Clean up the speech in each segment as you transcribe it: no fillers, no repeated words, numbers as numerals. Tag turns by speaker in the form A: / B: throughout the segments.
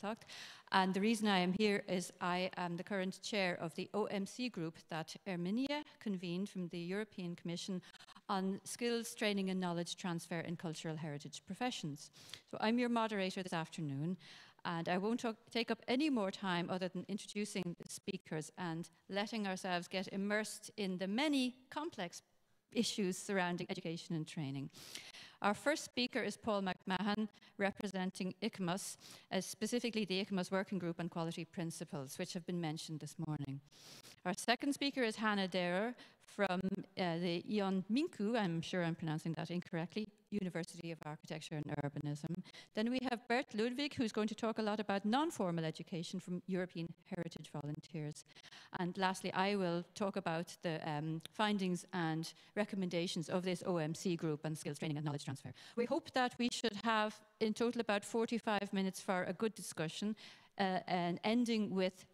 A: Tacht. And the reason I am here is I am the current chair of the OMC group that Armenia convened from the European Commission on skills, training and knowledge transfer in cultural heritage professions. So I'm your moderator this afternoon, and I won't take up any more time other than introducing the speakers and letting ourselves get immersed in the many complex issues surrounding education and training. Our first speaker is Paul Mcmahon, representing Economist, specifically the Economist Working Group on Quality Principles, which have been mentioned this morning. Our second speaker is Hannah Derer from the Ion Minku, I'm sure I'm pronouncing that incorrectly, University of Architecture and Urbanism. Then we have Bert Ludwig, who's going to talk a lot about non-formal education from European Heritage Volunteers. And lastly, I will talk about the findings and recommendations of this OMC group on skills training and knowledge transfer. We hope that we should have in total about 45 minutes for a good discussion and ending with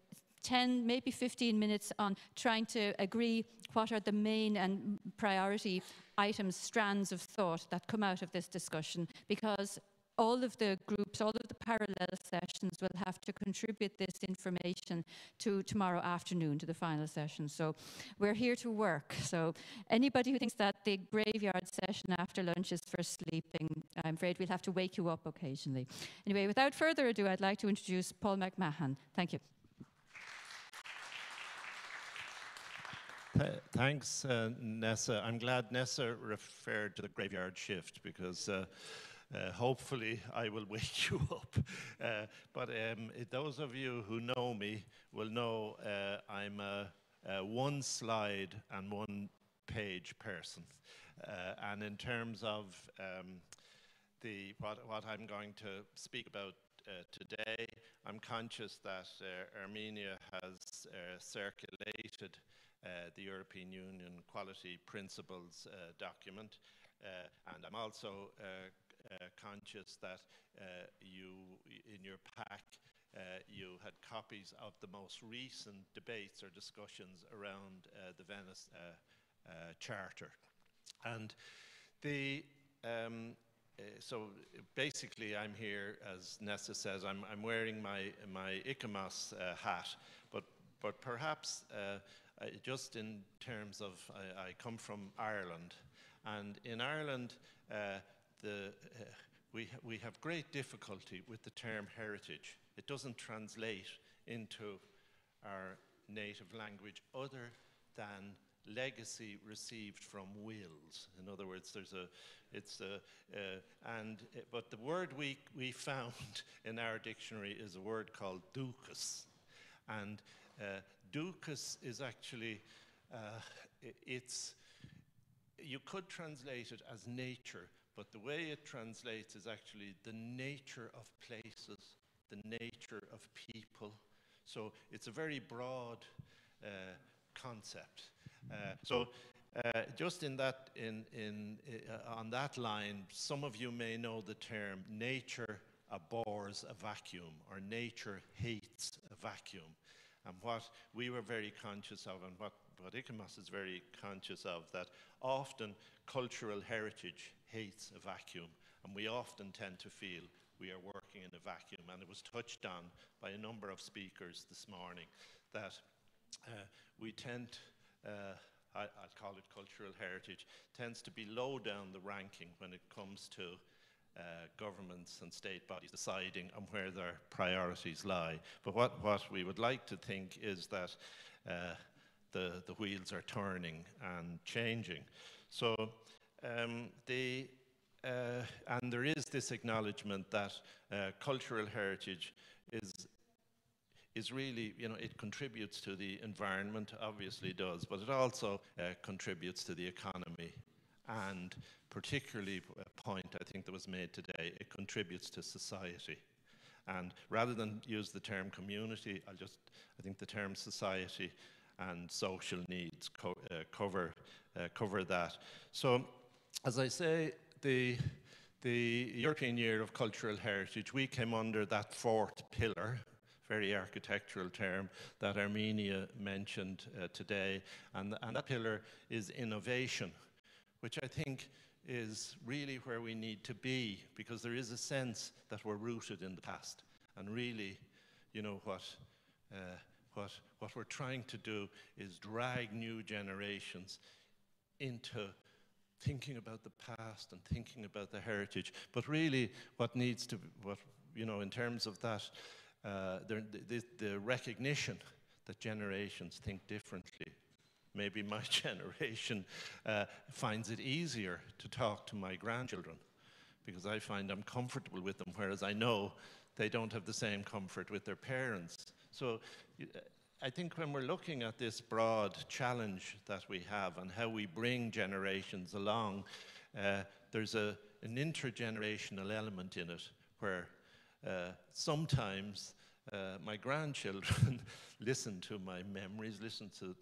A: 10, maybe 15 minutes on trying to agree what are the main and priority items, strands of thought that come out of this discussion, because all of the groups, all of the parallel sessions will have to contribute this information to tomorrow afternoon, to the final session. So we're here to work. So anybody who thinks that the graveyard session after lunch is for sleeping, I'm afraid we'll have to wake you up occasionally. Anyway, without further ado, I'd like to introduce Paul Mcmahon. Thank you.
B: Thanks, Nessa. I'm glad Nessa referred to the graveyard shift, because hopefully I will wake you up. But those of you who know me will know I'm a one slide and one page person. And in terms of what I'm going to speak about today, I'm conscious that Armenia has circulated the European Union Quality Principles document, and I'm also conscious that in your pack, you had copies of the most recent debates or discussions around the Venice Charter. And so basically I'm here, as Nessa says, I'm wearing my Economist hat, but perhaps just in terms of, I come from Ireland, and in Ireland we have great difficulty with the term heritage. It doesn't translate into our native language other than legacy received from wills. In other words, but the word we found in our dictionary is a word called ducus, and ducus is actually, you could translate it as nature, but the way it translates is actually the nature of places, the nature of people. So it's a very broad concept. So just in that, on that line, some of you may know the term nature abhors a vacuum, or nature hates a vacuum. And what we were very conscious of, and what Economist is very conscious of, that often cultural heritage hates a vacuum, and we often tend to feel we are working in a vacuum. And it was touched on by a number of speakers this morning that we tend, I'd call it cultural heritage, tends to be low down the ranking when it comes to governments and state bodies deciding on where their priorities lie. But what we would like to think is that the wheels are turning and changing. So and there is this acknowledgement that cultural heritage is really, it contributes to the environment, obviously does, but it also contributes to the economy. And particularly a point I think that was made today, it contributes to society. And rather than use the term community, I think the term society and social needs cover that. So, as I say, the European Year of Cultural Heritage, we came under that fourth pillar, very architectural term that Armenia mentioned today, and that pillar is innovation, which I think is really where we need to be, because there is a sense that we're rooted in the past. And really, you know, what we're trying to do is drag new generations into thinking about the past and thinking about the heritage. But really, what needs to, you know, in terms of that, the recognition that generations think differently. Maybe my generation finds it easier to talk to my grandchildren because I find I'm comfortable with them, whereas I know they don't have the same comfort with their parents. So I think when we're looking at this broad challenge that we have and how we bring generations along, there's an intergenerational element in it where sometimes my grandchildren listen to my memories, listen to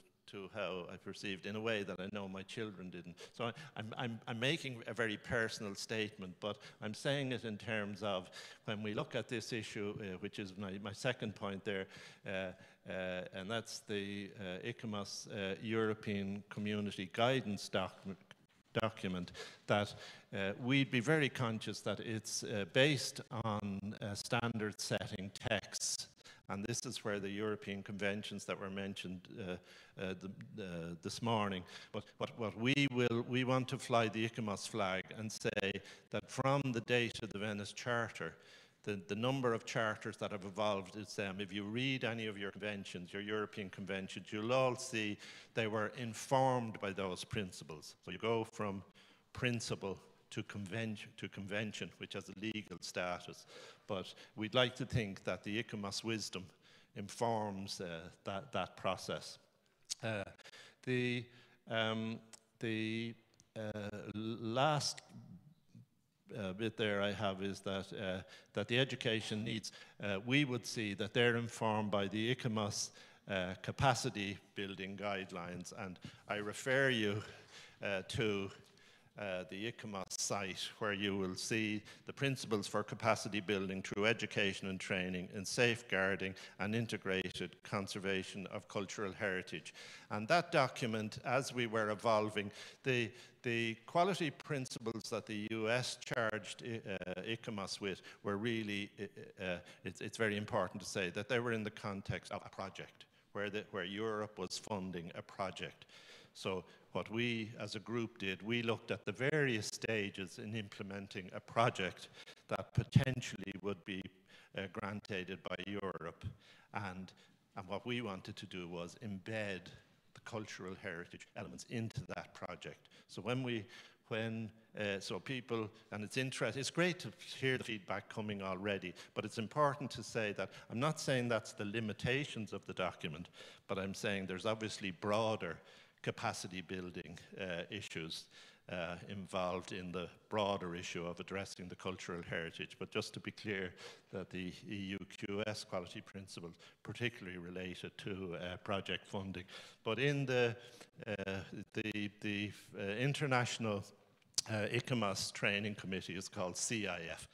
B: how I perceived in a way that I know my children didn't. So I'm making a very personal statement, but I'm saying it in terms of when we look at this issue, which is my second point there, and that's the Economist European Community Guidance document, that we'd be very conscious that it's based on standard setting texts. And this is where the European conventions that were mentioned this morning. But what we want to fly the Economist flag and say that from the date of the Venice Charter, the number of charters that have evolved is them. If you read any of your conventions, your European conventions, you'll all see they were informed by those principles. So you go from principle to convention, which has a legal status. But we'd like to think that the Economist wisdom informs that process. The last bit there I have is that the education needs, we would see that they're informed by the Economist capacity building guidelines, and I refer you to the Economist site, where you will see the principles for capacity building through education and training in safeguarding and integrated conservation of cultural heritage. And that document, as we were evolving, the quality principles that the US charged Economist with were really, it's very important to say that they were in the context of a project, where Europe was funding a project. So what we as a group did, we looked at the various stages in implementing a project that potentially would be granted by Europe. And what we wanted to do was embed the cultural heritage elements into that project. So so people, and it's great to hear the feedback coming already, but it's important to say that I'm not saying that's the limitations of the document, but I'm saying there's obviously broader capacity building issues involved in the broader issue of addressing the cultural heritage. But just to be clear, that the EUQS quality principles particularly related to project funding. But in the International Economist Training Committee is called CIF,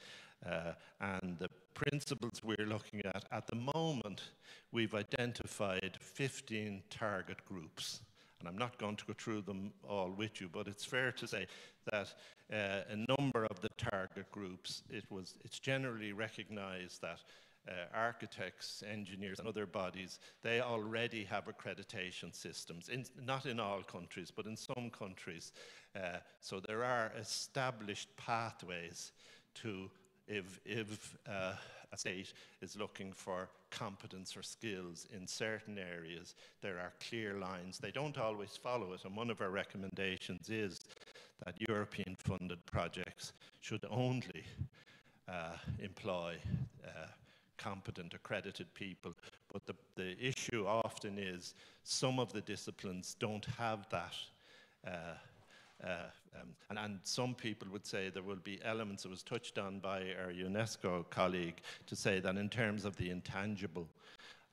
B: and the principles we're looking at the moment, we've identified 15 target groups. And I'm not going to go through them all with you, but it's fair to say that a number of the target groups, it's generally recognized that architects, engineers, and other bodies, they already have accreditation systems, not in all countries, but in some countries. So there are established pathways to, if a state is looking for competence or skills in certain areas, there are clear lines. They don't always follow it, and one of our recommendations is that European funded projects should only employ competent, accredited people. But the issue often is some of the disciplines don't have that. And some people would say there will be elements, it was touched on by our UNESCO colleague, to say that in terms of the intangible.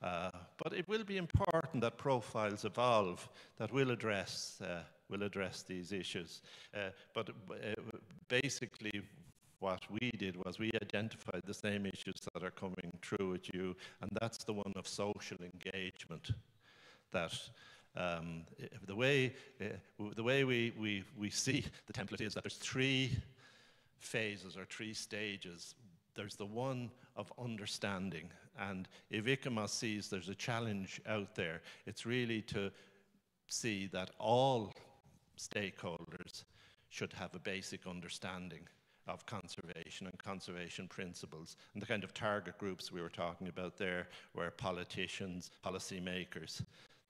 B: But it will be important that profiles evolve that will address these issues. But basically, what we did was we identified the same issues that are coming through at you, and that's the one of social engagement. That the way we see the template is that there's 3 phases or 3 stages. There's the one of understanding. And if Economist sees there's a challenge out there, it's really to see that all stakeholders should have a basic understanding of conservation and conservation principles. And the kind of target groups we were talking about there were politicians, policymakers,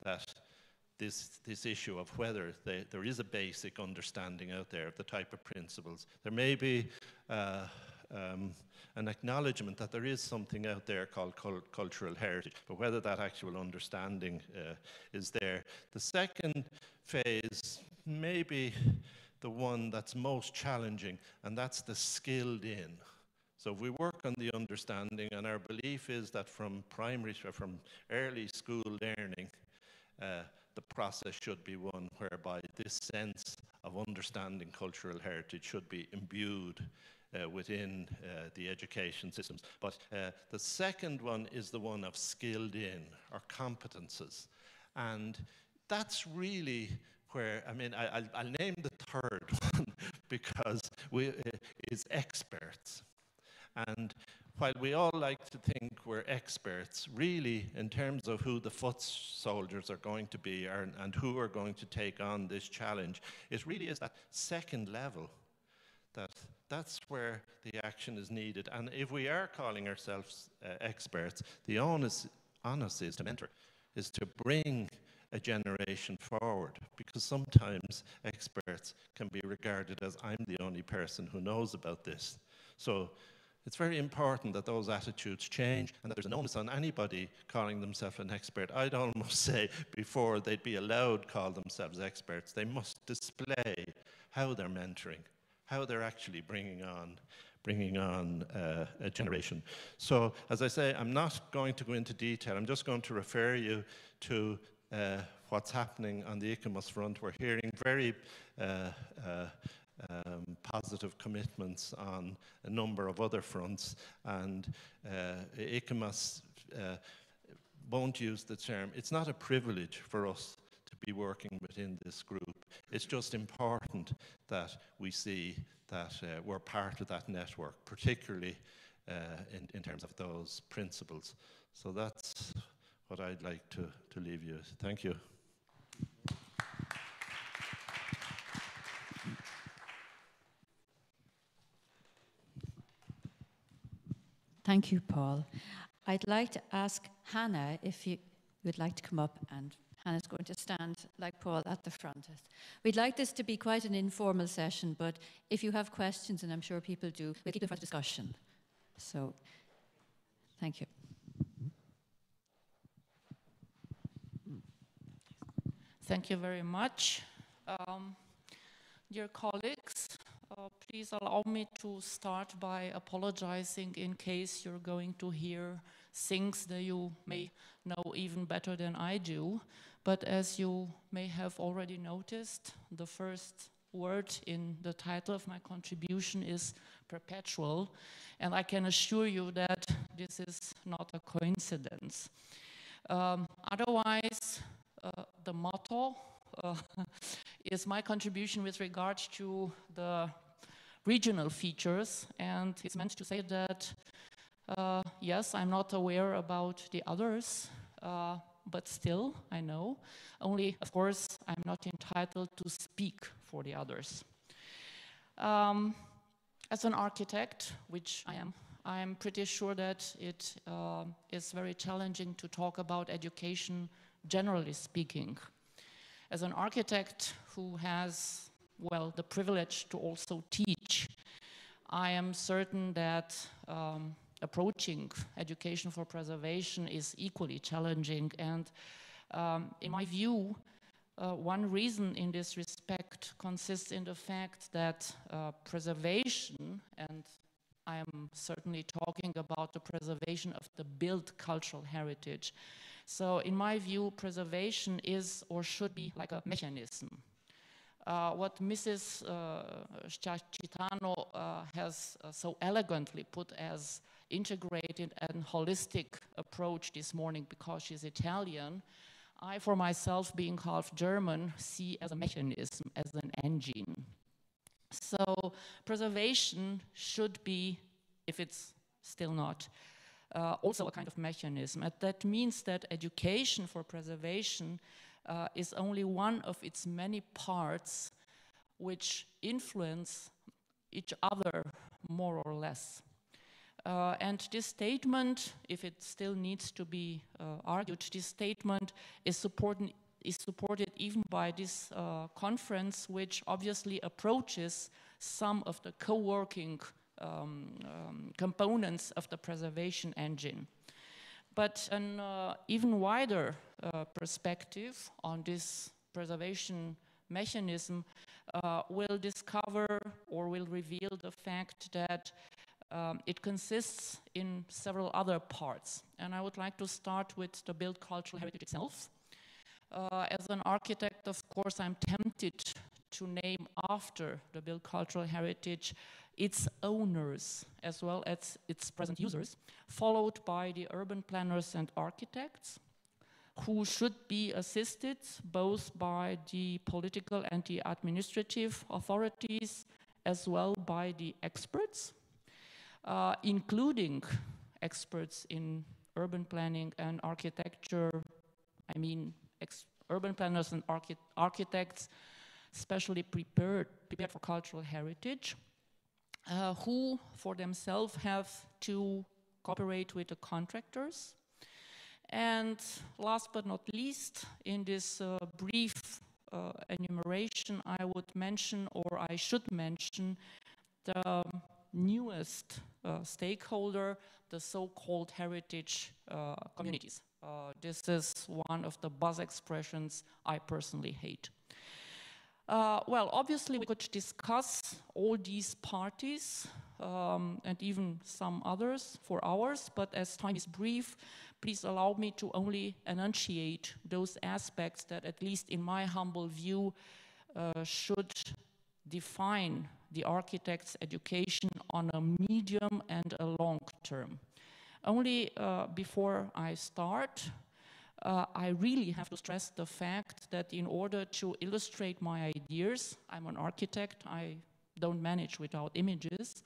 B: that this issue of whether there is a basic understanding out there of the type of principles. There may be an acknowledgement that there is something out there called cultural heritage, but whether that actual understanding is there. The second phase may be the one that's most challenging, and that's the skilled in. So if we work on the understanding, and our belief is that from early school learning, the process should be one whereby this sense of understanding cultural heritage should be imbued within the education systems. But the second one is the one of skilled in, or competences. And that's really where, I mean, I'll name the third one because it's experts. And while we all like to think we're experts, really, in terms of who the foot soldiers are going to be and who are going to take on this challenge, it really is that second level that's where the action is needed. And if we are calling ourselves experts, the onus is to mentor, is to bring a generation forward, because sometimes experts can be regarded as, I'm the only person who knows about this. So it's very important that those attitudes change and that there's an onus on anybody calling themselves an expert. I'd almost say before they'd be allowed to call themselves experts, they must display how they're mentoring, how they're actually bringing on a generation. So, as I say, I'm not going to go into detail. I'm just going to refer you to what's happening on the Economist front. We're hearing very positive commitments on a number of other fronts, and Economist won't use the term. It's not a privilege for us to be working within this group. It's just important that we see that we're part of that network, particularly in terms of those principles. So that's what I'd like to leave you with. Thank you.
A: Thank you, Paul. I'd like to ask Hannah if you would like to come up, and Hannah's going to stand like Paul at the front. We'd like this to be quite an informal session, but if you have questions, and I'm sure people do, we'll keep it for discussion. So, thank you.
C: Thank you very much. Dear colleagues, please allow me to start by apologizing in case you're going to hear things that you may know even better than I do. But as you may have already noticed, the first word in the title of my contribution is perpetual. And I can assure you that this is not a coincidence. Otherwise, the motto is my contribution with regard to the regional features, and it's meant to say that yes, I'm not aware about the others, but still I know. Only, of course, I'm not entitled to speak for the others. As an architect, which I'm pretty sure that it is very challenging to talk about education generally speaking. As an architect who has, well, the privilege to also teach, I am certain that approaching education for preservation is equally challenging. And in my view, one reason in this respect consists in the fact that preservation, and I am certainly talking about the preservation of the built cultural heritage. So in my view, preservation is or should be like a mechanism. What Mrs. Chitano has so elegantly put as integrated and holistic approach this morning, because she's Italian, I, for myself, being half German, see as a mechanism, as an engine. So preservation should be, if it's still not, also a kind of mechanism. And that means that education for preservation is only one of its many parts which influence each other more or less. And this statement, if it still needs to be argued, this statement is supported even by this conference, which obviously approaches some of the co-working components of the preservation engine. But an even wider perspective on this preservation mechanism will discover or will reveal the fact that it consists in several other parts. And I would like to start with the built cultural heritage itself. As an architect, of course, I'm tempted to name after the built cultural heritage its owners as well as its present users, followed by the urban planners and architects, who should be assisted both by the political and the administrative authorities as well by the experts, including experts in urban planning and architecture. I mean, urban planners and architects specially prepared for cultural heritage, who for themselves have to cooperate with the contractors. And last but not least, in this brief enumeration, I would mention, or I should mention, the newest stakeholder, the so-called heritage communities. This is one of the buzz expressions I personally hate. Well, obviously we could discuss all these parties and even some others for hours, but as time is brief, please allow me to only enunciate those aspects that, at least in my humble view, should define the architect's education on a medium and a long term. Only before I start, I really have to stress the fact that in order to illustrate my ideas, I'm an architect, I don't manage without images.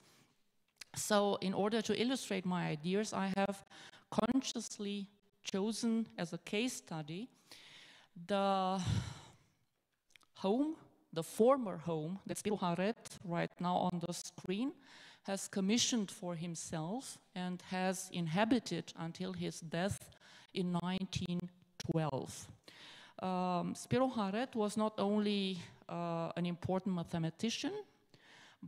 C: So in order to illustrate my ideas, I have consciously chosen as a case study the home, the former home that Spiro Haret, right now on the screen, has commissioned for himself and has inhabited until his death in 1912. Spiro Haret was not only an important mathematician,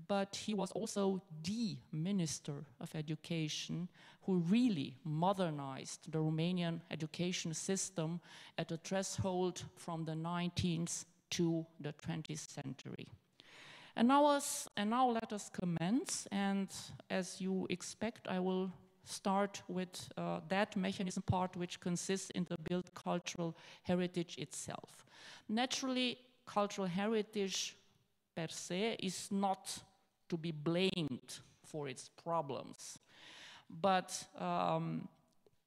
C: but he was also the Minister of Education who really modernized the Romanian education system at a threshold from the 19th to the 20th century. And now let us commence, and as you expect, I will start with that mechanism part which consists in the built cultural heritage itself. Naturally, cultural heritage per se is not to be blamed for its problems, but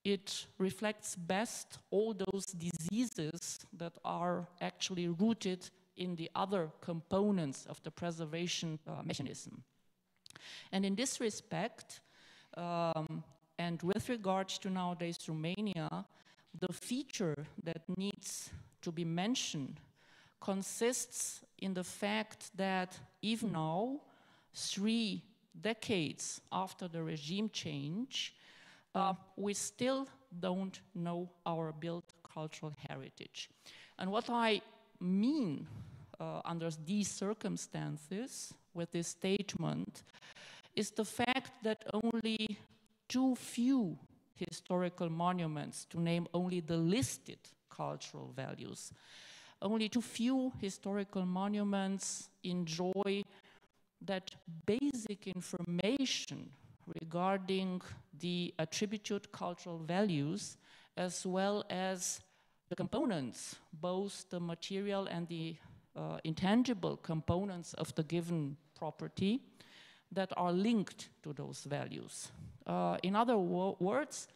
C: it reflects best all those diseases that are actually rooted in the other components of the preservation mechanism. And in this respect, and with regard to nowadays Romania, the feature that needs to be mentioned consists in the fact that even now, 3 decades after the regime change, we still don't know our built cultural heritage. And what I mean under these circumstances with this statement is the fact that only too few historical monuments, to name only the listed cultural values, only too few historical monuments enjoy that basic information regarding the attributed cultural values as well as the components, both the material and the intangible components of the given property that are linked to those values. In other words,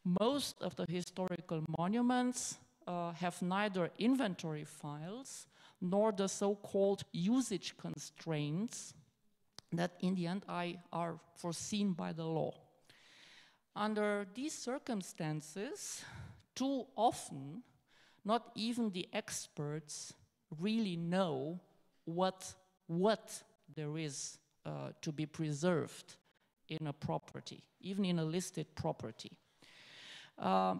C: most of the historical monuments have neither inventory files nor the so-called usage constraints that in the end are foreseen by the law. Under these circumstances, too often, not even the experts really know what there is to be preserved in a property, even in a listed property.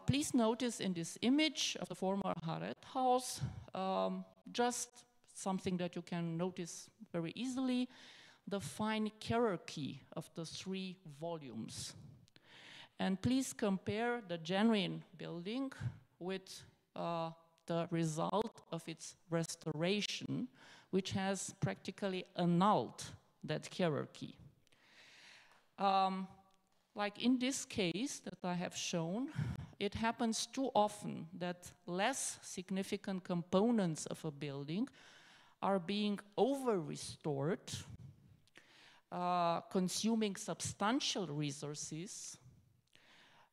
C: Please notice in this image of the former Haret house, just something that you can notice very easily, the fine hierarchy of the 3 volumes. And please compare the genuine building with the result of its restoration, which has practically annulled that hierarchy. Like in this case that I have shown, it happens too often that less significant components of a building are being over-restored, consuming substantial resources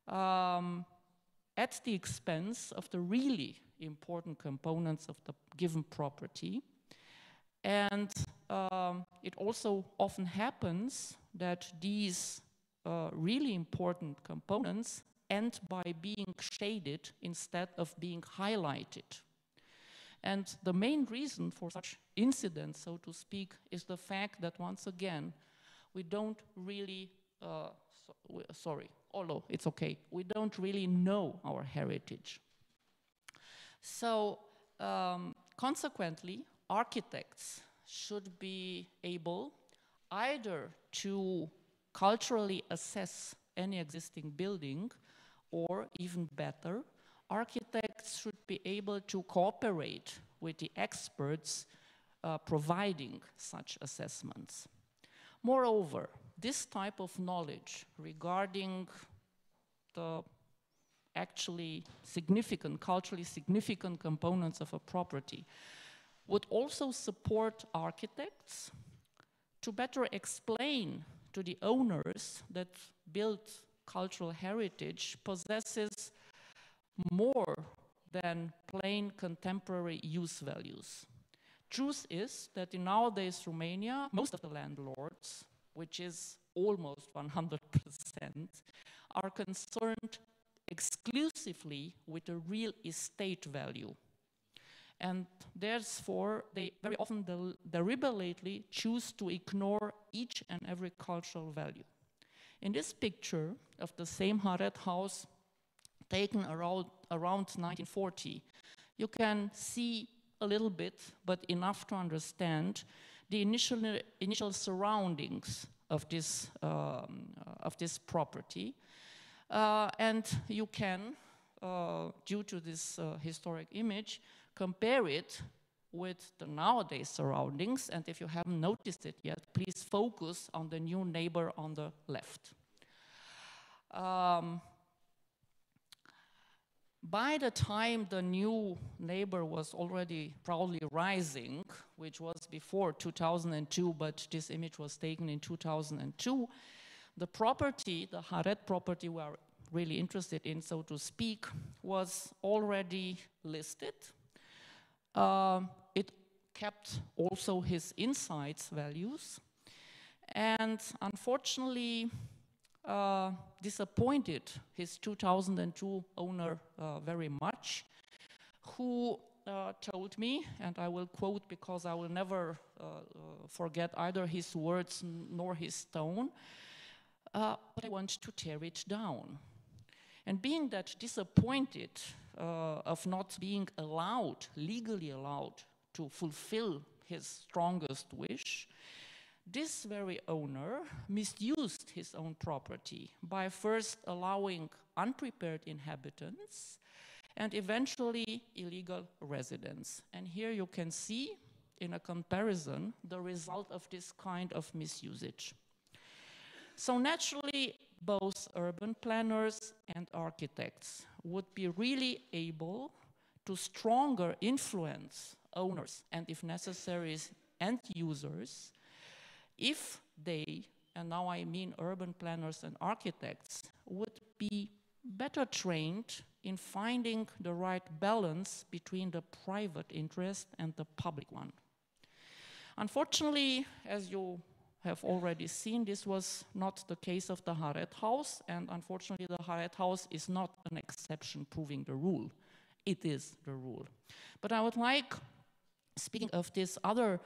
C: at the expense of the really important components of the given property. And it also often happens that these really important components end by being shaded instead of being highlighted. And the main reason for such incidents, so to speak, is the fact that once again, we don't really, although it's okay, we don't really know our heritage. So consequently, architects should be able either to culturally assess any existing building, or even better, architects should be able to cooperate with the experts providing such assessments. Moreover, this type of knowledge regarding the actually significant, culturally significant components of a property would also support architects to better explain to the owners that built cultural heritage possesses more than plain contemporary use values. Truth is that in nowadays Romania, most of the landlords, which is almost 100%, are concerned exclusively with the real estate value. And therefore, they very often deliberately choose to ignore each and every cultural value. In this picture of the same Haret house taken around 1940, you can see a little bit, but enough to understand the initial surroundings of this property. And you can, due to this historic image, compare it with the nowadays surroundings, and if you haven't noticed it yet, please focus on the new neighbor on the left. By the time the new neighbor was already proudly rising, which was before 2002, but this image was taken in 2002, the property, the Haret property we are really interested in, so to speak, was already listed. It kept also his insights values, and unfortunately disappointed his 2002 owner very much, who told me, and I will quote because I will never forget either his words nor his tone, but I want to tear it down. And being that disappointed of not being allowed, legally allowed, to fulfill his strongest wish, this very owner misused his own property by first allowing unprepared inhabitants and eventually illegal residents. And here you can see, in a comparison, the result of this kind of misusage. So naturally, both urban planners and architects would be really able to stronger influence owners and, if necessary, end users if they, and now I mean urban planners and architects, would be better trained in finding the right balance between the private interest and the public one. Unfortunately, as you have already seen, this was not the case of the Haret House, and unfortunately the Haret House is not an exception proving the rule. It is the rule. But I would like, speaking of this other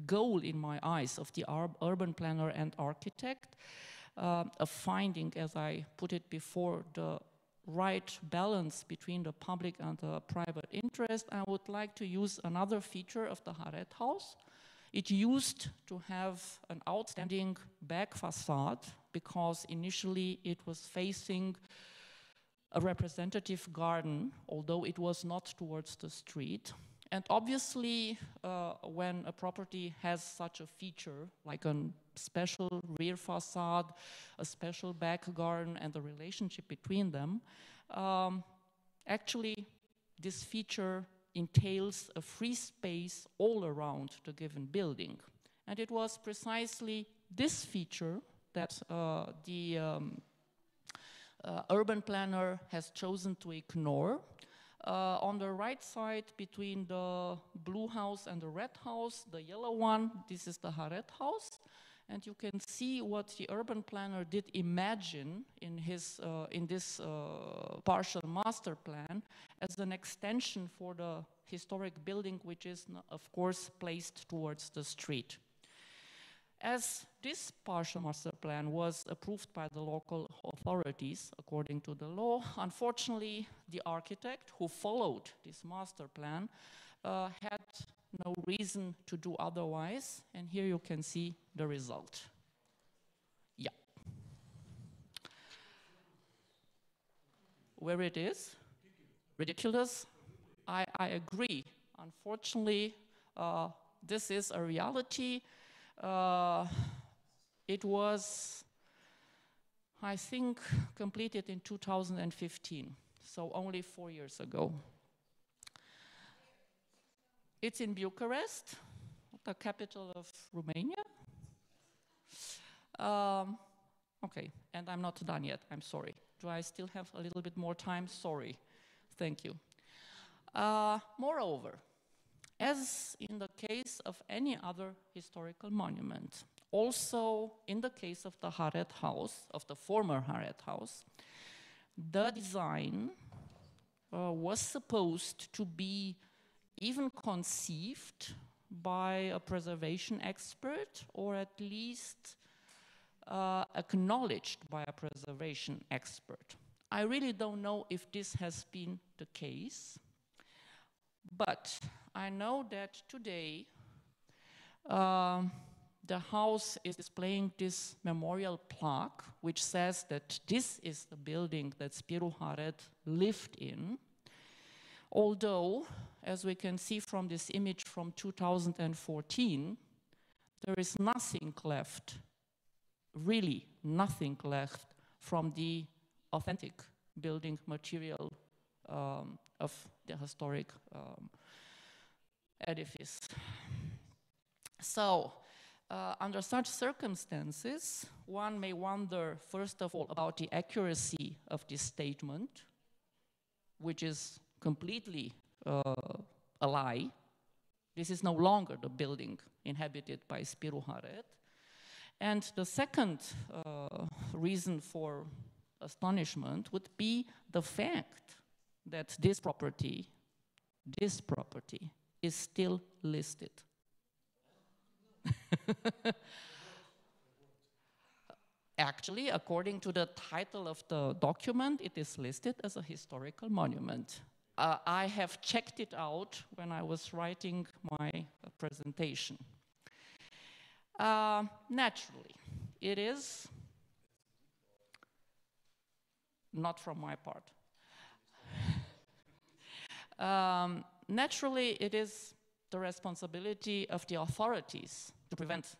C: goal in my eyes of the urban planner and architect, of finding, as I put it before, the right balance between the public and the private interest, I would like to use another feature of the Haret House. It used to have an outstanding back facade because initially it was facing a representative garden, although it was not towards the street. And obviously, when a property has such a feature, like a special rear facade, a special back garden, and the relationship between them, actually, this feature entails a free space all around the given building. And it was precisely this feature that the urban planner has chosen to ignore. On the right side, between the blue house and the red house, the yellow one, this is the Haret House. And you can see what the urban planner did imagine in his in this partial master plan as an extension for the historic building, which is, of course, placed towards the street. As this partial master plan was approved by the local authorities according to the law, unfortunately, the architect who followed this master plan had no reason to do otherwise, and here you can see the result. Yeah. Where it is? Ridiculous? I agree. Unfortunately, this is a reality. It was, I think, completed in 2015, so only 4 years ago. It's in Bucharest, the capital of Romania. Okay, and I'm not done yet, I'm sorry. Do I still have a little bit more time? Sorry. Thank you. Moreover, as in the case of any other historical monument, also in the case of the Haret House, of the former Haret House, the design was supposed to be even conceived by a preservation expert, or at least acknowledged by a preservation expert. I really don't know if this has been the case, but I know that today the house is displaying this memorial plaque which says that this is the building that Spiru Haret lived in, although, as we can see from this image from 2014, there is nothing left, really nothing left from the authentic building material of the historic edifice. So, under such circumstances, one may wonder, first of all, about the accuracy of this statement, which is completely a lie. This is no longer the building inhabited by Spiru Haret. And the second reason for astonishment would be the fact that this property is still listed. Actually, according to the title of the document, it is listed as a historical monument. I have checked it out when I was writing my presentation. Naturally, it is not from my part. Naturally, it is the responsibility of the authorities to prevent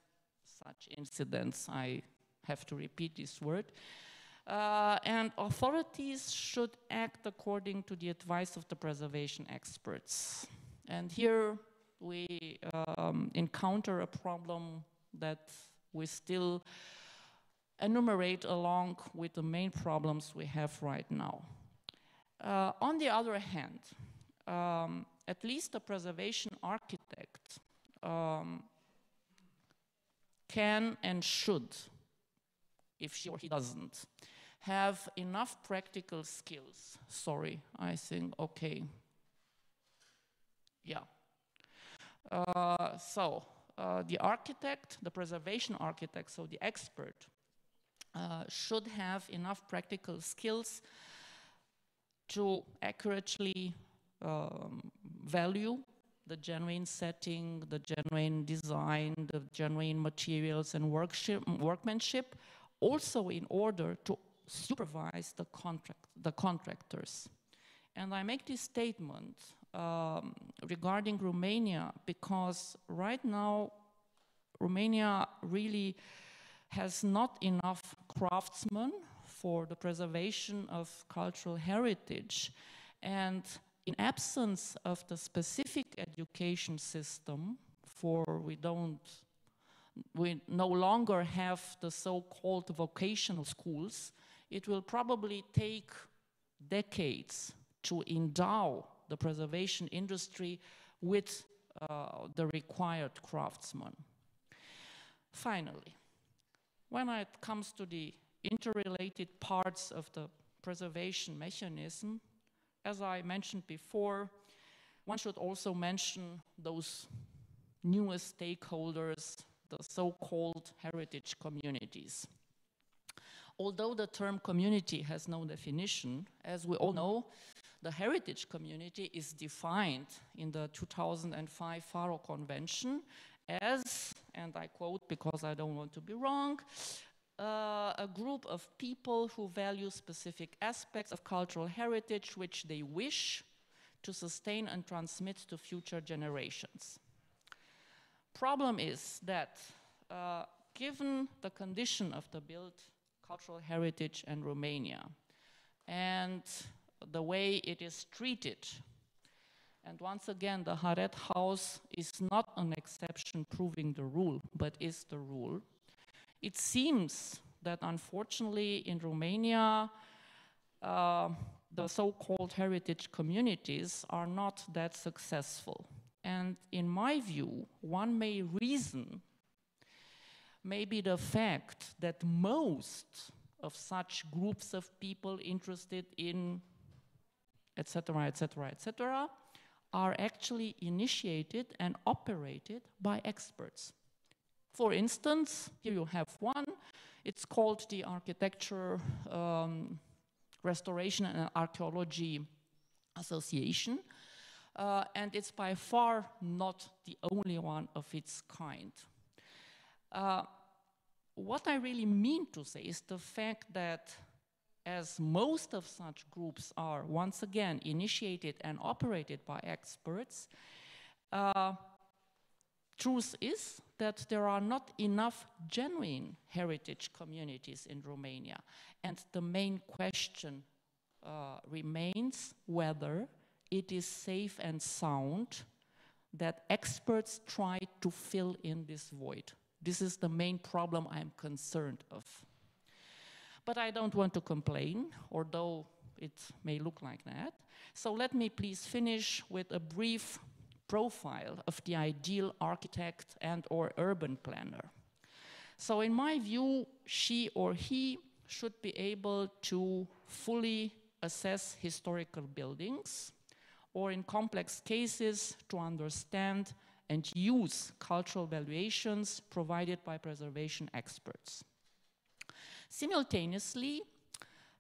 C: such incidents. I have to repeat this word. And authorities should act according to the advice of the preservation experts. And here we encounter a problem that we still enumerate along with the main problems we have right now. On the other hand, at least the preservation architect can and should, if she or he doesn't, have enough practical skills. Sorry, I think, okay. Yeah. The architect, the preservation architect, so the expert, should have enough practical skills to accurately value the genuine setting, the genuine design, the genuine materials and workmanship, also in order to supervise the contractors. And I make this statement regarding Romania because right now Romania really has not enough craftsmen for the preservation of cultural heritage. And in absence of the specific education system, we no longer have the so-called vocational schools, it will probably take decades to endow the preservation industry with the required craftsmen. Finally, when it comes to the interrelated parts of the preservation mechanism, as I mentioned before, one should also mention those newest stakeholders, the so-called heritage communities. Although the term community has no definition, as we all know, the heritage community is defined in the 2005 Faro Convention as, and I quote because I don't want to be wrong, a group of people who value specific aspects of cultural heritage which they wish to sustain and transmit to future generations. Problem is that given the condition of the built cultural heritage in Romania and the way it is treated, and once again the Haret House is not an exception proving the rule, but is the rule, it seems that unfortunately in Romania the so-called heritage communities are not that successful. And in my view, one may reason maybe the fact that most of such groups of people interested in etc., etc., etc., are actually initiated and operated by experts. For instance, here you have one, it's called the Architecture, Restoration and Archaeology Association, and it's by far not the only one of its kind. What I really mean to say is the fact that as most of such groups are, once again, initiated and operated by experts, truth is that there are not enough genuine heritage communities in Romania. And the main question remains whether it is safe and sound that experts try to fill in this void. This is the main problem I'm concerned of. But I don't want to complain, although it may look like that. So let me please finish with a brief profile of the ideal architect and or urban planner. So in my view, she or he should be able to fully assess historical buildings, or in complex cases, to understand and use cultural valuations provided by preservation experts. Simultaneously,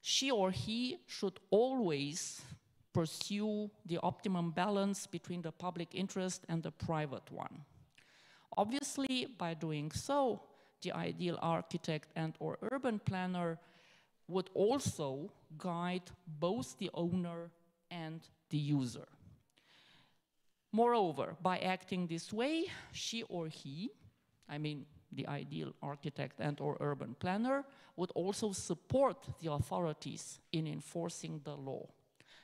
C: she or he should always pursue the optimum balance between the public interest and the private one. Obviously, by doing so, the ideal architect and or urban planner would also guide both the owner and the user. Moreover, by acting this way, she or he, I mean the ideal architect and or urban planner, would also support the authorities in enforcing the law.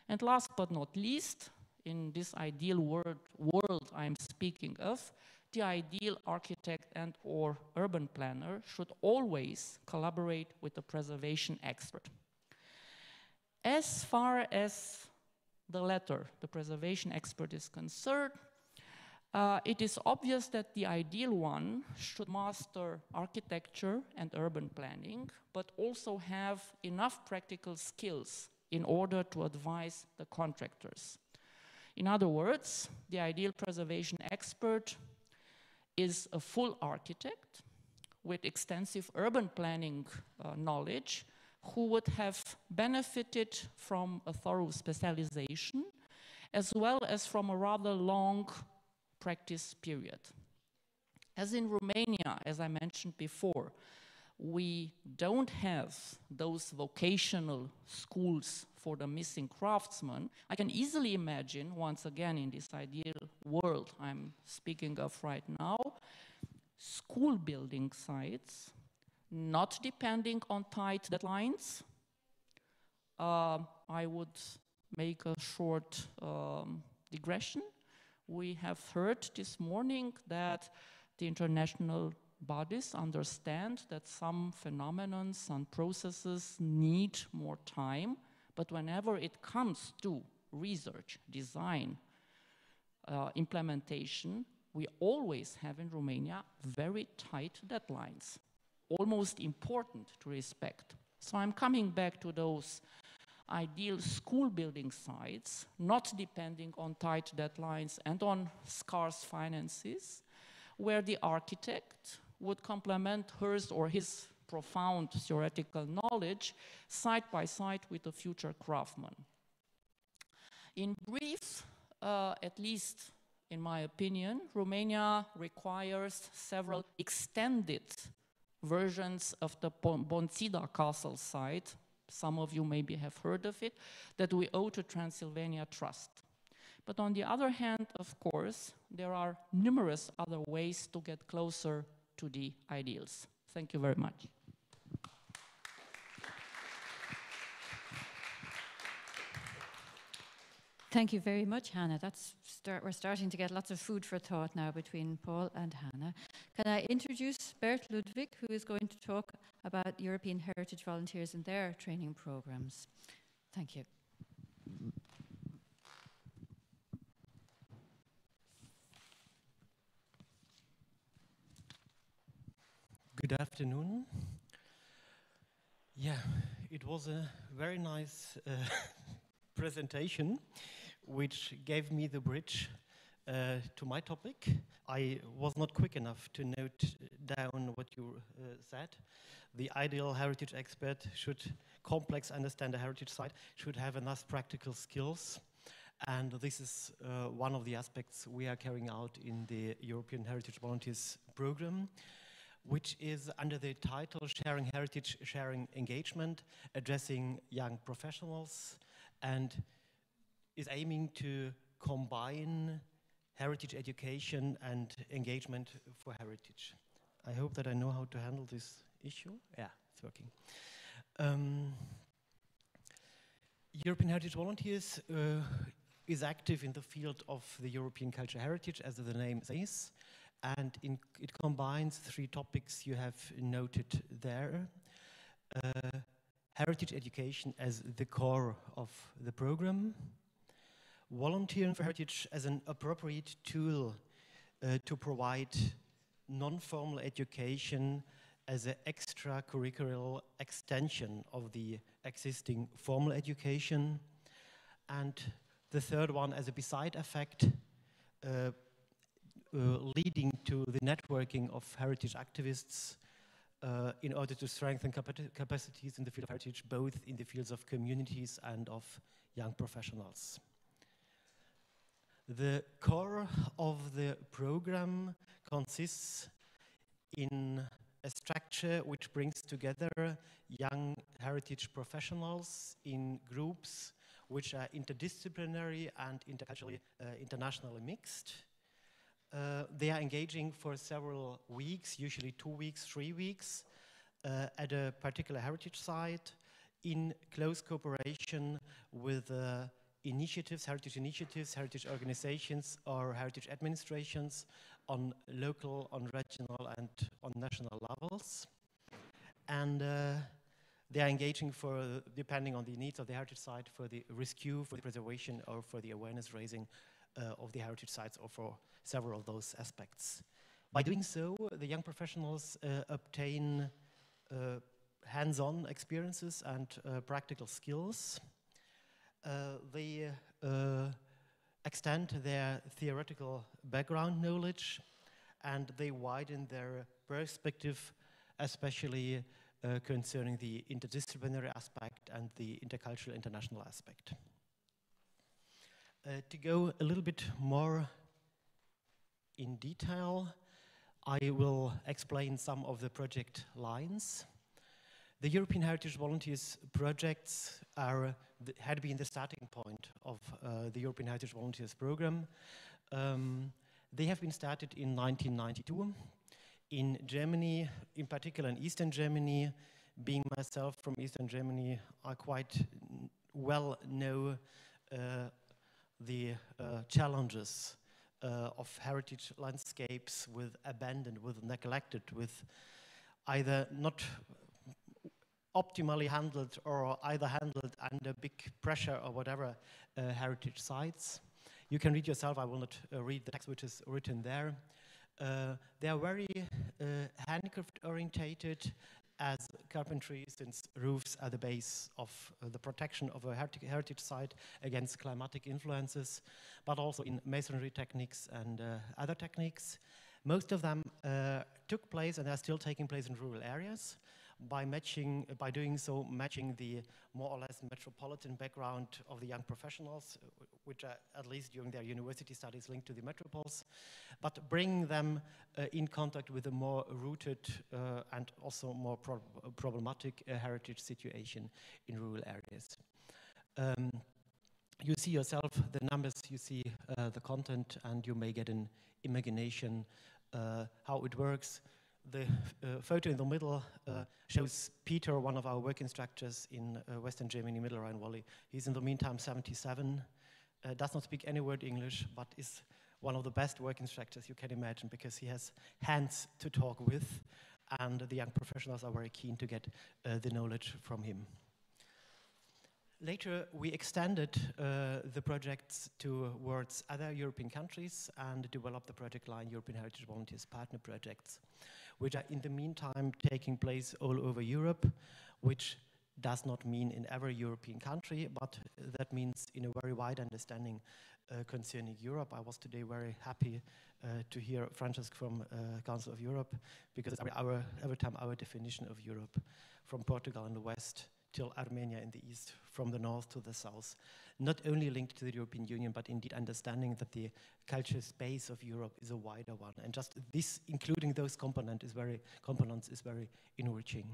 C: And last but not least, in this ideal world I'm speaking of, the ideal architect and or urban planner should always collaborate with the preservation expert. As far as the latter, the preservation expert, is concerned, It is obvious that the ideal one should master architecture and urban planning, but also have enough practical skills in order to advise the contractors. In other words, the ideal preservation expert is a full architect with extensive urban planning knowledge who would have benefited from a thorough specialization as well as from a rather long practice period. As in Romania, as I mentioned before, we don't have those vocational schools for the missing craftsmen. I can easily imagine, once again in this ideal world I'm speaking of right now, school building sites not depending on tight deadlines. I would make a short digression. We have heard this morning that the international bodies understand that some phenomena, some processes need more time, but whenever it comes to research, design, implementation, we always have in Romania very tight deadlines, almost important to respect. So I'm coming back to those ideal school building sites, not depending on tight deadlines and on scarce finances, where the architect would complement hers or his profound theoretical knowledge side by side with the future craftsman. In brief, at least in my opinion, Romania requires several extended versions of the Bonțida castle site. Some of you maybe have heard of it, that we owe to Transylvania Trust. But on the other hand, of course, there are numerous other ways to get closer to the ideals. Thank you very much.
A: Thank you very much, Hannah. We're starting to get lots of food for thought now between Paul and Hannah. Can I introduce Bert Ludwig, who is going to talk about European Heritage Volunteers and their training programs. Thank you.
D: Good afternoon. Yeah, it was a very nice presentation, which gave me the bridge to my topic. I was not quick enough to note down what you said. The ideal heritage expert should understand the heritage site, should have enough practical skills. And this is one of the aspects we are carrying out in the European Heritage Volunteers program, which is under the title Sharing Heritage, Sharing Engagement, addressing young professionals, and is aiming to combine heritage education and engagement for heritage. I hope that I know how to handle this issue. Yeah, it's working. European Heritage Volunteers is active in the field of the European cultural heritage, as the name says, and it combines three topics you have noted there. Heritage education as the core of the program, volunteering for heritage as an appropriate tool to provide non-formal education as an extracurricular extension of the existing formal education, and the third one as a beside effect leading to the networking of heritage activists in order to strengthen capacities in the field of heritage, both in the fields of communities and of young professionals. The core of the program consists in a structure which brings together young heritage professionals in groups which are interdisciplinary and interculturally internationally mixed. They are engaging for several weeks, usually 2 weeks, 3 weeks, at a particular heritage site in close cooperation with heritage organizations or heritage administrations on local, on regional and on national levels. And they are engaging for, depending on the needs of the heritage site, for the rescue, for the preservation or for the awareness raising of the heritage sites or for several of those aspects. By doing so, the young professionals obtain hands-on experiences and practical skills. They extend their theoretical background knowledge, and they widen their perspective, especially concerning the interdisciplinary aspect and the intercultural international aspect. To go a little bit more in detail, I will explain some of the project lines. The European Heritage Volunteers projects had been the starting point of the European Heritage Volunteers program. They have been started in 1992 in Germany, in particular in Eastern Germany. Being myself from Eastern Germany, I quite well know the challenges of heritage landscapes with abandoned, with neglected, with either not optimally handled or either handled under big pressure or whatever heritage sites. You can read yourself, I will not read the text which is written there. They are very handicraft orientated, as carpentry, since roofs are the base of the protection of a heritage site against climatic influences, but also in masonry techniques and other techniques. Most of them took place and are still taking place in rural areas. By doing so, matching the more or less metropolitan background of the young professionals, which are at least during their university studies linked to the metropoles, but bringing them in contact with a more rooted and also more problematic heritage situation in rural areas. You see yourself the numbers, you see the content, and you may get an imagination how it works. The photo in the middle shows Peter, one of our work instructors in Western Germany, Middle Rhine Valley. He's in the meantime 77, does not speak any word English, but is one of the best work instructors you can imagine because he has hands to talk with, and the young professionals are very keen to get the knowledge from him. Later, we extended the projects towards other European countries and developed the project line European Heritage Volunteers Partner Projects, which are in the meantime taking place all over Europe, which does not mean in every European country, but that means in a very wide understanding concerning Europe. I was today very happy to hear Francesc from Council of Europe, because every time our definition of Europe, from Portugal in the west till Armenia in the east, from the north to the south, not only linked to the European Union, but indeed understanding that the cultural space of Europe is a wider one. And just this, including those components, is very enriching.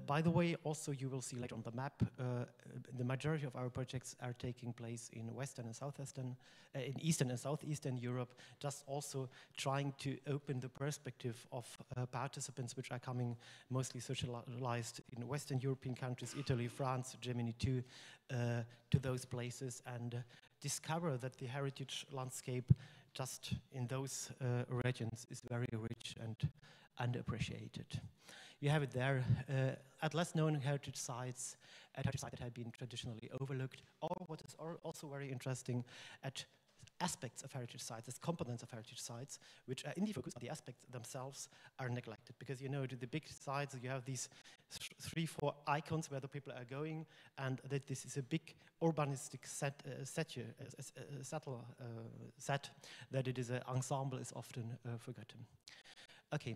D: By the way, also you will see later on the map, the majority of our projects are taking place in Western and Southeastern, in Eastern and Southeastern Europe, just also trying to open the perspective of participants which are coming mostly socialized in Western European countries, Italy, France, Germany too, to those places, and discover that the heritage landscape just in those regions is very rich and underappreciated. You have it there at less known heritage sites, at heritage sites that have been traditionally overlooked, or what is also very interesting, at aspects of heritage sites, as components of heritage sites, which are in the focus, but the aspects themselves are neglected. Because you know, the big sites, you have these 3-4 icons where the people are going, and that this is a big urbanistic set, that it is an ensemble is often forgotten. Okay.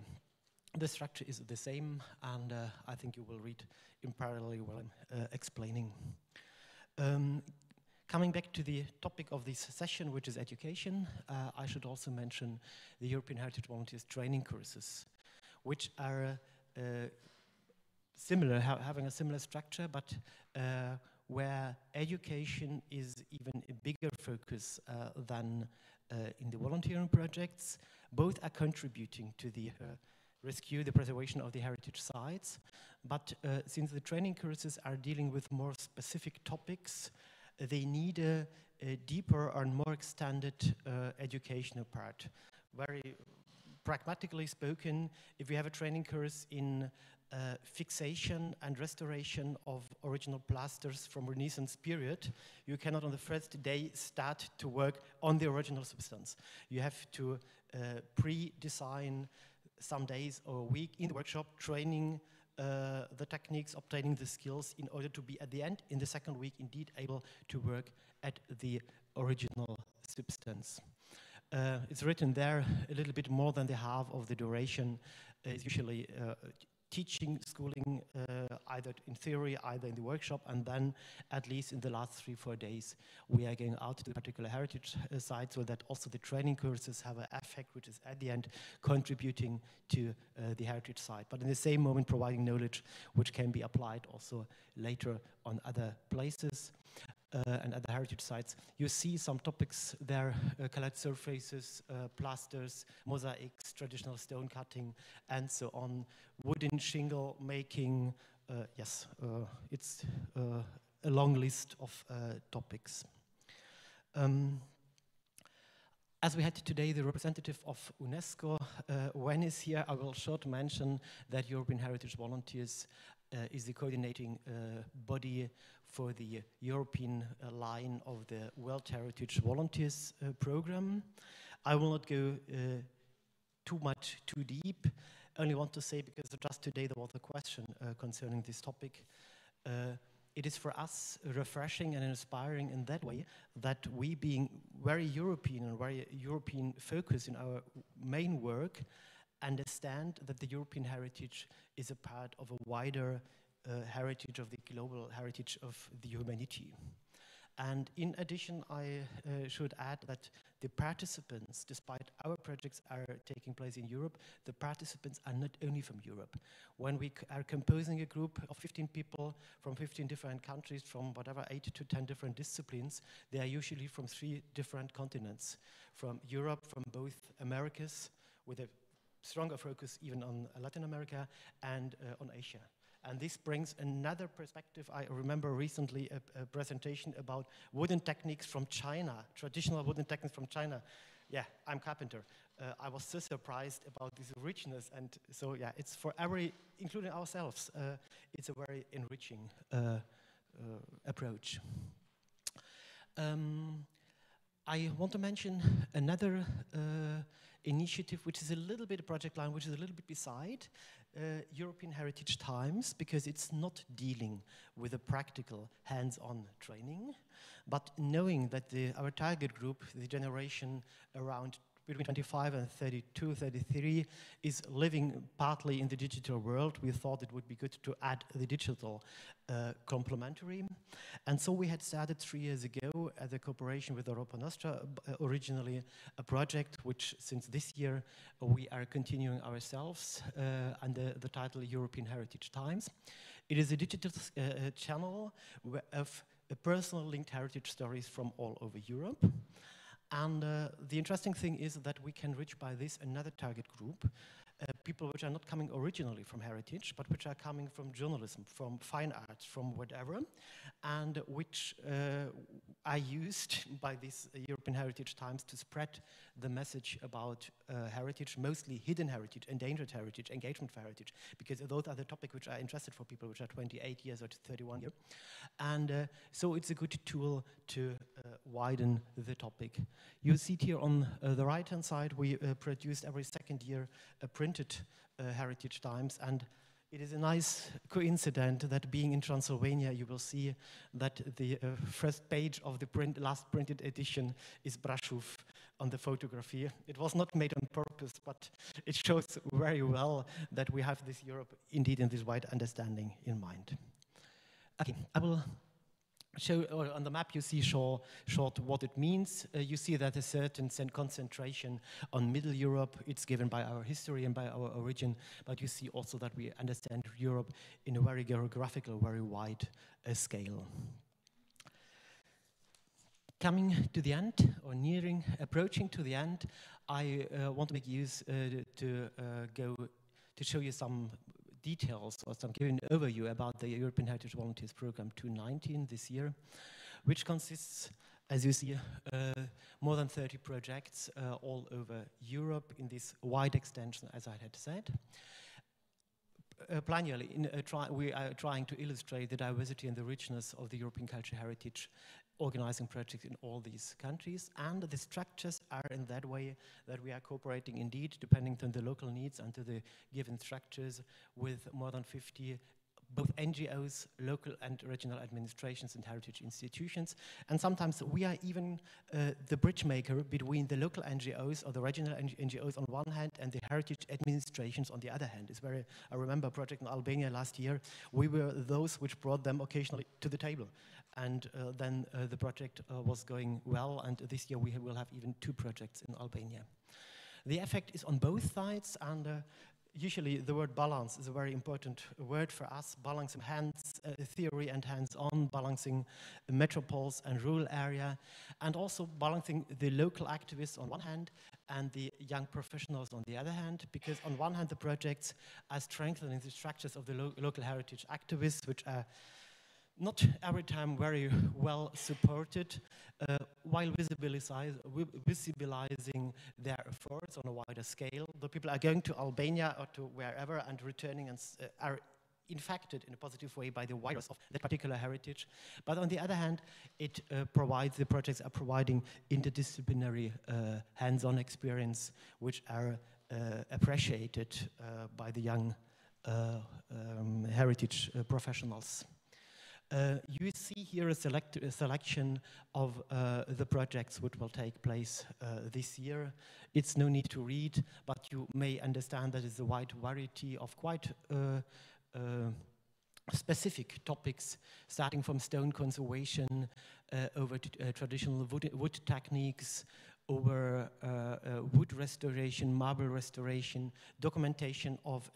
D: The structure is the same, and I think you will read in parallel while I'm explaining. Coming back to the topic of this session, which is education, I should also mention the European Heritage Volunteers training courses, which are similar, having a similar structure, but where education is even a bigger focus than in the volunteering projects. Both are contributing to the rescue, the preservation of the heritage sites, but since the training courses are dealing with more specific topics, they need a deeper and more extended educational part. Very pragmatically spoken, if you have a training course in fixation and restoration of original plasters from Renaissance period, you cannot on the first day start to work on the original substance. You have to pre-design some days or a week in the workshop, training the techniques, obtaining the skills in order to be at the end, in the second week, indeed able to work at the original substance. It's written there a little bit more than the half of the duration is usually teaching, schooling, either in theory, either in the workshop, and then at least in the last 3-4 days, we are going out to the particular heritage site so that also the training courses have an effect, which is at the end contributing to the heritage site. But in the same moment, providing knowledge which can be applied also later on other places. And other heritage sites. You see some topics there, colored surfaces, plasters, mosaics, traditional stone cutting, and so on, wooden shingle making. Yes, it's a long list of topics. As we had today the representative of UNESCO, when is here, I will short mention that European Heritage Volunteers is the coordinating body for the European line of the World Heritage Volunteers program. I will not go too deep. Only want to say, because just today there was a question concerning this topic. It is for us refreshing and inspiring in that way that we, being very European and very European focused in our main work, understand that the European heritage is a part of a wider heritage of the global heritage of the humanity. And in addition, I should add that the participants, despite our projects are taking place in Europe, the participants are not only from Europe. When we are composing a group of 15 people from 15 different countries, from whatever 8 to 10 different disciplines, they are usually from 3 different continents. From Europe, from both Americas, with a stronger focus even on Latin America, and on Asia. And this brings another perspective. I remember recently a presentation about wooden techniques from China, traditional wooden techniques from China. Yeah, I'm carpenter. I was so surprised about this richness. And so, yeah, it's for every, including ourselves, it's a very enriching approach. I want to mention another initiative, which is a little bit a project line, which is a little bit beside European Heritage Times, because it's not dealing with a practical hands-on training, but knowing that our target group, the generation around between 25 and 32, 33, is living partly in the digital world, we thought it would be good to add the digital complementary. And so we had started 3 years ago as a cooperation with Europa Nostra, originally a project which since this year we are continuing ourselves under the title European Heritage Times. It is a digital channel of personal linked heritage stories from all over Europe. And the interesting thing is that we can reach by this another target group, people which are not coming originally from heritage, but which are coming from journalism, from fine arts, from whatever, and which are used by this European Heritage Times to spread the message about heritage, mostly hidden heritage, endangered heritage, engagement for heritage, because those are the topics which are interested for people which are 28 years or 31 years. And so it's a good tool to widen the topic. You see it here on the right-hand side, we produced every second year a printed Heritage Times, and it is a nice coincidence that being in Transylvania, you will see that the first page of the last printed edition is Brasov on the photography. It was not made on purpose, but it shows very well that we have this Europe indeed in this wide understanding in mind. Okay, I will show, or on the map you see short what it means. You see that a certain concentration on Middle Europe, it's given by our history and by our origin, but you see also that we understand Europe in a very geographical, very wide scale. Coming to the end, or approaching to the end, I want to make use to show you some details or some giving an overview about the European Heritage Volunteers Program 2019 this year, which consists, as you see, more than 30 projects all over Europe in this wide extension, as I had said. Planially, we are trying to illustrate the diversity and the richness of the European cultural heritage, organizing projects in all these countries, and the structures are in that way that we are cooperating indeed, depending on the local needs and to the given structures, with more than 50 both NGOs, local and regional administrations and heritage institutions. And sometimes we are even the bridge maker between the local NGOs or the regional NGOs on one hand and the heritage administrations on the other hand. It's very, I remember a project in Albania last year. We were those which brought them occasionally to the table. And then the project was going well, and this year we will have even 2 projects in Albania. The effect is on both sides, and usually the word balance is a very important word for us, balancing theory and hands-on, balancing metropoles and rural area, and also balancing the local activists on one hand and the young professionals on the other hand, because on one hand the projects are strengthening the structures of the local heritage activists, which are not every time very well supported, while visibilizing their efforts on a wider scale. The people are going to Albania or to wherever and returning and are infected in a positive way by the virus of that particular heritage. But on the other hand, it the projects are providing interdisciplinary hands-on experience, which are appreciated by the young heritage professionals. You see here a selection of the projects which will take place this year. It's no need to read, but you may understand that it's a wide variety of quite specific topics, starting from stone conservation over to traditional wood techniques, over wood restoration, marble restoration, documentation of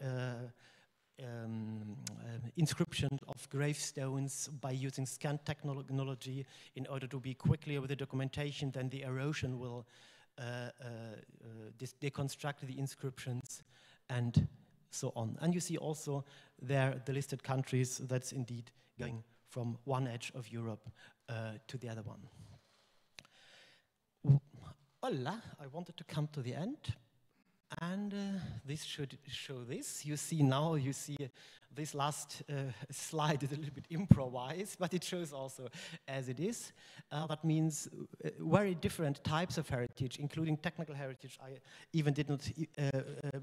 D: inscription of gravestones by using scan technology in order to be quickly with the documentation. Then the erosion will deconstruct the inscriptions and so on. And you see also there the listed countries that's indeed going from one edge of Europe to the other one. Hola, I wanted to come to the end. And this should show this. You see this last slide is a little bit improvised, but it shows also as it is. That means very different types of heritage, including technical heritage I even did not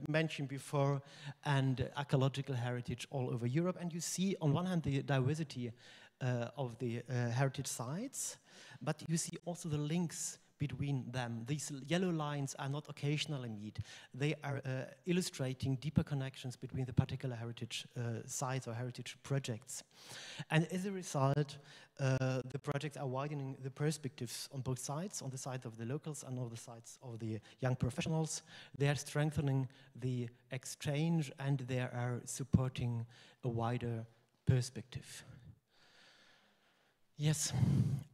D: mention before, and ecological heritage all over Europe. And you see on one hand the diversity of the heritage sites, but you see also the links between them. These yellow lines are not occasionally made. They are illustrating deeper connections between the particular heritage sites or heritage projects. And as a result, the projects are widening the perspectives on both sides, on the side of the locals and on the sides of the young professionals. They are strengthening the exchange and they are supporting a wider perspective. Yes,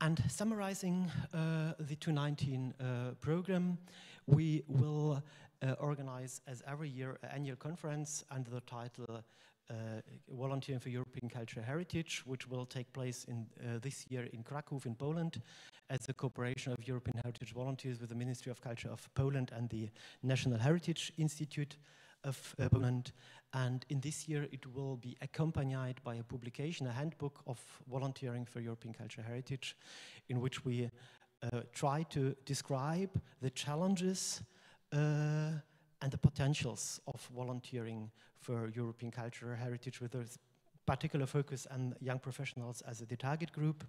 D: and summarizing the 2019 program, we will organize, as every year, an annual conference under the title Volunteering for European Cultural Heritage, which will take place in this year in Krakow in Poland as a cooperation of European Heritage Volunteers with the Ministry of Culture of Poland and the National Heritage Institute of Poland. And in this year it will be accompanied by a publication, a handbook of volunteering for European cultural heritage, in which we try to describe the challenges and the potentials of volunteering for European cultural heritage, with a particular focus on young professionals as the target group.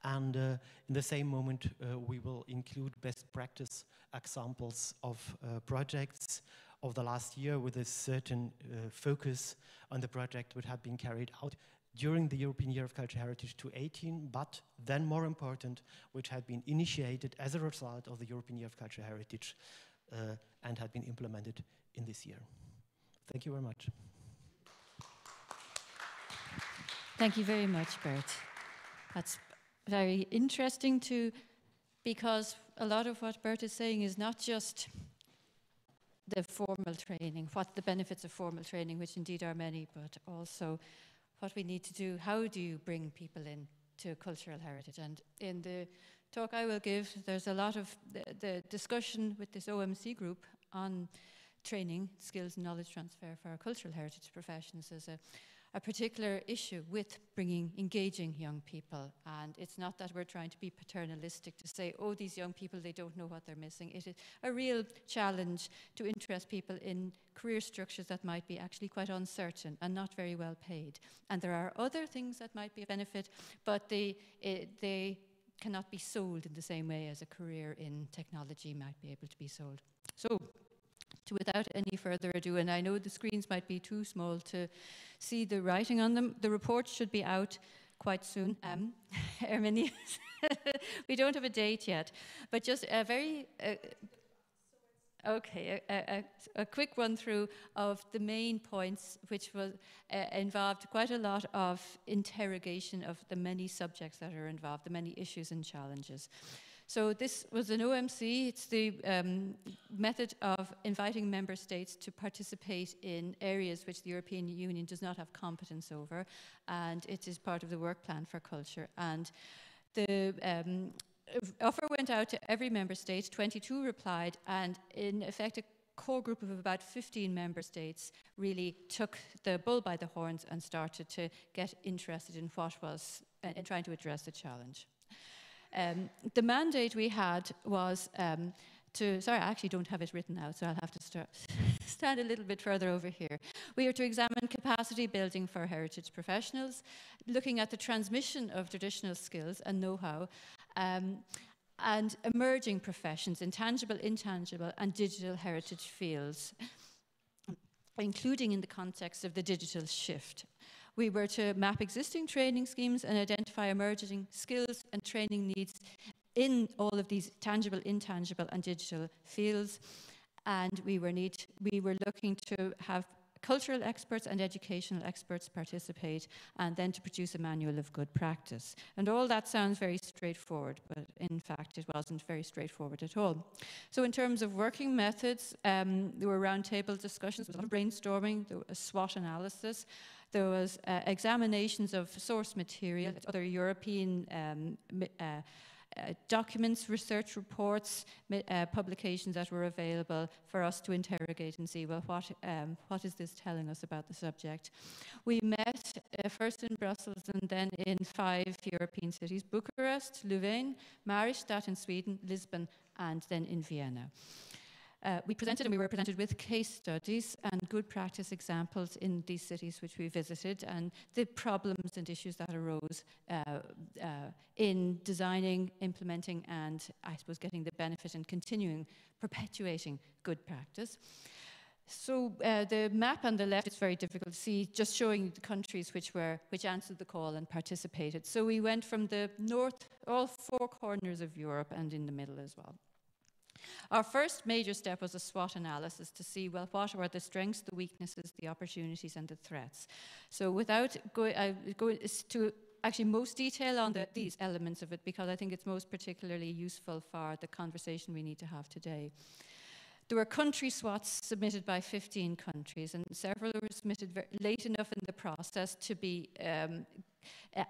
D: And in the same moment we will include best practice examples of projects of the last year, with a certain focus on the project which had been carried out during the European Year of Cultural Heritage 2018, but then more important, which had been initiated as a result of the European Year of Cultural Heritage and had been implemented in this year. Thank you very much.
A: Thank you very much, Bert. That's very interesting because a lot of what Bert is saying is not just the formal training, what the benefits of formal training, which indeed are many, but also what we need to do. How do you bring people in to cultural heritage? And in the talk I will give, there's a lot of the discussion with this OMC group on training, skills, and knowledge transfer for our cultural heritage professions is a particular issue with engaging young people. And it's not that we're trying to be paternalistic to say, oh, these young people, they don't know what they're missing. It is a real challenge to interest people in career structures that might be actually quite uncertain and not very well paid. And there are other things that might be a benefit, but they cannot be sold in the same way as a career in technology might be able to be sold. So, without any further ado, and I know the screens might be too small to see the writing on them, the report should be out quite soon. Arminius, we don't have a date yet, but just a very, a quick run through of the main points, which was involved quite a lot of interrogation of the many subjects that are involved, the many issues and challenges. So this was an OMC. It's the method of inviting member states to participate in areas which the European Union does not have competence over, and it is part of the work plan for culture. And the offer went out to every member state, 22 replied, and in effect a core group of about 15 member states really took the bull by the horns and started to get interested in what was, in trying to address the challenge. The mandate we had was sorry, I actually don't have it written out, so I'll have to stand a little bit further over here. We are to examine capacity building for heritage professionals, looking at the transmission of traditional skills and know-how, and emerging professions in tangible, intangible, and digital heritage fields, including in the context of the digital shift. We were to map existing training schemes and identify emerging skills and training needs in all of these tangible, intangible, and digital fields. And we were looking to have cultural experts and educational experts participate, and then to produce a manual of good practice. And all that sounds very straightforward, but in fact it wasn't very straightforward at all. So in terms of working methods, there were roundtable discussions, there was a lot of brainstorming, there was a SWOT analysis, there was examinations of source material, other European documents, research reports, publications that were available for us to interrogate and see, well, what is this telling us about the subject? We met first in Brussels and then in 5 European cities: Bucharest, Louvain, Mariestad in Sweden, Lisbon, and then in Vienna. We were presented with case studies and good practice examples in these cities which we visited, and the problems and issues that arose in designing, implementing, and I suppose getting the benefit and perpetuating good practice. So the map on the left is very difficult to see, just showing the countries which answered the call and participated. So we went from the north, all 4 corners of Europe, and in the middle as well. Our first major step was a SWOT analysis to see, well, what were the strengths, the weaknesses, the opportunities, and the threats. So without going to actually most detail on these elements of it, because I think it's most particularly useful for the conversation we need to have today. There were country SWOTs submitted by 15 countries, and several were submitted late enough in the process to be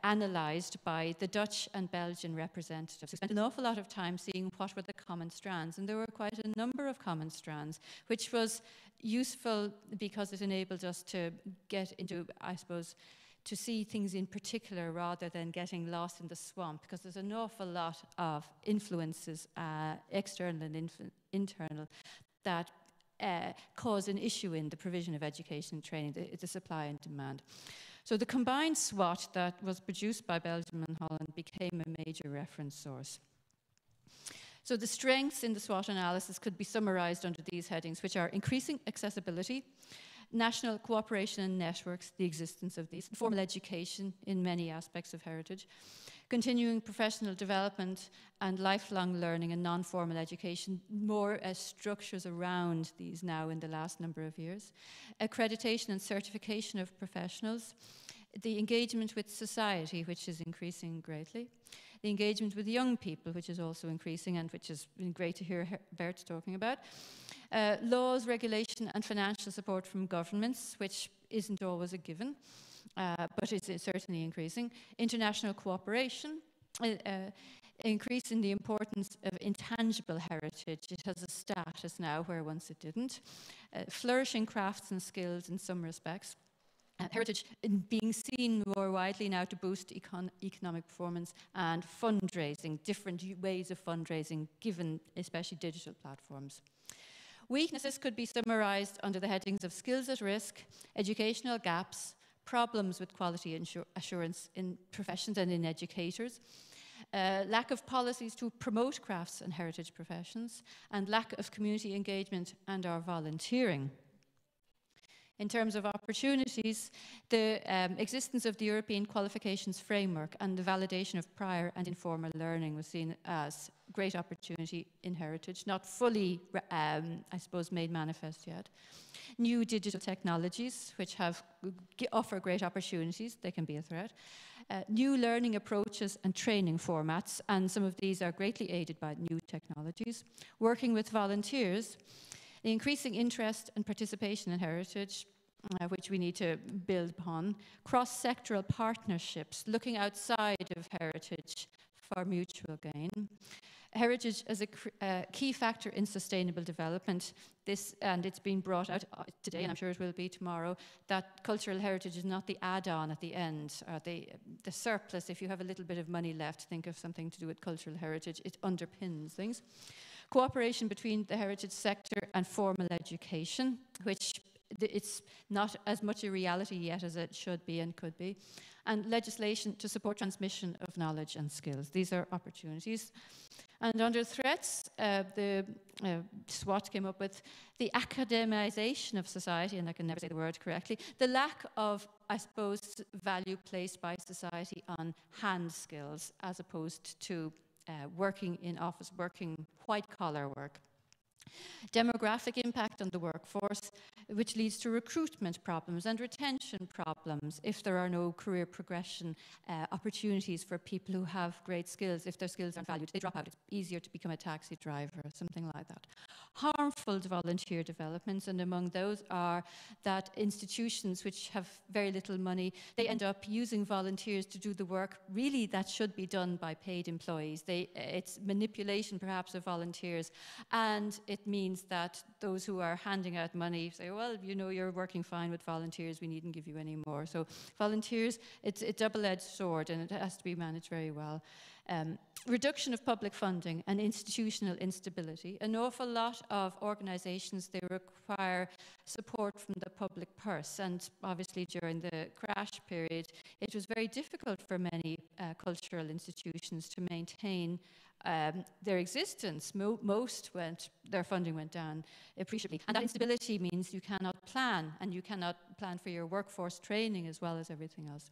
A: analysed by the Dutch and Belgian representatives. We spent an awful lot of time seeing what were the common strands, and there were quite a number of common strands, which was useful because it enabled us to get into, I suppose, to see things in particular rather than getting lost in the swamp, because there's an awful lot of influences, external and internal, that cause an issue in the provision of education and training, the supply and demand. So the combined SWOT that was produced by Belgium and Holland became a major reference source. So the strengths in the SWOT analysis could be summarized under these headings, which are increasing accessibility, national cooperation and networks, the existence of these, formal education in many aspects of heritage, continuing professional development and lifelong learning and non-formal education, more structures around these now in the last number of years, accreditation and certification of professionals, the engagement with society, which is increasing greatly, the engagement with young people, which is also increasing and which is great to hear Bert talking about, laws, regulation and financial support from governments, which isn't always a given, but it's certainly increasing, international cooperation, increasing the importance of intangible heritage. It has a status now where once it didn't. Flourishing crafts and skills in some respects. Heritage being seen more widely now to boost economic performance, and fundraising, different ways of fundraising given especially digital platforms. Weaknesses could be summarized under the headings of skills at risk, educational gaps, problems with quality assurance in professions and in educators, lack of policies to promote crafts and heritage professions, and lack of community engagement and or volunteering. In terms of opportunities, the existence of the European qualifications framework and the validation of prior and informal learning was seen as great opportunity in heritage, not fully, I suppose, made manifest yet. New digital technologies, which offer great opportunities, they can be a threat. New learning approaches and training formats, and some of these are greatly aided by new technologies. Working with volunteers, the increasing interest and participation in heritage, which we need to build upon. Cross-sectoral partnerships, looking outside of heritage for mutual gain. Heritage as a key factor in sustainable development. And it's been brought out today, and I'm sure it will be tomorrow, that cultural heritage is not the add-on at the end, or the surplus. If you have a little bit of money left, think of something to do with cultural heritage. It underpins things. Cooperation between the heritage sector and formal education, which it's not as much a reality yet as it should be and could be. And legislation to support transmission of knowledge and skills. These are opportunities. And under threats, the SWOT came up with the academization of society, and I can never say the word correctly, the lack of, I suppose, value placed by society on hand skills as opposed to working in office, working white-collar work. Demographic impact on the workforce, which leads to recruitment problems and retention problems if there are no career progression opportunities for people who have great skills. If their skills aren't valued, they drop out. It's easier to become a taxi driver or something like that. Harmful volunteer developments, and among those are that institutions which have very little money, they end up using volunteers to do the work really that should be done by paid employees. It's manipulation perhaps of volunteers, and it means that those who are handing out money say, well, you know, you're working fine with volunteers, we needn't give you any more. So volunteers, it's a double-edged sword, and it has to be managed very well. Reduction of public funding and institutional instability. An awful lot of organizations, they require support from the public purse, and obviously during the crash period, it was very difficult for many cultural institutions to maintain their existence. Their funding went down appreciably. And that instability means you cannot plan, and you cannot plan for your workforce training as well as everything else.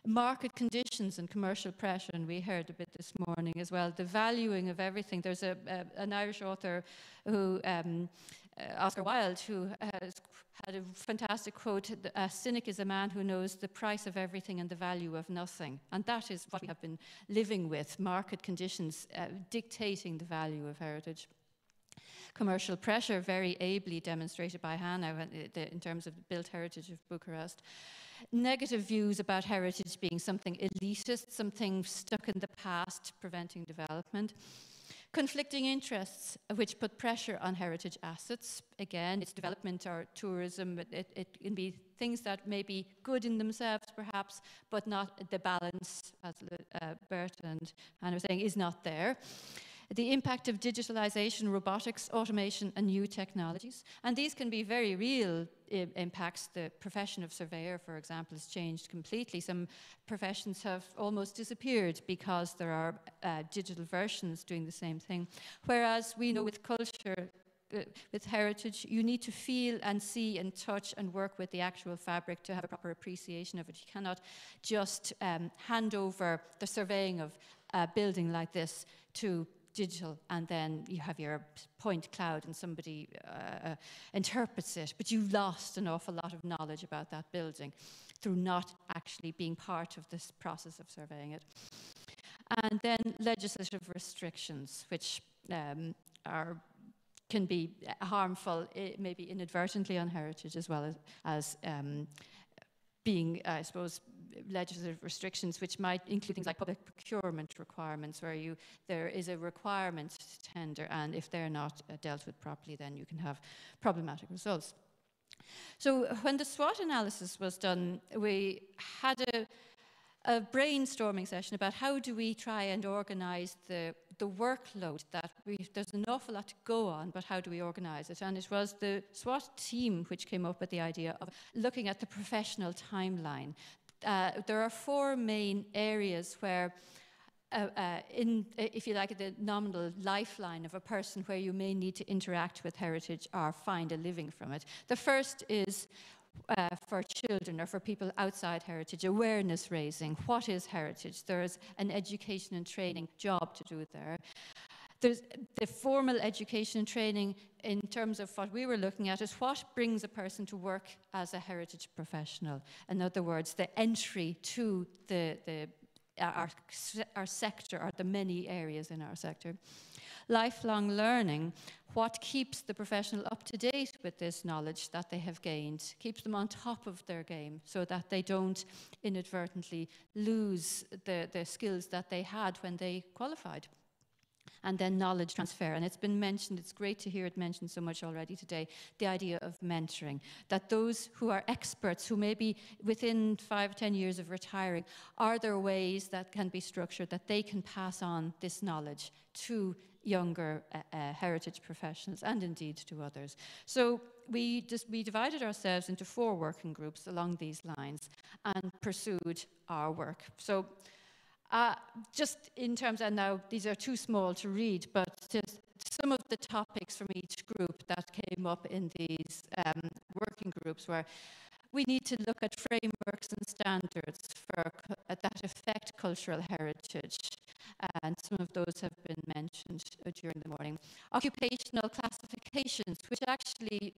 A: Market conditions and commercial pressure, and we heard a bit this morning as well, the valuing of everything. There's an Irish author who, Oscar Wilde, who has had a fantastic quote, a cynic is a man who knows the price of everything and the value of nothing. And that is what we have been living with, market conditions dictating the value of heritage. Commercial pressure, very ably demonstrated by Hannah in terms of the built heritage of Bucharest. Negative views about heritage being something elitist, something stuck in the past, preventing development. Conflicting interests, which put pressure on heritage assets. Again, it's development or tourism. It can be things that may be good in themselves, perhaps, but not the balance, as Bert and Hannah were saying, is not there. The impact of digitalization, robotics, automation, and new technologies. And these can be very real impacts. The profession of surveyor, for example, has changed completely. Some professions have almost disappeared because there are digital versions doing the same thing. Whereas we know with culture, with heritage, you need to feel and see and touch and work with the actual fabric to have a proper appreciation of it. You cannot just hand over the surveying of a building like this to digital, and then you have your point cloud and somebody interprets it, but you lost an awful lot of knowledge about that building through not actually being part of this process of surveying it. And then legislative restrictions, which can be harmful, maybe inadvertently, on heritage, as well as being, I suppose, legislative restrictions, which might include things like public procurement requirements, where there is a requirement to tender, and if they're not dealt with properly, then you can have problematic results. So when the SWOT analysis was done, we had a brainstorming session about how do we try and organize the workload that there's an awful lot to go on, but how do we organize it? And it was the SWOT team which came up with the idea of looking at the professional timeline. There are 4 main areas where if you like, the nominal lifeline of a person where you may need to interact with heritage or find a living from it. The first is for children or for people outside heritage, awareness raising. What is heritage? There's an education and training job to do there. There's the formal education and training in terms of what we were looking at is what brings a person to work as a heritage professional. In other words, the entry to our sector, or the many areas in our sector. Lifelong learning, what keeps the professional up to date with this knowledge that they have gained, keeps them on top of their game so that they don't inadvertently lose the skills that they had when they qualified. And then knowledge transfer, and it's been mentioned, it's great to hear it mentioned so much already today, the idea of mentoring, that those who are experts, who may be within 5 or 10 years of retiring, are there ways that can be structured that they can pass on this knowledge to younger heritage professionals and indeed to others. So we divided ourselves into 4 working groups along these lines and pursued our work. So just in terms, and now these are too small to read, but just some of the topics from each group that came up in these working groups were we need to look at frameworks and standards that affect cultural heritage, and some of those have been mentioned during the morning. Occupational classifications, which actually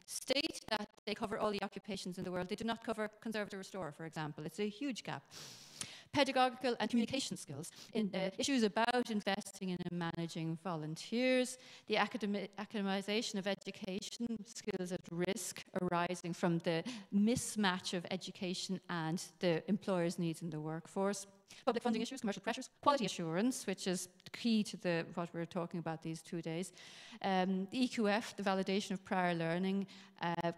A: state that they cover all the occupations in the world. They do not cover conservator restorer, for example. It's a huge gap. Pedagogical and communication skills, in issues about investing in and managing volunteers, the academization of education, skills at risk arising from the mismatch of education and the employer's needs in the workforce, public funding issues, commercial pressures, quality assurance, which is key to what we're talking about these 2 days, the EQF, the validation of prior learning,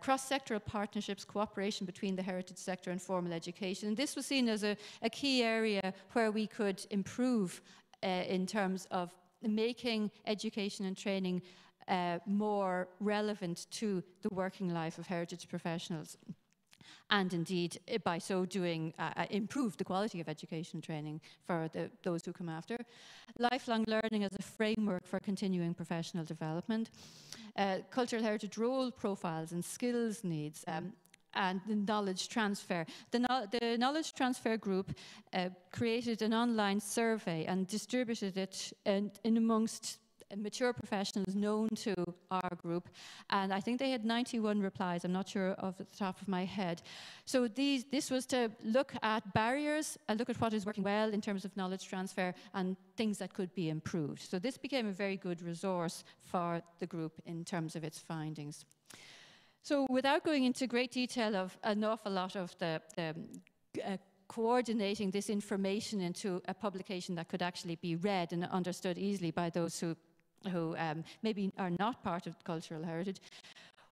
A: cross-sectoral partnerships, cooperation between the heritage sector and formal education. And this was seen as a key area where we could improve in terms of making education and training more relevant to the working life of heritage professionals. And indeed, by so doing, improve the quality of education and training for those who come after. Lifelong learning as a framework for continuing professional development. Cultural heritage role profiles and skills needs. And the knowledge transfer. The knowledge transfer group created an online survey and distributed it in amongst mature professionals known to our group, and I think they had 91 replies. I'm not sure off the top of my head. So this was to look at barriers and look at what is working well in terms of knowledge transfer and things that could be improved. So this became a very good resource for the group in terms of its findings. So without going into great detail of an awful lot of the coordinating this information into a publication that could actually be read and understood easily by those who maybe are not part of cultural heritage,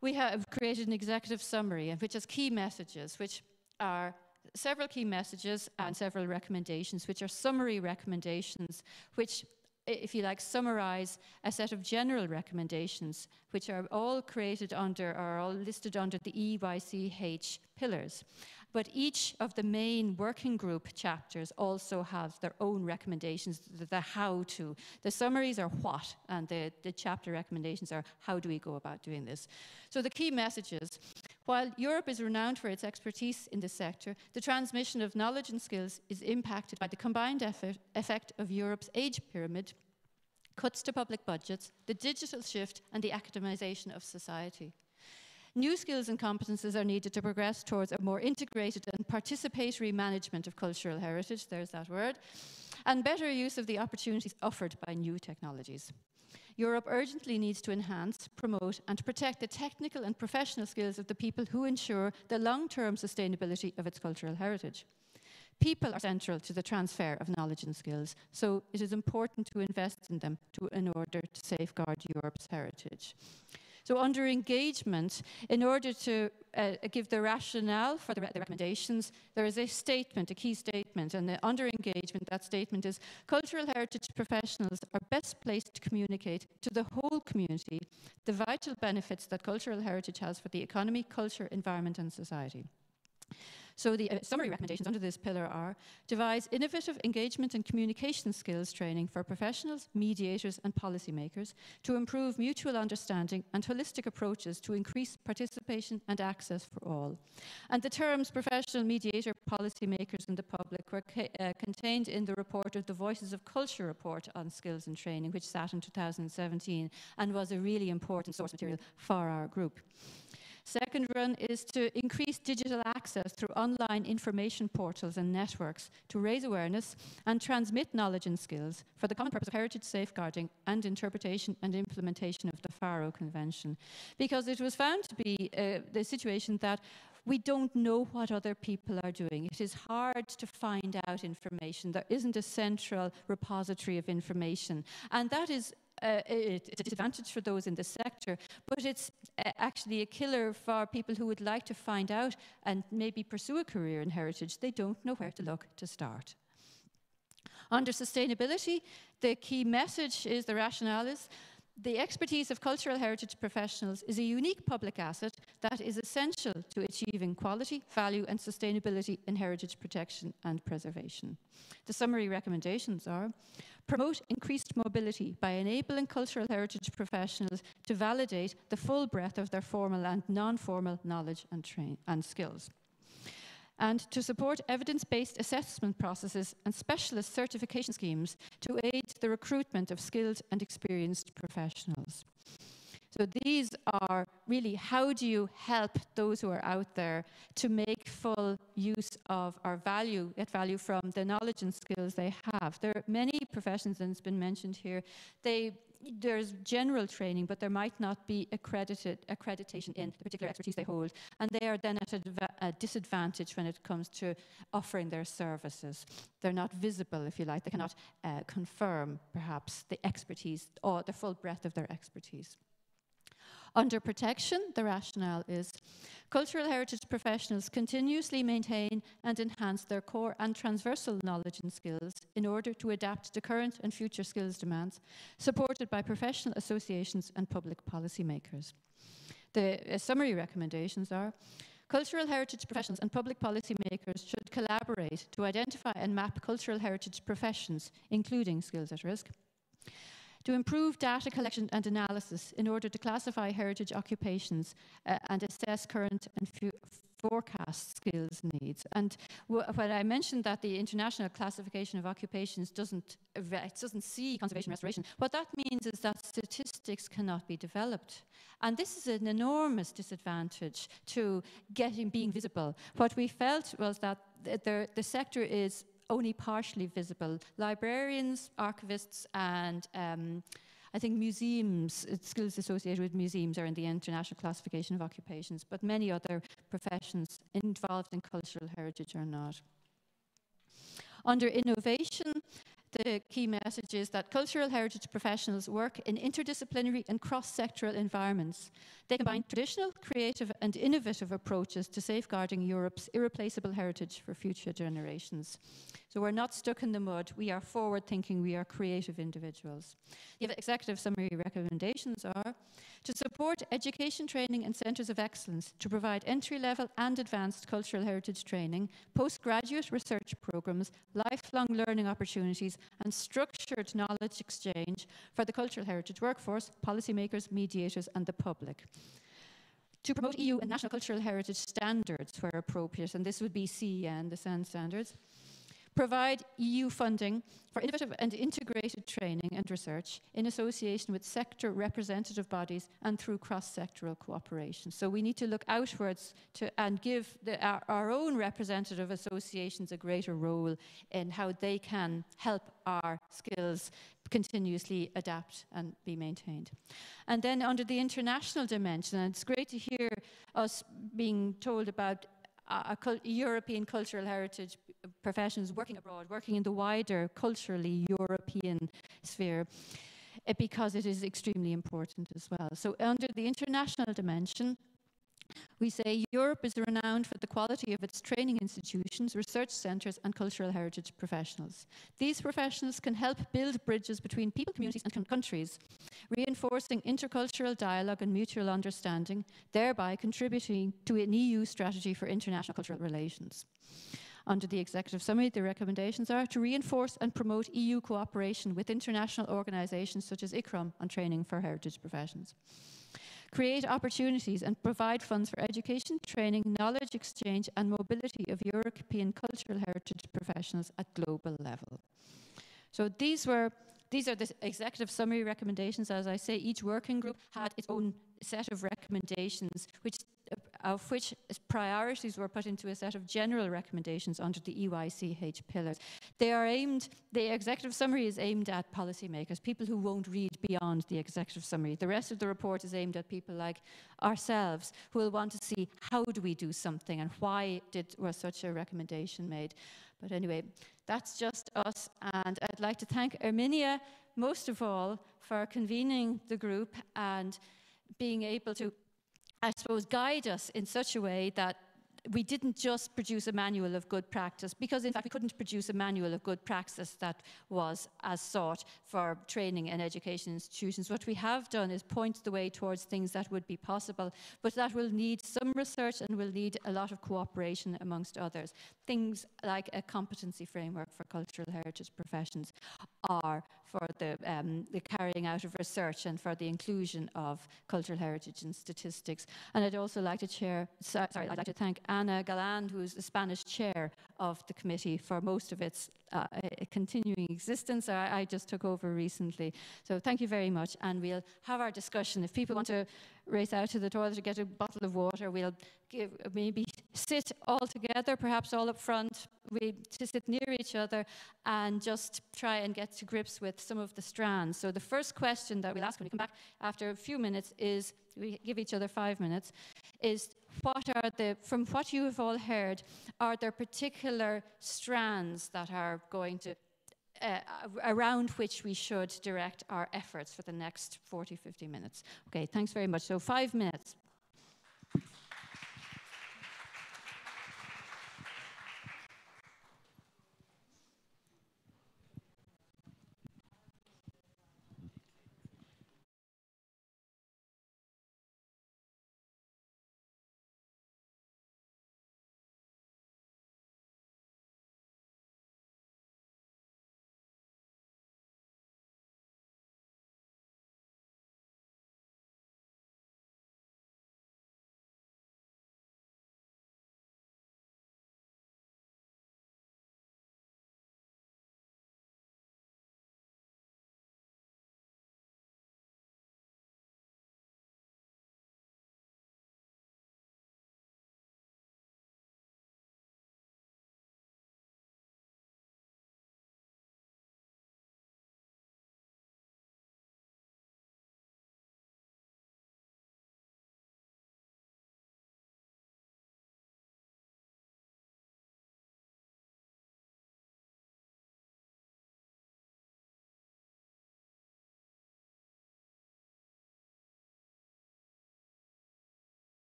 A: we have created an executive summary which has key messages, which are several key messages and several recommendations, which are summary recommendations, which, if you like, summarize a set of general recommendations, which are all created under, or all listed under the EYCH pillars. But each of the main working group chapters also have their own recommendations, the how-to. The summaries are what, and the chapter recommendations are how do we go about doing this. So the key messages: while Europe is renowned for its expertise in this sector, the transmission of knowledge and skills is impacted by the combined effect of Europe's age pyramid, cuts to public budgets, the digital shift, and the academization of society. New skills and competences are needed to progress towards a more integrated and participatory management of cultural heritage, there's that word, and better use of the opportunities offered by new technologies. Europe urgently needs to enhance, promote, and protect the technical and professional skills of the people who ensure the long-term sustainability of its cultural heritage. People are central to the transfer of knowledge and skills, so it is important to invest in them in order to safeguard Europe's heritage. So under engagement, in order to give the rationale for the recommendations, there is a statement, a key statement, and under engagement, that statement is, cultural heritage professionals are best placed to communicate to the whole community the vital benefits that cultural heritage has for the economy, culture, environment, and society. So the summary recommendations under this pillar are: devise innovative engagement and communication skills training for professionals, mediators, and policymakers to improve mutual understanding and holistic approaches to increase participation and access for all. And the terms professional, mediator, policymakers, and the public were contained in the report of the Voices of Culture report on skills and training, which sat in 2017 and was a really important source material for our group. Second run is to increase digital access through online information portals and networks to raise awareness and transmit knowledge and skills for the common purpose of heritage safeguarding and interpretation and implementation of the Faro Convention. Because it was found to be the situation that we don't know what other people are doing. It is hard to find out information. There isn't a central repository of information. And that is it's a disadvantage for those in the sector, but it's actually a killer for people who would like to find out and maybe pursue a career in heritage. They don't know where to look to start. Under sustainability, the key message is, the rationale is, the expertise of cultural heritage professionals is a unique public asset that is essential to achieving quality, value, and sustainability in heritage protection and preservation. The summary recommendations are: promote increased mobility by enabling cultural heritage professionals to validate the full breadth of their formal and non-formal knowledge and skills. And to support evidence-based assessment processes and specialist certification schemes to aid the recruitment of skilled and experienced professionals. So these are really, how do you help those who are out there to make full use of our value, get value from the knowledge and skills they have. There are many professions, and it's been mentioned here, there's general training, but there might not be accreditation in the particular expertise they hold, and they are then at a disadvantage when it comes to offering their services. They're not visible, if you like. They cannot confirm, perhaps, the expertise or the full breadth of their expertise. Under protection, the rationale is: cultural heritage professionals continuously maintain and enhance their core and transversal knowledge and skills in order to adapt to current and future skills demands, supported by professional associations and public policymakers. The summary recommendations are: cultural heritage professionals and public policymakers should collaborate to identify and map cultural heritage professions, including skills at risk; to improve data collection and analysis in order to classify heritage occupations and assess current and forecast skills needs. And when I mentioned that the International Classification of Occupations doesn't see conservation restoration, what that means is that statistics cannot be developed. And this is an enormous disadvantage to being visible. What we felt was that the sector is only partially visible. Librarians, archivists, and I think museums, skills associated with museums, are in the International Classification of Occupations, but many other professions involved in cultural heritage are not. Under innovation, the key message is that cultural heritage professionals work in interdisciplinary and cross-sectoral environments. They combine traditional, creative, and innovative approaches to safeguarding Europe's irreplaceable heritage for future generations. So we're not stuck in the mud. We are forward-thinking. We are creative individuals. The executive summary recommendations are: to support education training and centres of excellence to provide entry-level and advanced cultural heritage training, postgraduate research programmes, lifelong learning opportunities, and structured knowledge exchange for the cultural heritage workforce, policymakers, mediators, and the public. To promote EU and national cultural heritage standards where appropriate, and this would be CEN, the CEN standards. provide EU funding for innovative and integrated training and research in association with sector representative bodies and through cross-sectoral cooperation. So we need to look outwards and give our own representative associations a greater role in how they can help our skills continuously adapt and be maintained. And then under the international dimension, and it's great to hear us being told about European cultural heritage professions working abroad, working in the wider culturally European sphere, because it is extremely important as well. So under the international dimension, we say Europe is renowned for the quality of its training institutions, research centres and cultural heritage professionals. These professionals can help build bridges between people, communities and countries, reinforcing intercultural dialogue and mutual understanding, thereby contributing to an EU strategy for international cultural relations. Under the executive summary, the recommendations are to reinforce and promote EU cooperation with international organisations such as ICROM on training for heritage professions. Create opportunities and provide funds for education, training, knowledge exchange and mobility of European cultural heritage professionals at global level. So these are the executive summary recommendations. As I say, each working group had its own set of recommendations, of which priorities were put into a set of general recommendations under the EYCH pillars. The executive summary is aimed at policymakers, people who won't read beyond the executive summary. The rest of the report is aimed at people like ourselves, who will want to see how do we do something and why was such a recommendation made. But anyway, that's just us, and I'd like to thank Erminia most of all for convening the group and being able to, I suppose, guide us in such a way that we didn't just produce a manual of good practice, because in fact we couldn't produce a manual of good practice that was as sought for training and education institutions. What we have done is point the way towards things that would be possible, but that will need some research and will need a lot of cooperation amongst others. Things like a competency framework for cultural heritage professions, or for the carrying out of research and for the inclusion of cultural heritage and statistics. And I'd also like to I'd like to thank Ana Galán, who's the Spanish chair of the committee for most of its continuing existence. I just took over recently. So thank you very much, and we'll have our discussion. If people want to race out to the toilet to get a bottle of water, we'll maybe sit all together, perhaps all up front, to sit near each other and just try and get to grips with some of the strands. So the first question that we'll ask when we come back after a few minutes is, we give each other 5 minutes, is from what you have all heard, are there particular strands that are going to, around which we should direct our efforts for the next 40, 50 minutes? Okay, thanks very much. So 5 minutes.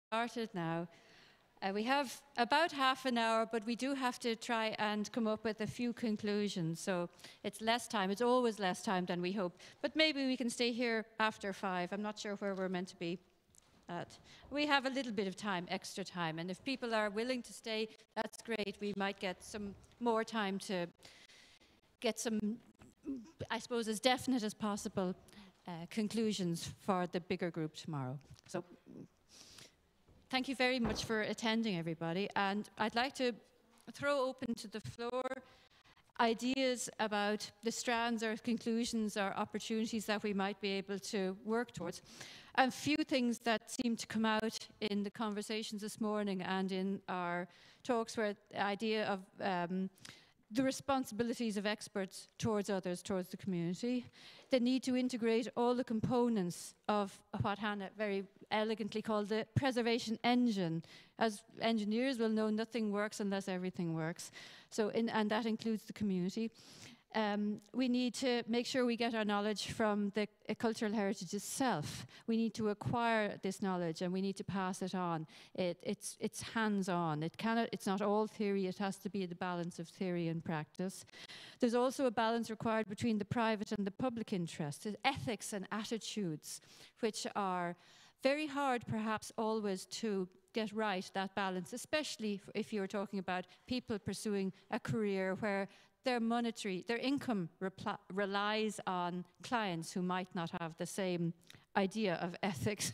A: started now. We have about half an hour, but we do have to try and come up with a few conclusions. So it's less time. It's always less time than we hope. But maybe we can stay here after 5. I'm not sure where we're meant to be at. We have a little bit of time, extra time. And if people are willing to stay, that's great. We might get some more time to get some, I suppose, as definite as possible conclusions for the bigger group tomorrow. So thank you very much for attending, everybody. And I'd like to throw open to the floor ideas about the strands or conclusions or opportunities that we might be able to work towards. A few things that seem to come out in the conversations this morning and in our talks were the idea of the responsibilities of experts towards others, towards the community, the need to integrate all the components of what Hannah very elegantly called the preservation engine. As engineers will know, nothing works unless everything works. So, and that includes the community. We need to make sure we get our knowledge from the cultural heritage itself. We need to acquire this knowledge and we need to pass it on. It's hands-on. It's not all theory. It has to be the balance of theory and practice. There's also a balance required between the private and the public interest. There's ethics and attitudes, which are very hard perhaps always to get right, that balance, especially if you're talking about people pursuing a career where their income relies on clients who might not have the same idea of ethics.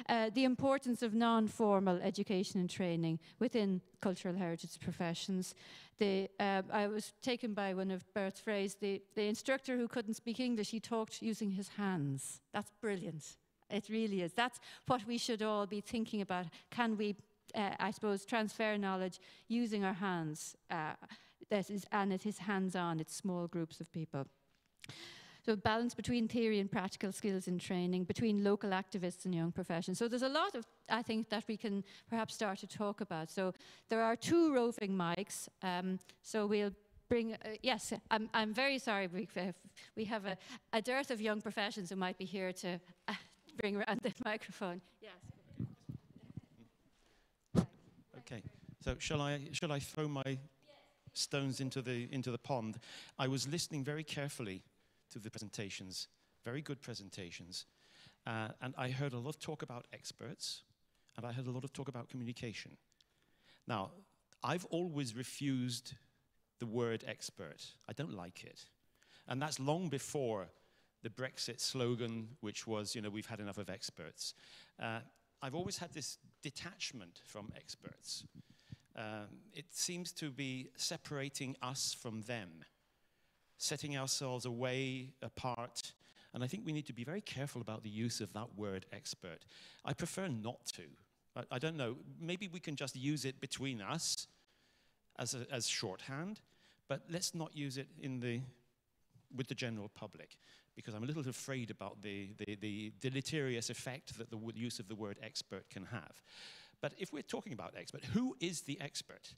A: The importance of non-formal education and training within cultural heritage professions. I was taken by one of Bert's phrase, the instructor who couldn't speak English, he talked using his hands. That's brilliant. It really is. That's what we should all be thinking about. Can we, I suppose, transfer knowledge using our hands? And it is hands-on, it's small groups of people. So balance between theory and practical skills in training, between local activists and young professions. So there's a lot of, I think, that we can perhaps start to talk about. So there are 2 roving mics. So we'll bring, yes, I'm very sorry, we have a dearth of young professions who might be here to bring around the microphone. Yes.
E: Okay, so shall I throw my stones into the pond? I was listening very carefully to the presentations, very good presentations, and I heard a lot of talk about experts, and I heard a lot of talk about communication. Now, I've always refused the word expert. I don't like it, and that's long before the Brexit slogan, which was, you know, we've had enough of experts. I've always had this detachment from experts. It seems to be separating us from them, setting ourselves away, apart, and I think we need to be very careful about the use of that word expert. I prefer not to. I don't know, maybe we can just use it between us as shorthand, but let's not use it with the general public, because I'm a little afraid about the deleterious effect that the use of the word expert can have. But if we're talking about expert, who is the expert?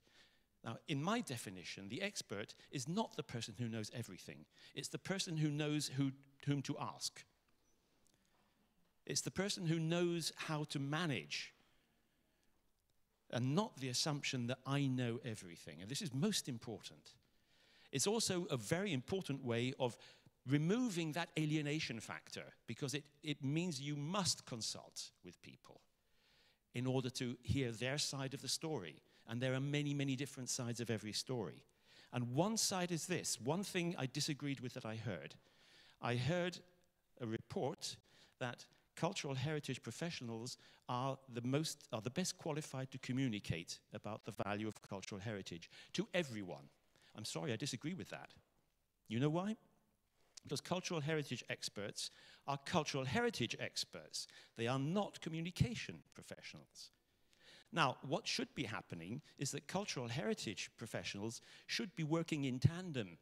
E: Now, in my definition, the expert is not the person who knows everything. It's the person who knows whom to ask. It's the person who knows how to manage, and not the assumption that I know everything. And this is most important. It's also a very important way of removing that alienation factor, because it means you must consult with people in order to hear their side of the story. And there are many, many different sides of every story. And one side is this. One thing I disagreed with that I heard. I heard a report that cultural heritage professionals are the best qualified to communicate about the value of cultural heritage to everyone. I'm sorry, I disagree with that. You know why? Because cultural heritage experts are cultural heritage experts. They are not communication professionals. Now, what should be happening is that cultural heritage professionals should be working in tandem,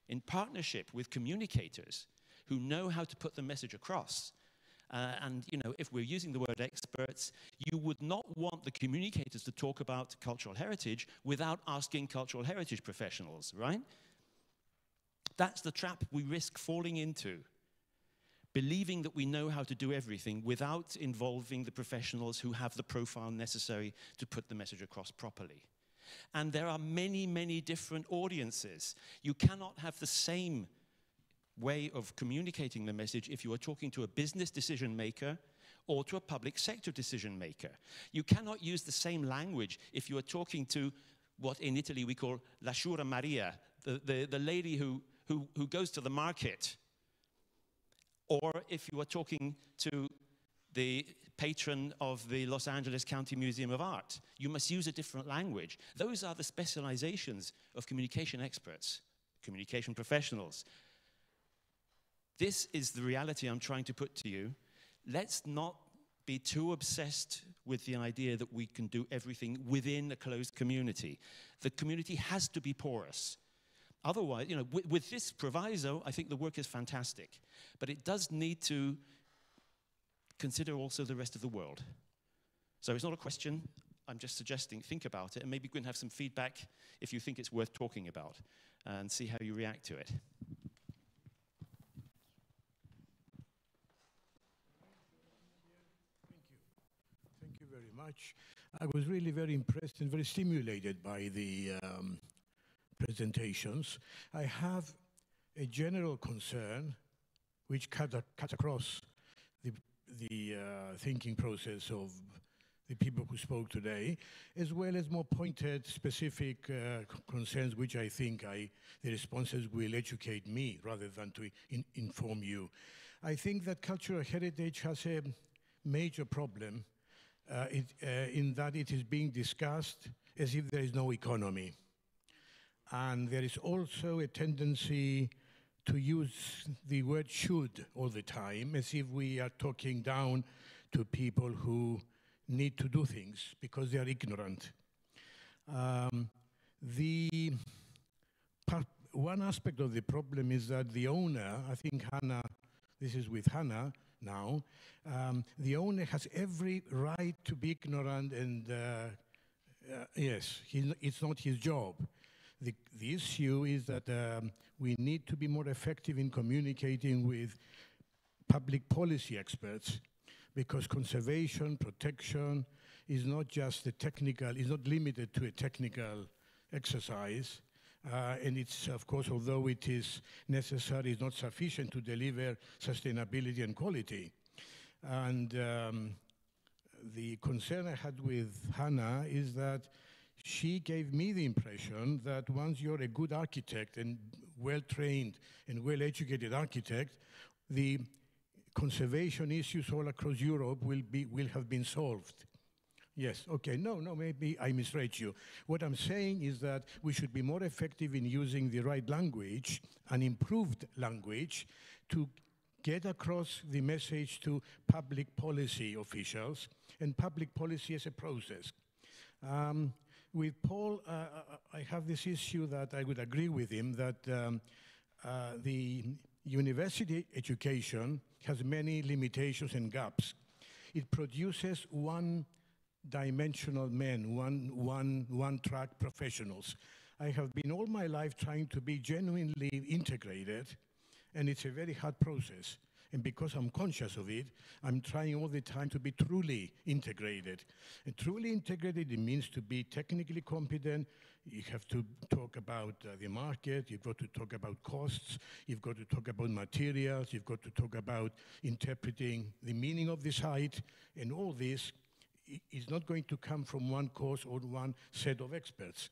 E: in partnership with communicators who know how to put the message across. And, you know, if we're using the word experts, you would not want the communicators to talk about cultural heritage without asking cultural heritage professionals, right? That's the trap we risk falling into. believing that we know how to do everything without involving the professionals who have the profile necessary to put the message across properly. And there are many, many different audiences. You cannot have the same way of communicating the message if you are talking to a business decision maker or to a public sector decision maker. You cannot use the same language if you are talking to what in Italy we call la Shura Maria, the lady who goes to the market, or if you are talking to the patron of the Los Angeles County Museum of Art. You must use a different language. Those are the specializations of communication experts, communication professionals. This is the reality I'm trying to put to you. Let's not be too obsessed with the idea that we can do everything within a closed community. The community has to be porous. Otherwise, with this proviso, I think the work is fantastic. But it does need to consider also the rest of the world. So it's not a question, I'm just suggesting, think about it, and maybe we can have some feedback if you think it's worth talking about, and see how you react to it.
F: Thank you very much. I was really very impressed and very stimulated by the presentations. I have a general concern which cuts across the thinking process of the people who spoke today, as well as more pointed, specific concerns which I think the responses will educate me rather than to inform you. I think that cultural heritage has a major problem in that it is being discussed as if there is no economy. And there is also a tendency to use the word should all the time, as if we are talking down to people who need to do things because they are ignorant. One aspect of the problem is that the owner, I think Hannah, this is with Hannah now, the owner has every right to be ignorant and yes, it's not his job. The issue is that we need to be more effective in communicating with public policy experts, because conservation, protection is not just a technical, is not limited to a technical exercise. And it's, of course, although it is necessary, it's not sufficient to deliver sustainability and quality. And the concern I had with Hannah is that she gave me the impression that once you're a good architect and well-trained and well-educated architect, the conservation issues all across Europe will have been solved. Yes, okay, no, maybe I misread you. What I'm saying is that we should be more effective in using the right language, an improved language, to get across the message to public policy officials and public policy as a process. With Paul, I have this issue that I would agree with him that the university education has many limitations and gaps. It produces one-dimensional men, one-track professionals. I have been all my life trying to be genuinely integrated, and it's a very hard process. And because I'm conscious of it, I'm trying all the time to be truly integrated. And truly integrated, it means to be technically competent. You have to talk about the market. You've got to talk about costs. You've got to talk about materials. You've got to talk about interpreting the meaning of the site. And all this is not going to come from one course or one set of experts.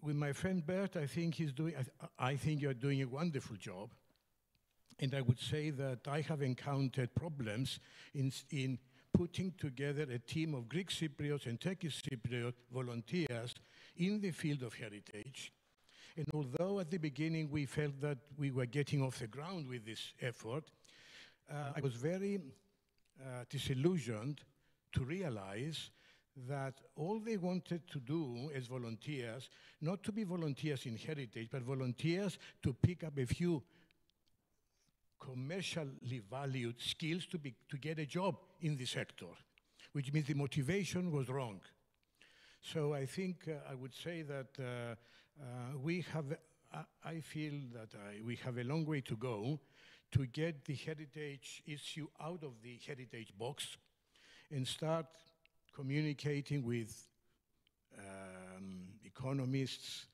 F: With my friend Bert, I think you're doing a wonderful job. And I would say that I have encountered problems in putting together a team of Greek Cypriots and Turkish Cypriot volunteers in the field of heritage. And although at the beginning we felt that we were getting off the ground with this effort, I was very disillusioned to realize that all they wanted to do as volunteers, not to be volunteers in heritage, but volunteers to pick up a few commercially valued skills to get a job in the sector, which means the motivation was wrong. So I think I would say that I feel that we have a long way to go to get the heritage issue out of the heritage box and start communicating with economists,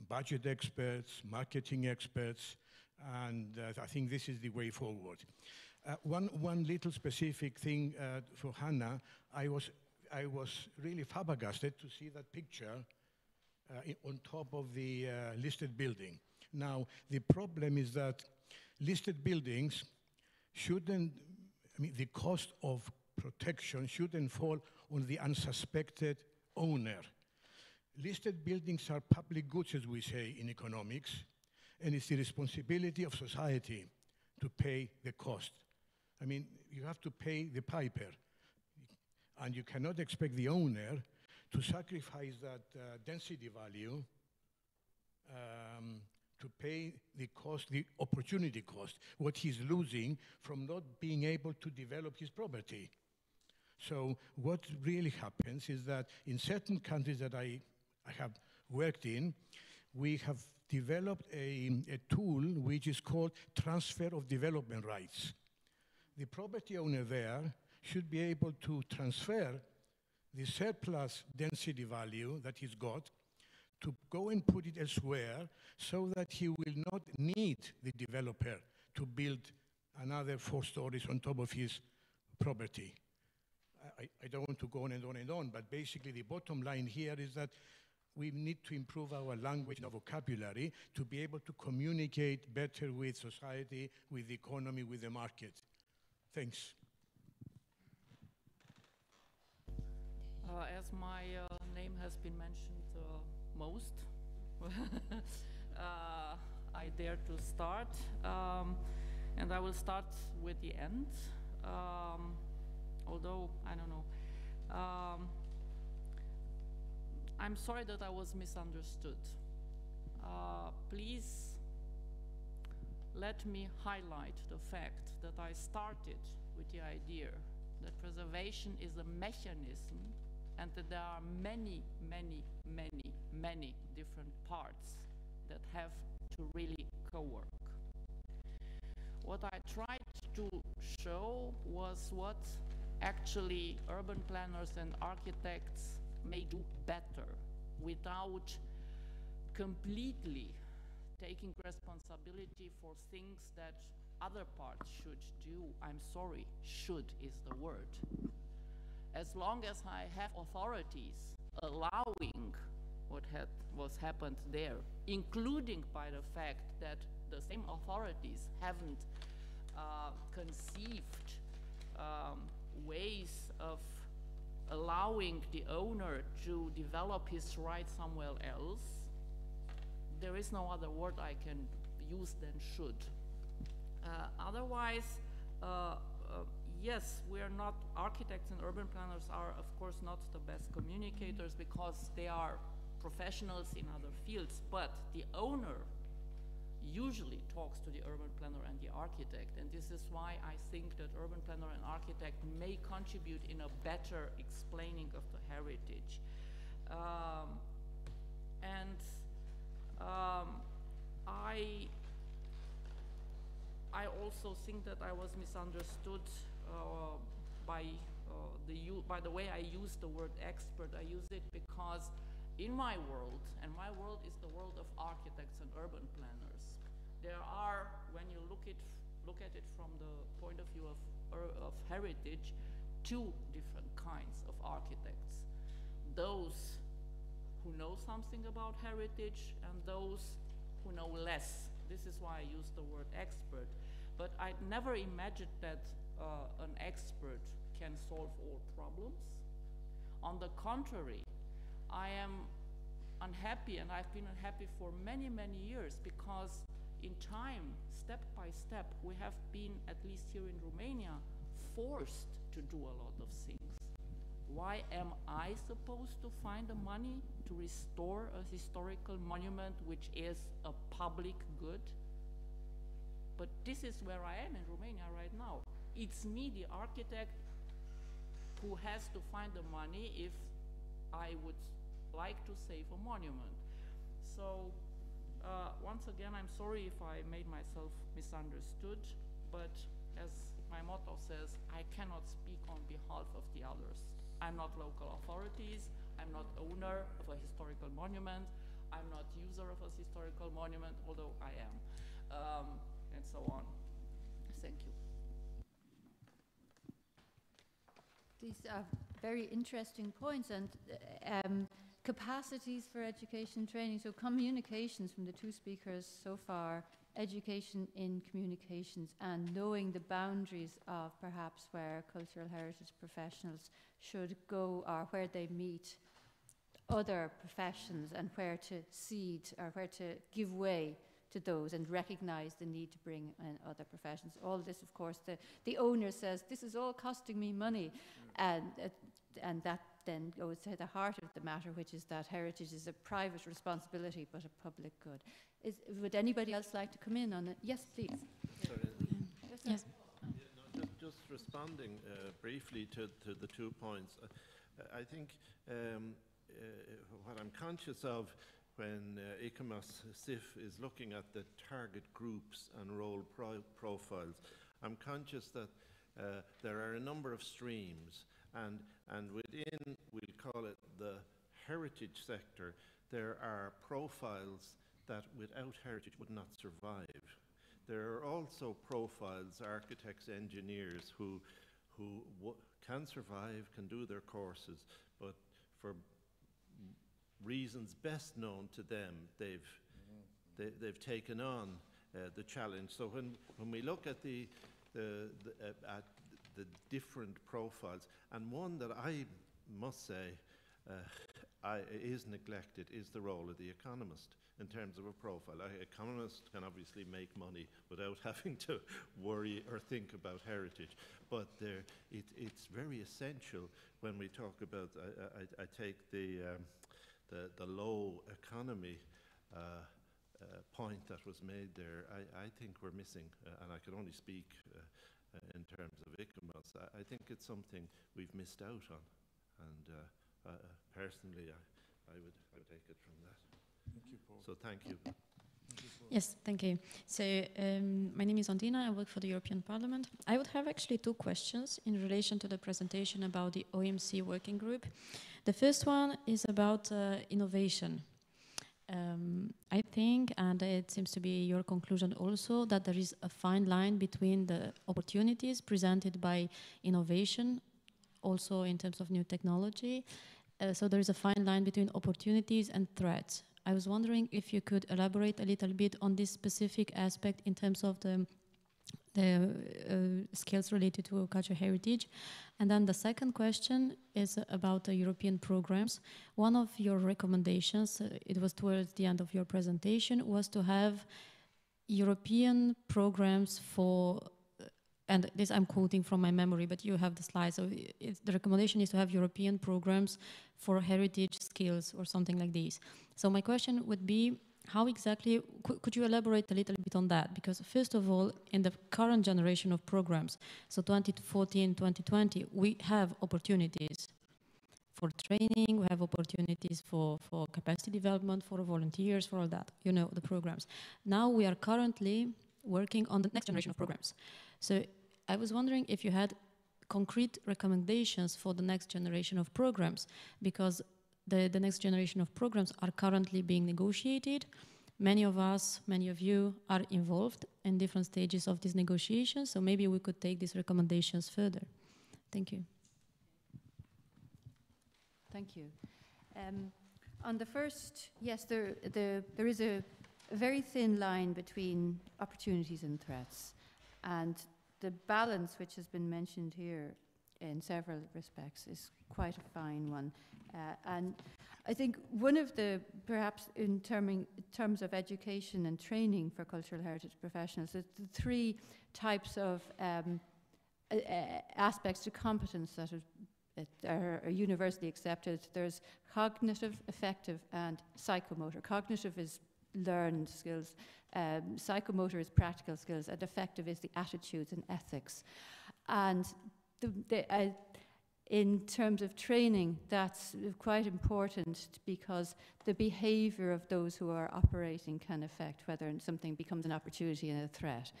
F: budget experts, marketing experts, and I think this is the way forward. One little specific thing for Hannah, I was really flabbergasted to see that picture on top of the listed building. Now, the problem is that listed buildings shouldn't, I mean, the cost of protection shouldn't fall on the unsuspected owner. Listed buildings are public goods, as we say in economics, and it's the responsibility of society to pay the cost. I mean, you have to pay the piper, and you cannot expect the owner to sacrifice that density value to pay the cost, the opportunity cost, what he's losing from not being able to develop his property. So what really happens is that in certain countries that I have worked in, we have developed a tool which is called transfer of development rights. The property owner there should be able to transfer the surplus density value that he's got to go and put it elsewhere so that he will not need the developer to build another 4 stories on top of his property. I don't want to go on and on and on, but basically the bottom line here is that we need to improve our language and our vocabulary to be able to communicate better with society, with the economy, with the market. Thanks.
C: As my name has been mentioned most, I dare to start, and I will start with the end, although, I don't know. I'm sorry that I was misunderstood. Please let me highlight the fact that I started with the idea that preservation is a mechanism and that there are many, many, many, many different parts that have to really co-work. What I tried to show was what actually urban planners and architects may do better without completely taking responsibility for things that other parts should do. I'm sorry, should is the word. As long as I have authorities allowing what was happened there, including by the fact that the same authorities haven't conceived ways of allowing the owner to develop his rights somewhere else, there is no other word I can use than should. Otherwise, yes, we are not, architects and urban planners are of course not the best communicators because they are professionals in other fields, but the owner usually talks to the urban planner and the architect, and this is why I think that urban planner and architect may contribute in a better explaining of the heritage. I also think that I was misunderstood by the way I use the word expert. I use it because in my world, and my world is the world of architects and urban planners, there are, when you look at it from the point of view of heritage, 2 different kinds of architects. Those who know something about heritage and those who know less. This is why I use the word expert. But I never imagined that an expert can solve all problems. On the contrary, I am unhappy, and I've been unhappy for many, many years, because in time, step by step, we have been, at least here in Romania, forced to do a lot of things. Why am I supposed to find the money to restore a historical monument which is a public good? But this is where I am in Romania right now. It's me, the architect, who has to find the money if I would like to save a monument. So once again, I'm sorry if I made myself misunderstood. but as my motto says, I cannot speak on behalf of the others. I'm not local authorities, I'm not owner of a historical monument, I'm not user of a historical monument, although I am, and so on. Thank you.
A: These are very interesting points, and capacities for education training. So communications from the two speakers so far, education in communications and knowing the boundaries of perhaps where cultural heritage professionals should go or where they meet other professions and where to cede or where to give way to those and recognize the need to bring in other professions. All this, of course, the owner says, this is all costing me money. And that then goes to the heart of the matter, which is that heritage is a private responsibility but a public good. Would anybody else like to come in on it? Yes, please.
B: Sorry.
A: Yes.
B: Yeah, no, just responding briefly to the 2 points. I think what I'm conscious of when Economist SIF is looking at the target groups and role profiles, I'm conscious that there are a number of streams, and within, we'll call it the heritage sector, there are profiles that without heritage would not survive. There are also profiles, architects, engineers, who can survive, can do their courses, but for reasons best known to them, they've taken on the challenge. So when we look at the different profiles, and one that I must say is neglected is the role of the economist in terms of a profile. An economist can obviously make money without having to worry or think about heritage, but it's very essential when we talk about, I take the low economy point that was made there. I think we're missing, and I can only speak in terms of Economist. I think it's something we've missed out on, and personally, I would take it from that.
E: Thank you, Paul.
B: So thank you.
G: Yes, thank you. So my name is Ondina, I work for the European Parliament. I would have actually 2 questions in relation to the presentation about the OMC working group. The first one is about innovation. I think, and it seems to be your conclusion also, that there is a fine line between the opportunities presented by innovation, also in terms of new technology. So there is a fine line between opportunities and threats. I was wondering if you could elaborate a little bit on this specific aspect in terms of the skills related to cultural heritage. And then the second question is about the European programs. One of your recommendations, it was towards the end of your presentation, was to have European programs for, and this I'm quoting from my memory, but you have the slide. So the recommendation is to have European programs for heritage skills or something like this. So my question would be, how exactly, could you elaborate a little bit on that? Because first of all, in the current generation of programs, so 2014, 2020, we have opportunities for training, we have opportunities for capacity development, for volunteers, for all that, you know, the programs. Now we are currently working on the next generation of programs. So I was wondering if you had concrete recommendations for the next generation of programs, because the next generation of programs are currently being negotiated. Many of us, many of you are involved in different stages of these negotiations, so maybe we could take these recommendations further. Thank you.
A: Thank you. On the first, yes, there is a very thin line between opportunities and threats, and the balance which has been mentioned here in several respects is quite a fine one. And I think one of the, perhaps in terms of education and training for cultural heritage professionals, the 3 types of aspects to competence that are universally accepted. There's cognitive, affective, and psychomotor. Cognitive is learned skills, psychomotor is practical skills, and affective is the attitudes and ethics. And in terms of training, that's quite important, because the behavior of those who are operating can affect whether something becomes an opportunity and a threat.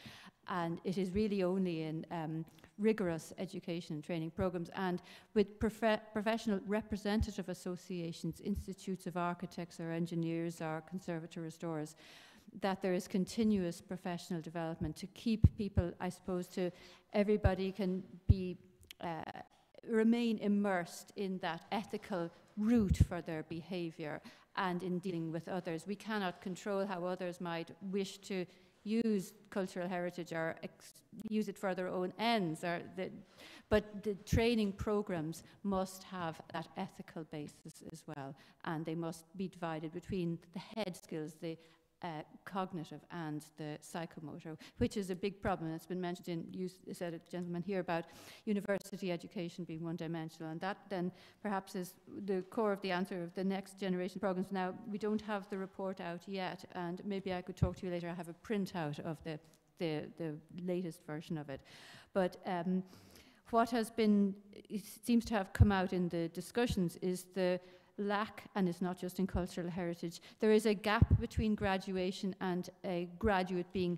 A: And it is really only in rigorous education and training programs and with professional representative associations, institutes of architects or engineers or conservator restorers, that there is continuous professional development to keep people, I suppose, to everybody can be remain immersed in that ethical route for their behavior and in dealing with others. We cannot control how others might wish to use cultural heritage or use it for their own ends, but the training programs must have that ethical basis as well, and they must be divided between the head skills, the cognitive and the psychomotor, which is a big problem. It's been mentioned in, you said it, gentlemen, here about university education being one-dimensional, and that then perhaps is the core of the answer of the next generation programs. Now, we don't have the report out yet, and maybe I could talk to you later. I have a printout of the latest version of it. But what has been, it seems to have come out in the discussions is the lack, and it's not just in cultural heritage, there is a gap between graduation and a graduate being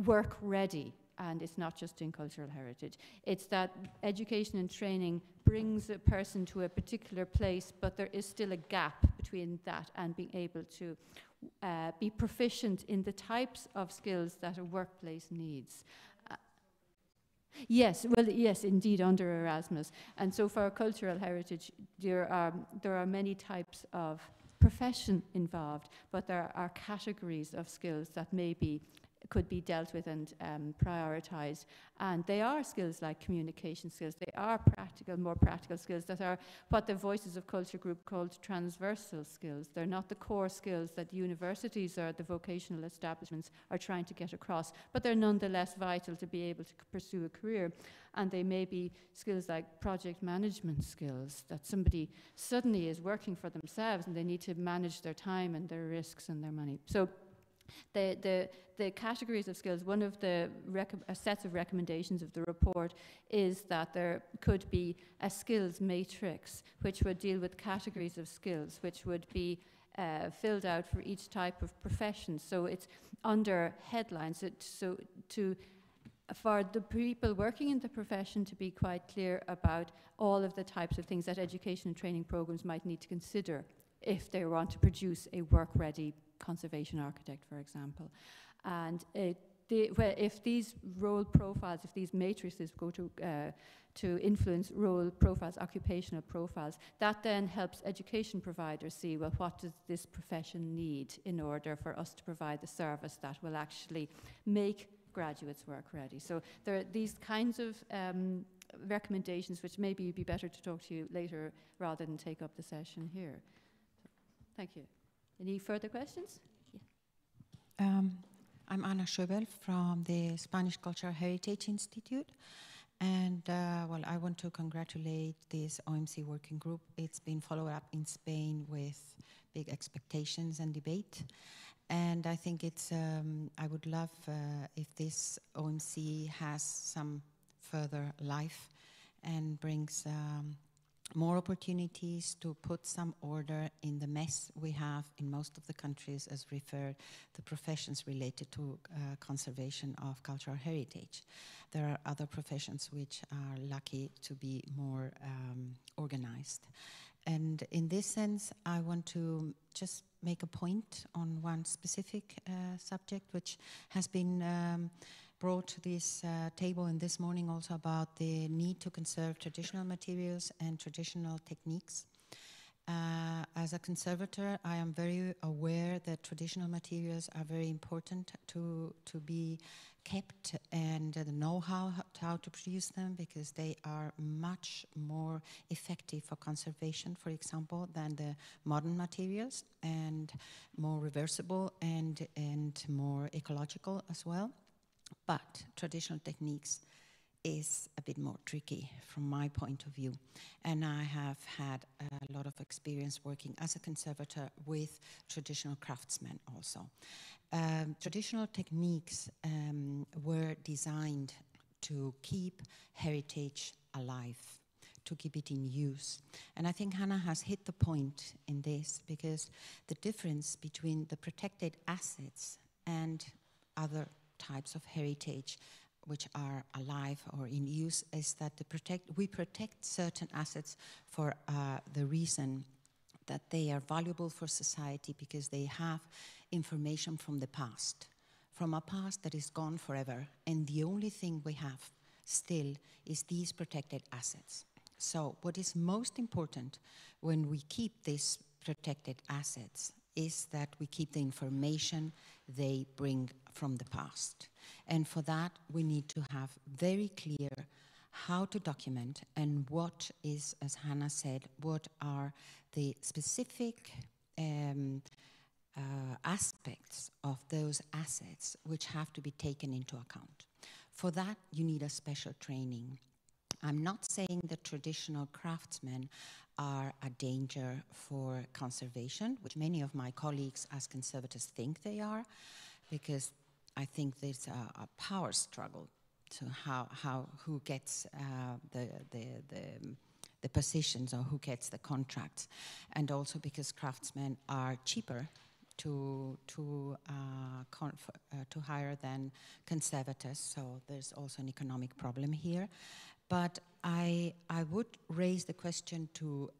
A: work ready, and it's not just in cultural heritage. It's that education and training brings a person to a particular place, but there is still a gap between that and being able to be proficient in the types of skills that a workplace needs. Yes, well, yes, indeed, under Erasmus. And so for cultural heritage, there are many types of profession involved, but there are categories of skills that maybe could be dealt with and prioritized. And they are skills like communication skills. They are more practical skills that are what the Voices of Culture group called transversal skills. They're not the core skills that universities or the vocational establishments are trying to get across, but they're nonetheless vital to be able to pursue a career. And they may be skills like project management skills, that somebody suddenly is working for themselves and they need to manage their time and their risks and their money. So the categories of skills, one of the sets of recommendations of the report is that there could be a skills matrix which would deal with categories of skills, which would be filled out for each type of profession. So it's under headlines, for the people working in the profession to be quite clear about all of the types of things that education and training programs might need to consider if they want to produce a work-ready conservation architect, for example. And if these role profiles, if these matrices go to influence role profiles, occupational profiles, that then helps education providers see, well, what does this profession need in order for us to provide the service that will actually make graduates work ready. So there are these kinds of recommendations which maybe it'd be better to talk to you later rather than take up the session here. Thank you. Any further questions?
H: Yeah. I'm Ana Schöbel from the Spanish Cultural Heritage Institute. And well, I want to congratulate this OMC working group. It's been followed up in Spain with big expectations and debate. And I think it's, I would love if this OMC has some further life and brings more opportunities to put some order in the mess we have in most of the countries as referred the professions related to conservation of cultural heritage. There are other professions which are lucky to be more organized. And in this sense, I want to just make a point on one specific subject which has been brought to this table and this morning also about the need to conserve traditional materials and traditional techniques. As a conservator, I am very aware that traditional materials are very important to be kept, and the know-how how to produce them, because they are much more effective for conservation, for example, than the modern materials, and more reversible and more ecological as well. But traditional techniques is a bit more tricky from my point of view. And I have had a lot of experience working as a conservator with traditional craftsmen also. Traditional techniques were designed to keep heritage alive, to keep it in use. And I think Hannah has hit the point in this, because the difference between the protected assets and other types of heritage which are alive or in use is that we protect certain assets for the reason that they are valuable for society because they have information from the past, from a past that is gone forever. And the only thing we have still is these protected assets. So what is most important when we keep these protected assets is that we keep the information they bring from the past. And for that, we need to have very clear how to document and what is, as Hannah said, what are the specific aspects of those assets which have to be taken into account. For that, you need a special training. I'm not saying that traditional craftsmen are a danger for conservation, which many of my colleagues as conservators think they are, because I think there's a power struggle to who gets the positions or who gets the contracts, and also because craftsmen are cheaper to hire than conservators, so there's also an economic problem here. But I would raise the question to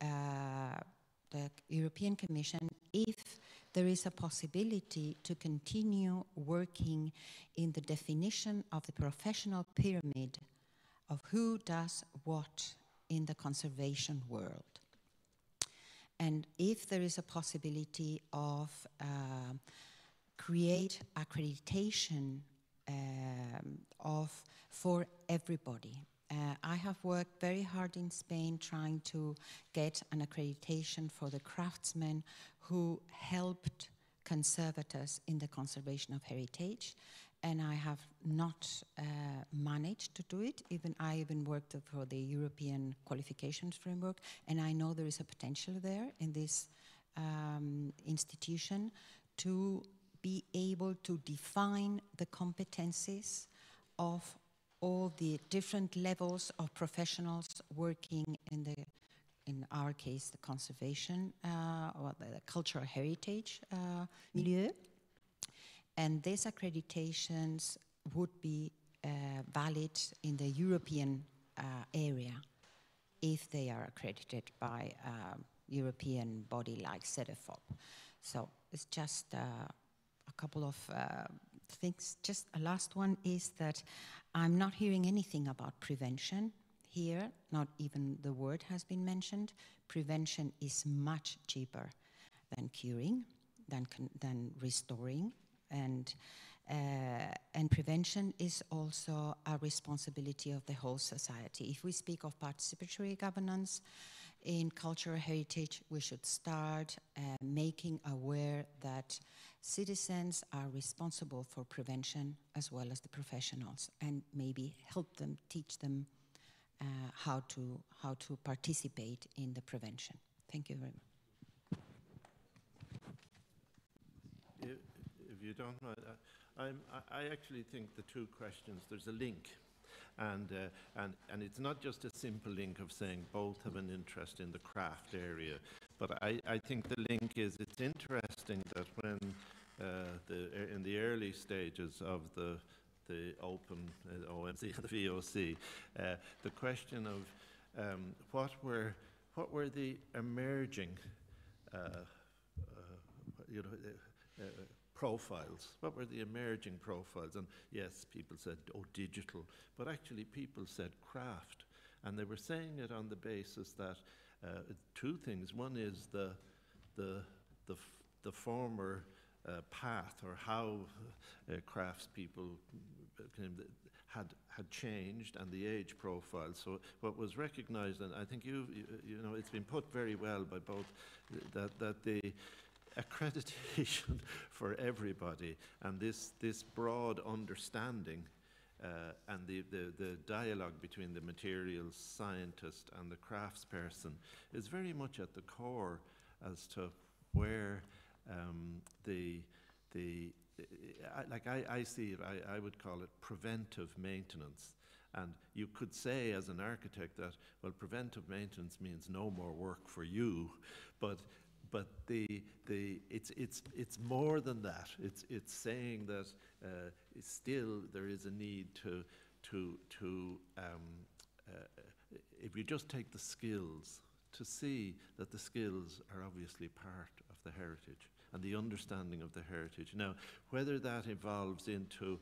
H: the European Commission if there is a possibility to continue working in the definition of the professional pyramid of who does what in the conservation world. And if there is a possibility of create accreditation for everybody. I have worked very hard in Spain trying to get an accreditation for the craftsmen who helped conservators in the conservation of heritage, and I have not managed to do it. I even worked for the European qualifications framework, and I know there is a potential there in this institution to be able to define the competencies of all the different levels of professionals working in our case, the conservation or the cultural heritage milieu. And these accreditations would be valid in the European area if they are accredited by a European body like CEDEFOP. So it's just a couple of things. Just a last one is that I'm not hearing anything about prevention here. Not even the word has been mentioned. Prevention is much cheaper than curing, than restoring. And prevention is also a responsibility of the whole society. If we speak of participatory governance in cultural heritage, we should start making aware that citizens are responsible for prevention as well as the professionals, and maybe help them, teach them how to participate in the prevention. Thank you very much.
B: If you don't mind, I actually think the two questions, there's a link. And it's not just a simple link of saying both have an interest in the craft area, but I think the link is, it's interesting that when in the early stages of the open OMC and the VOC, the question of what were the emerging profiles. What were the emerging profiles? And yes, people said, oh, digital, but actually people said craft. And they were saying it on the basis that two things. One is the former path, or how craftspeople had changed, and the age profile. So what was recognized, and I think you know, it's been put very well by both, that the accreditation for everybody and this broad understanding and the dialogue between the materials scientist and the craftsperson is very much at the core as to where I see it, I would call it preventive maintenance. And you could say as an architect that, well, preventive maintenance means no more work for you, but it's more than that. It's saying that still there is a need if you just take the skills, to see that the skills are obviously part of the heritage and the understanding of the heritage. Now, whether that evolves into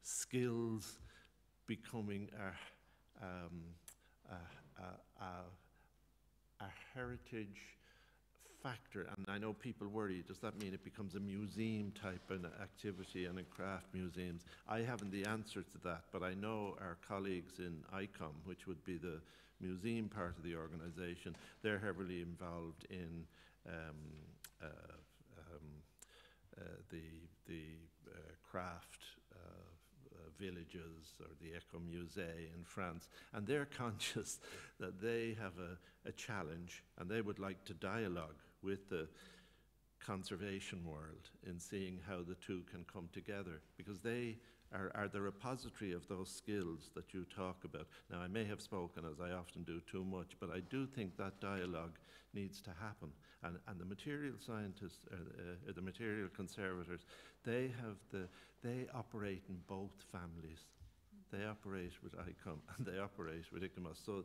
B: skills becoming a heritage factor, and I know people worry, does that mean it becomes a museum type of activity and in craft museums? I haven't the answer to that, but I know our colleagues in ICOM, which would be the museum part of the organization, they're heavily involved in the craft villages or the Ecomusée in France, and they're conscious that they have a challenge and they would like to dialogue with the conservation world in seeing how the two can come together, because they are the repository of those skills that you talk about. Now, I may have spoken, as I often do, too much, but I do think that dialogue needs to happen. And the material scientists, the material conservators, they operate in both families. They operate with ICOM and they operate with Economist. So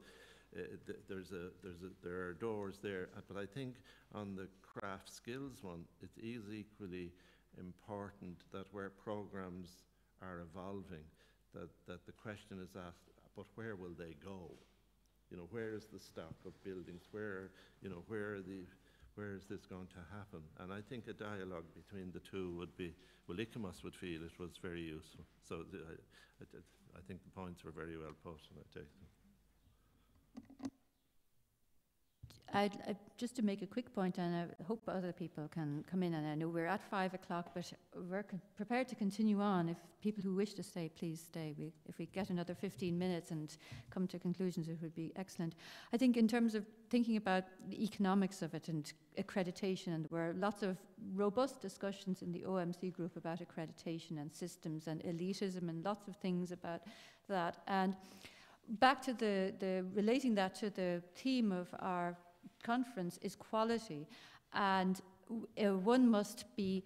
B: there are doors there. But I think on the craft skills one, it is equally important that where programs are evolving, that the question is asked, but where will they go? You know, where is the stock of buildings? Where is this going to happen? And I think a dialogue between the two would be, well, Economist would feel it was very useful. So I think the points were very well put, and I take them.
A: Just to make a quick point, and I hope other people can come in, and I know we're at 5 o'clock, but we're prepared to continue on. If people who wish to stay, please stay. If we get another 15 minutes and come to conclusions, it would be excellent. I think in terms of thinking about the economics of it and accreditation, and there were lots of robust discussions in the OMC group about accreditation and systems and elitism and lots of things about that. And back to the relating that to the theme of our conference is quality, and one must be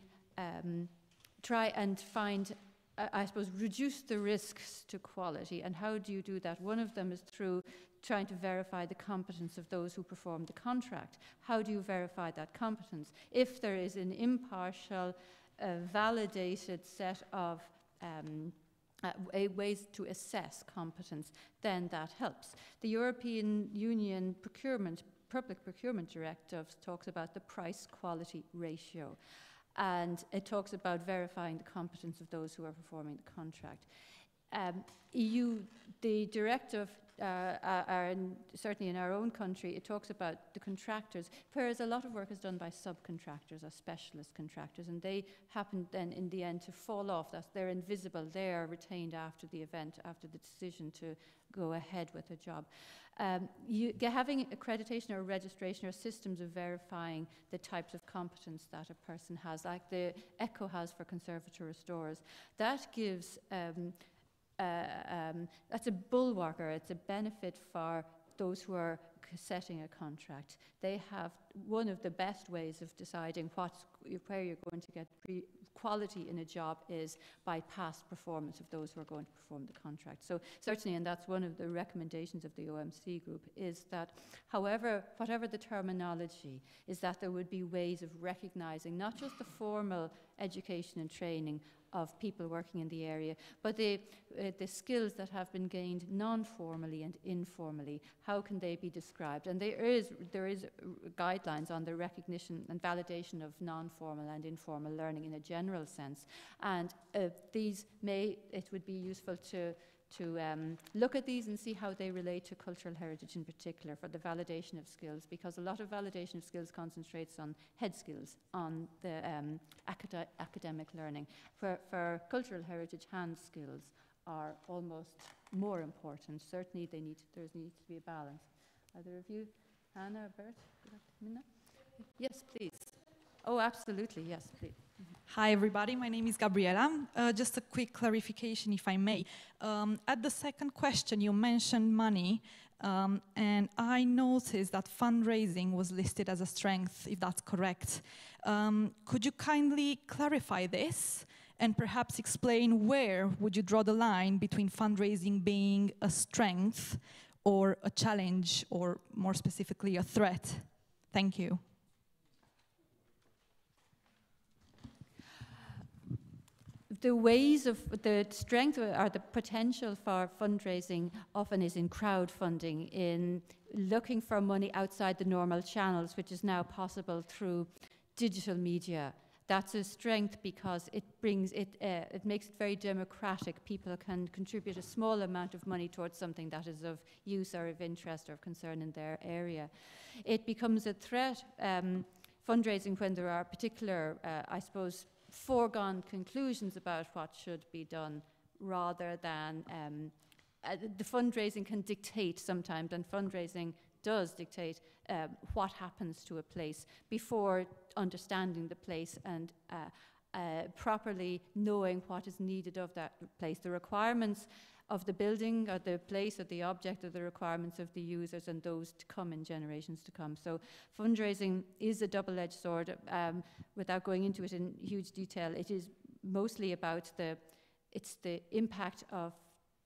A: try and find, I suppose, reduce the risks to quality. And how do you do that? One of them is through trying to verify the competence of those who perform the contract. How do you verify that competence? If there is an impartial, validated set of ways to assess competence, then that helps. The European Union Public Procurement Directive talks about the price-quality ratio, and it talks about verifying the competence of those who are performing the contract. The directive, certainly in our own country, it talks about the contractors, whereas a lot of work is done by subcontractors or specialist contractors, and they happen then in the end to fall off. They're invisible. They are retained after the event, after the decision to go ahead with a job. Having accreditation or registration or systems of verifying the types of competence that a person has, like the ECHO has for conservator restorers, that gives that's a bulwarker. It's a benefit for those who are setting a contract. They have one of the best ways of deciding where you're going to get quality in a job is by past performance of those who are going to perform the contract. So certainly, and that's one of the recommendations of the OMC group, is that whatever the terminology, is that there would be ways of recognizing not just the formal education and training of people working in the area, but the skills that have been gained non-formally and informally. How can they be described? And there is guidelines on the recognition and validation of non-formal and informal learning in a general sense. And it would be useful to look at these and see how they relate to cultural heritage in particular for the validation of skills, because a lot of validation of skills concentrates on head skills, on the academic learning. For cultural heritage, hand skills are almost more important. Certainly there needs to be a balance. Either of you, Hannah or Bert, would you like to come in now? Yes, please. Oh, absolutely, yes, please.
I: Hi, everybody. My name is Gabriela. Just a quick clarification, if I may. At the second question, you mentioned money, and I noticed that fundraising was listed as a strength, if that's correct. Could you kindly clarify this? and perhaps explain where would you draw the line between fundraising being a strength or a challenge, or more specifically, a threat? Thank you.
A: The ways of the strength or the potential for fundraising often is in crowdfunding, in looking for money outside the normal channels, which is now possible through digital media. That's a strength because it brings it, it makes it very democratic. People can contribute a small amount of money towards something that is of use or of interest or of concern in their area. It becomes a threat, fundraising, when there are particular, I suppose, foregone conclusions about what should be done, rather than the fundraising can dictate sometimes, and fundraising does dictate what happens to a place before understanding the place and properly knowing what is needed of that place, the requirements of the building or the place or the object, or the requirements of the users and those to come in generations to come. So fundraising is a double-edged sword. Without going into it in huge detail, it is mostly about it's the impact of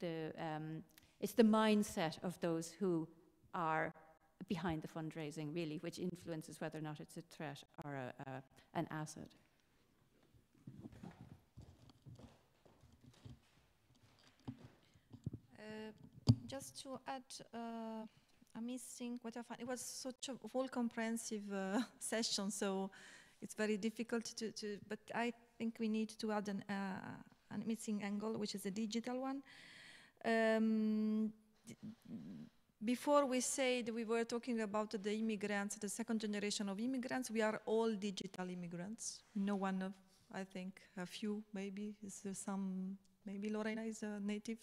A: it's the mindset of those who are behind the fundraising, really, which influences whether or not it's a threat or an asset.
J: Just to add, I'm missing what I found. It was such a whole comprehensive session, so it's very difficult to, but I think we need to add a missing angle, which is a digital one. Before we said we were talking about the immigrants, the second generation of immigrants, we are all digital immigrants. No one of, I think, a few maybe, is there some, maybe Lorena is a native.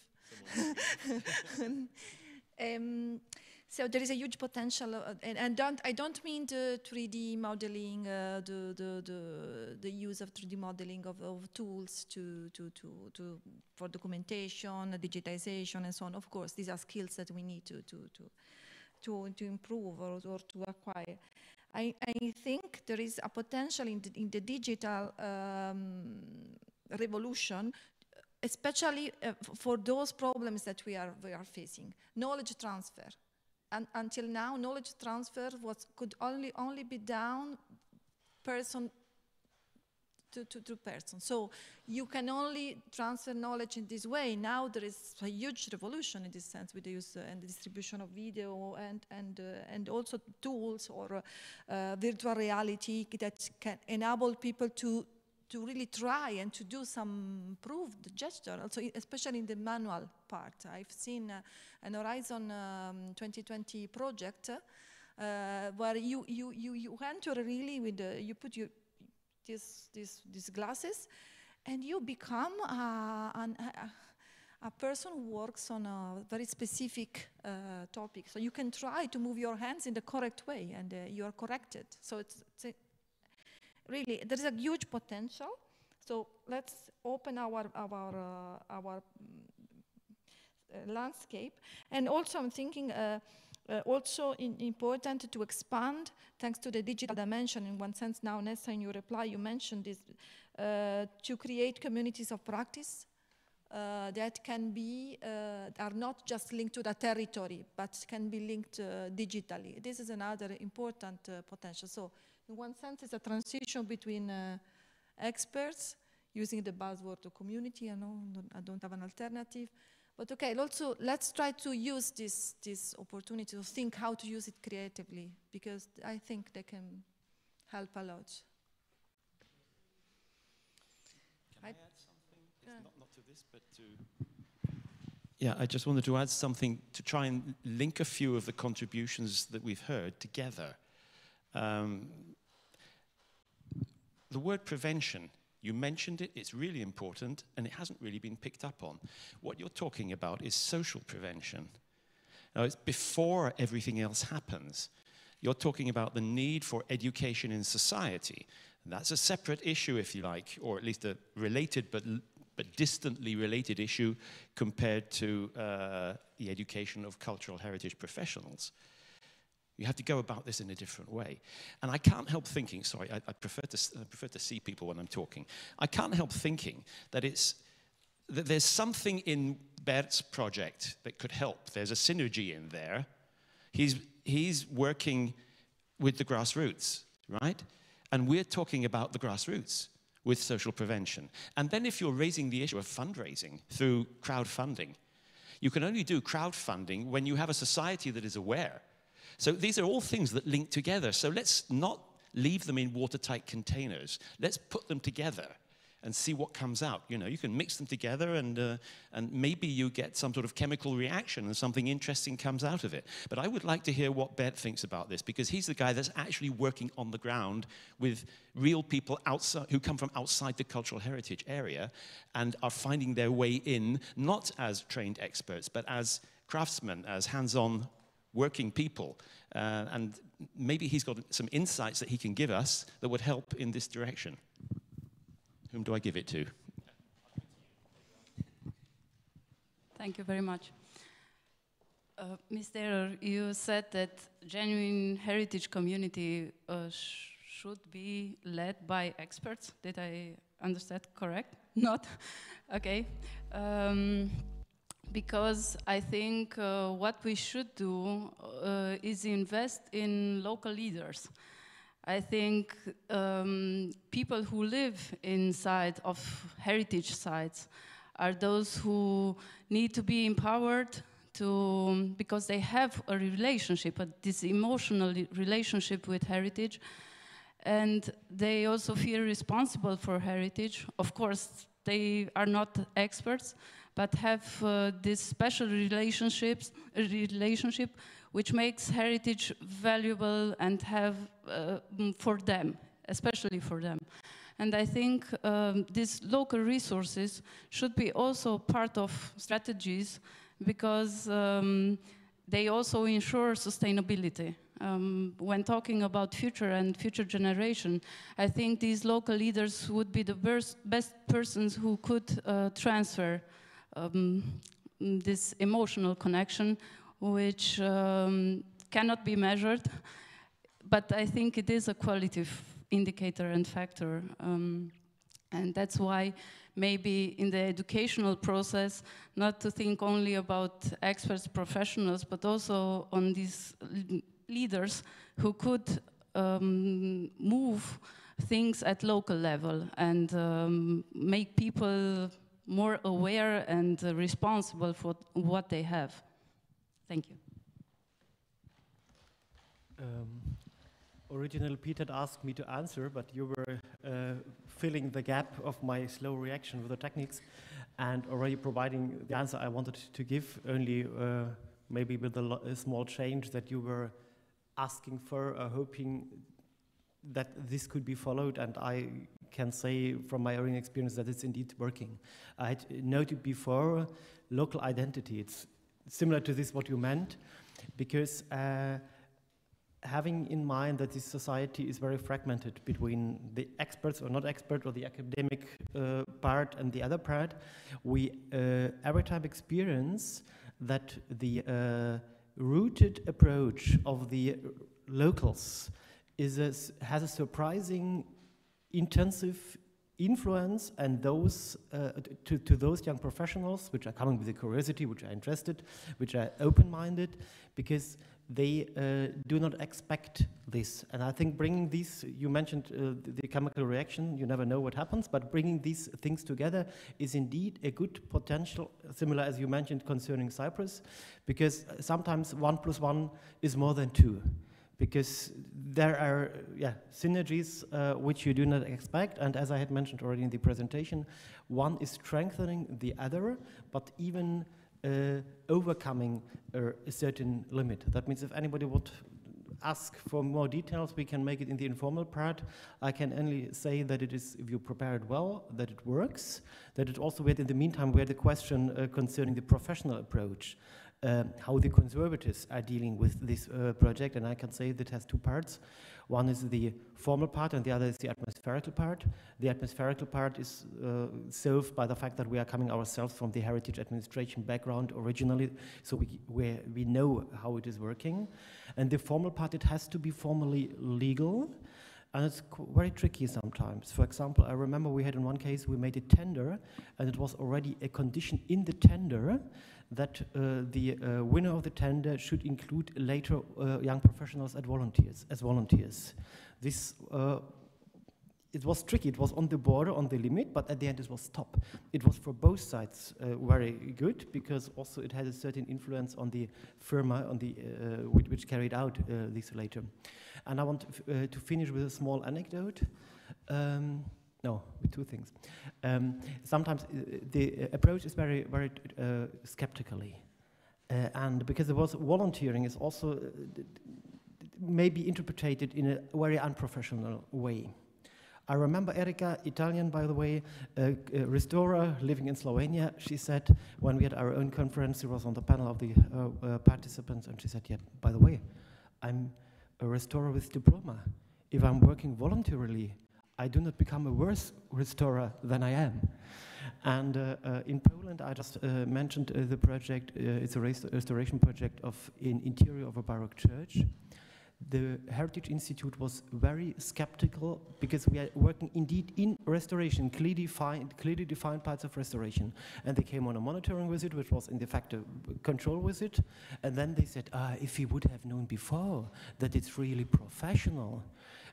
J: So there is a huge potential, and I don't mean the 3D modeling, the use of 3D modeling of tools for documentation, digitization, and so on. Of course, these are skills that we need to improve or to acquire. I think there is a potential in the digital revolution, especially for those problems that we are facing. Knowledge transfer. And until now, knowledge transfer could only be done person to person. So you can only transfer knowledge in this way. Now there is a huge revolution in this sense with the use and the distribution of video and also tools or virtual reality that can enable people to really try and to do some proved gesture, also especially in the manual part. I've seen an Horizon 2020 project where you enter really with you put these glasses, and you become a person who works on a very specific topic. So you can try to move your hands in the correct way, and you are corrected. So it's really, there is a huge potential. So let's open our landscape. And also I'm thinking also important to expand, thanks to the digital dimension in one sense. Now, Nessa, in your reply, you mentioned this, to create communities of practice that can be, are not just linked to the territory, but can be linked digitally. This is another important potential. So in one sense, it's a transition between experts using the buzzword of community. I know I don't have an alternative. But okay, also let's try to use this opportunity to think how to use it creatively, because I think they can help a lot.
E: Can I add something? Not to this, but to... Yeah, I just wanted to add something to try and link a few of the contributions that we've heard together. The word prevention, you mentioned it, it's really important, and it hasn't really been picked up on. What you're talking about is social prevention. Now, it's before everything else happens. You're talking about the need for education in society. And that's a separate issue, if you like, or at least a related but distantly related issue compared to the education of cultural heritage professionals. You have to go about this in a different way. And I can't help thinking, sorry, I prefer to see people when I'm talking. I can't help thinking that there's something in Bert's project that could help. There's a synergy in there. He's working with the grassroots, right? And we're talking about the grassroots with social prevention. And then if you're raising the issue of fundraising through crowdfunding, you can only do crowdfunding when you have a society that is aware. So these are all things that link together. So let's not leave them in watertight containers. Let's put them together and see what comes out. You know, you can mix them together and maybe you get some sort of chemical reaction and something interesting comes out of it. But I would like to hear what Bert thinks about this, because he's the guy that's actually working on the ground with real people outside, who come from outside the cultural heritage area and are finding their way in, not as trained experts, but as craftsmen, as hands-on working people. And maybe he's got some insights that he can give us that would help in this direction. Whom do I give it to?
K: Thank you very much. Mr. You said that genuine heritage community should be led by experts. Did I understand correct? Not? Okay. Because I think what we should do is invest in local leaders. I think people who live inside of heritage sites are those who need to be empowered because they have a relationship, this emotional relationship with heritage, and they also feel responsible for heritage. Of course, they are not experts, but have this special relationship which makes heritage valuable and have for them, especially for them. And I think these local resources should be also part of strategies because they also ensure sustainability. When talking about future and future generation, I think these local leaders would be the best persons who could transfer this emotional connection, which cannot be measured, but I think it is a qualitative indicator and factor. And that's why maybe in the educational process, not to think only about experts, professionals, but also on these leaders who could move things at local level and make people more aware and responsible for what they have. Thank you.
D: Originally, Peter had asked me to answer, but you were filling the gap of my slow reaction with the techniques and already providing the answer I wanted to give, only maybe with a small change that you were asking for, hoping that this could be followed, and I can say from my own experience that it's indeed working. I had noted before local identity. It's similar to this what you meant, because having in mind that this society is very fragmented between the experts or not expert or the academic part and the other part, we every time experience that the rooted approach of the locals has a surprising intensive influence, and those to those young professionals which are coming with a curiosity, which are interested, which are open-minded, because they do not expect this. And I think bringing these, you mentioned the chemical reaction, you never know what happens, but bringing these things together is indeed a good potential, similar as you mentioned concerning Cyprus, because sometimes 1 + 1 is more than 2. Because there are synergies which you do not expect, and as I had mentioned already in the presentation, one is strengthening the other, but even overcoming a certain limit. That means if anybody would ask for more details, we can make it in the informal part. I can only say that it is, if you prepare it well, that it works, that it also, in the meantime, we had a question concerning the professional approach. how the conservatives are dealing with this project, and I can say that it has two parts. One is the formal part and the other is the atmospherical part. The atmospherical part is solved by the fact that we are coming ourselves from the heritage administration background originally, so we know how it is working. And the formal part, it has to be formally legal, and it's very tricky sometimes. For example, I remember we had in one case, we made a tender, and it was already a condition in the tender that the winner of the tender should include later young professionals as volunteers. This, it was tricky, it was on the border, on the limit, but at the end it was top. It was for both sides very good, because also it had a certain influence on the firma, on the, which carried out this later. And I want to finish with a small anecdote. No, with two things. Sometimes the approach is very, very skeptically. And because there was volunteering is also maybe interpreted in a very unprofessional way. I remember Erika, Italian by the way, a restorer living in Slovenia. She said, when we had our own conference, she was on the panel of the participants, and she said, yeah, by the way, I'm a restorer with diploma. If I'm working voluntarily, I do not become a worse restorer than I am. And in Poland, I just mentioned the project, it's a restoration project of an interior of a Baroque church. The Heritage Institute was very skeptical because we are working indeed in restoration, clearly defined parts of restoration. And they came on a monitoring visit, which was in de facto control visit. And then they said, if we would have known before that it's really professional.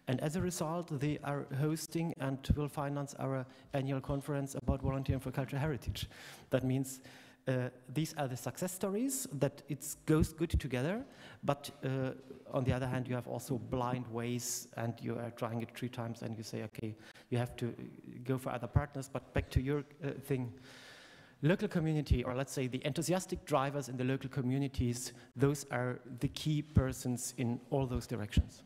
D: And as a result, they are hosting and will finance our annual conference about volunteering for cultural heritage. That means these are the success stories, that it goes good together, but on the other hand, you have also blind ways, and you are trying it 3 times, and you say, okay, you have to go for other partners, but back to your thing. Local community, or let's say the enthusiastic drivers in the local communities, those are the key persons in all those directions.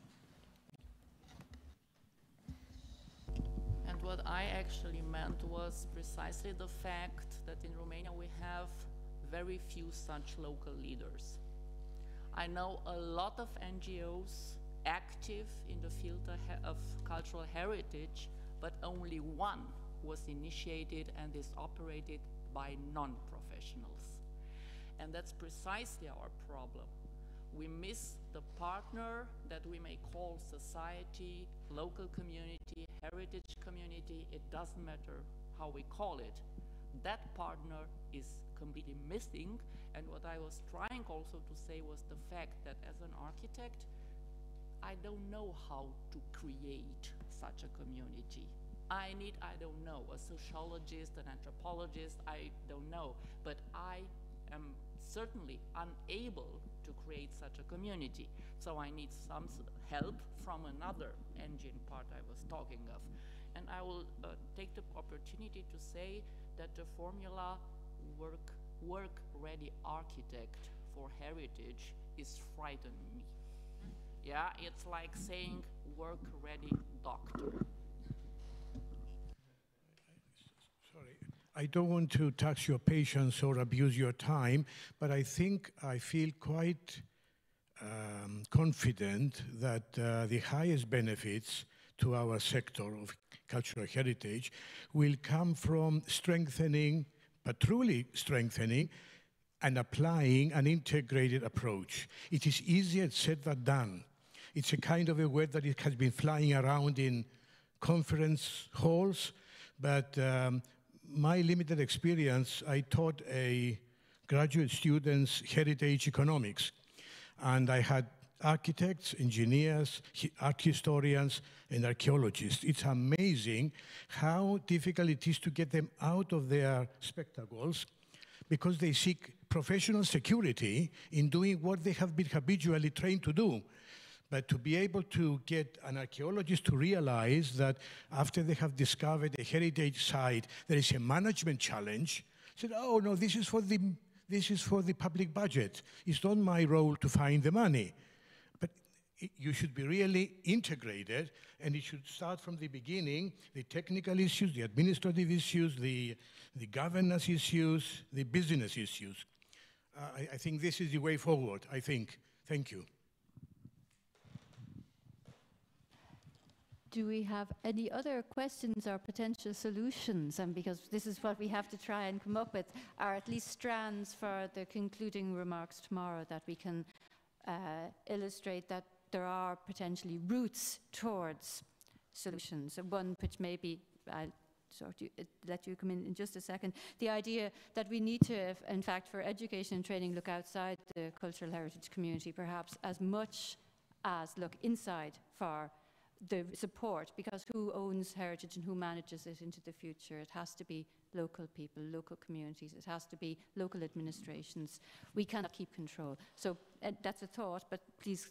C: What I actually meant was precisely the fact that in Romania we have very few such local leaders. I know a lot of NGOs active in the field of cultural heritage, but only one was initiated and is operated by non-professionals. And that's precisely our problem. We miss the partner that we may call society, local community, heritage community. It doesn't matter how we call it. That partner is completely missing. And what I was trying also to say was the fact that as an architect, I don't know how to create such a community. I don't know, a sociologist, an anthropologist, I don't know. But I am certainly unable to create such a community. So I need some help from another engine part I was talking of. And I will take the opportunity to say that the formula work-ready architect for heritage is frightening me. Yeah, it's like saying work-ready doctor.
F: Sorry, I don't want to tax your patience or abuse your time, but I think I feel quite confident that the highest benefits to our sector of cultural heritage will come from strengthening, but truly strengthening, and applying an integrated approach. It is easier said than done. It's a kind of a word that it has been flying around in conference halls, but my limited experience, I taught a graduate students heritage economics, and I had architects, engineers, art historians, and archaeologists. It's amazing how difficult it is to get them out of their spectacles because they seek professional security in doing what they have been habitually trained to do. But to be able to get an archaeologist to realize that after they have discovered a heritage site, there is a management challenge, said, oh no, this is for the public budget. It's not my role to find the money. But you should be really integrated, and it should start from the beginning, the technical issues, the administrative issues, the governance issues, the business issues. I think this is the way forward, I think. Thank you.
A: Do we have any other questions or potential solutions? And because this is what we have to try and come up with, or at least strands for the concluding remarks tomorrow, that we can illustrate that there are potentially routes towards solutions. One which maybe I'll let you come in just a second. The idea that we need to, in fact, for education and training, look outside the cultural heritage community, perhaps as much as look inside for the support, because who owns heritage and who manages it into the future? It has to be local people, local communities. It has to be local administrations. We cannot keep control. So that's a thought, but please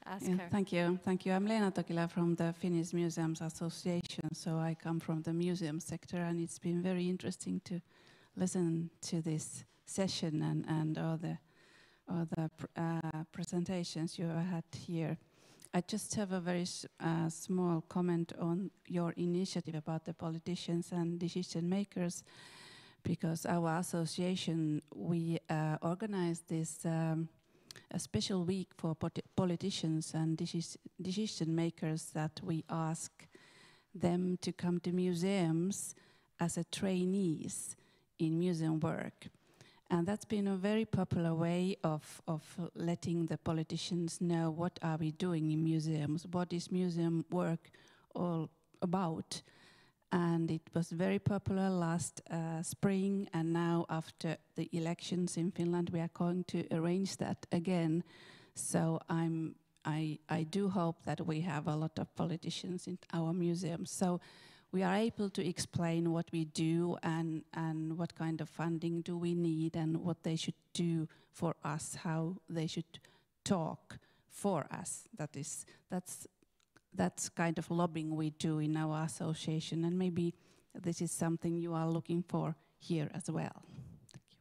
A: ask her.
L: Thank you. Thank you. I'm Leena Tokila from the Finnish Museums Association. So I come from the museum sector, and it's been very interesting to listen to this session and all the presentations you had here. I just have a very small comment on your initiative about the politicians and decision makers, because our association, we organized this a special week for politicians and decision makers, that we ask them to come to museums as a trainees in museum work. And that's been a very popular way of letting the politicians know what are we doing in museums, what is museum work all about. And it was very popular last spring, and now after the elections in Finland, we are going to arrange that again. So I do hope that we have a lot of politicians in our museums. So we are able to explain what we do and what kind of funding do we need and what they should do for us, how they should talk for us. That's kind of lobbying we do in our association, and maybe this is something you are looking for here as well. Thank you.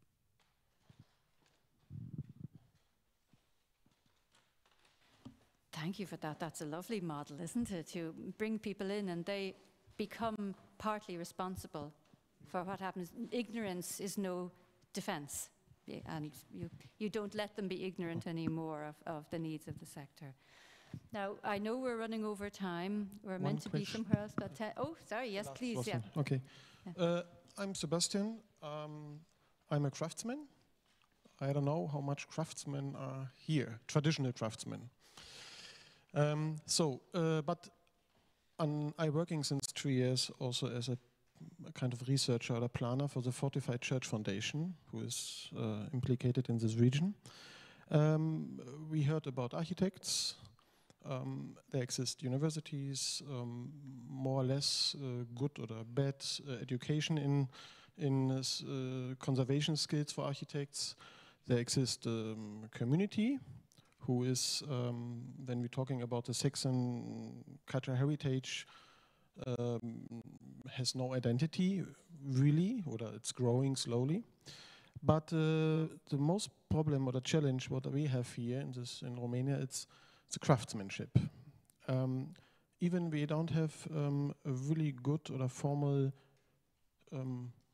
A: Thank you for that. That's a lovely model, isn't it? To bring people in and they become partly responsible for what happens. Ignorance is no defense, and you don't let them be ignorant anymore of the needs of the sector. Now, I know we're running over time. We're meant to be somewhere else. But oh, sorry. Yes, please. Yeah.
M: Okay.
A: Yeah.
M: I'm Sebastian. I'm a craftsman. I don't know how much craftsmen are here, traditional craftsmen. But I'm working since 3 years also as a kind of researcher or a planner for the Fortified Church Foundation, who is implicated in this region. We heard about architects. There exist universities, more or less good or bad education in conservation skills for architects. There exists community, who is, when we're talking about the Saxon cultural heritage, has no identity really, or it's growing slowly. But the most problem or the challenge what we have here in Romania, it's the craftsmanship. Even we don't have a really good or a formal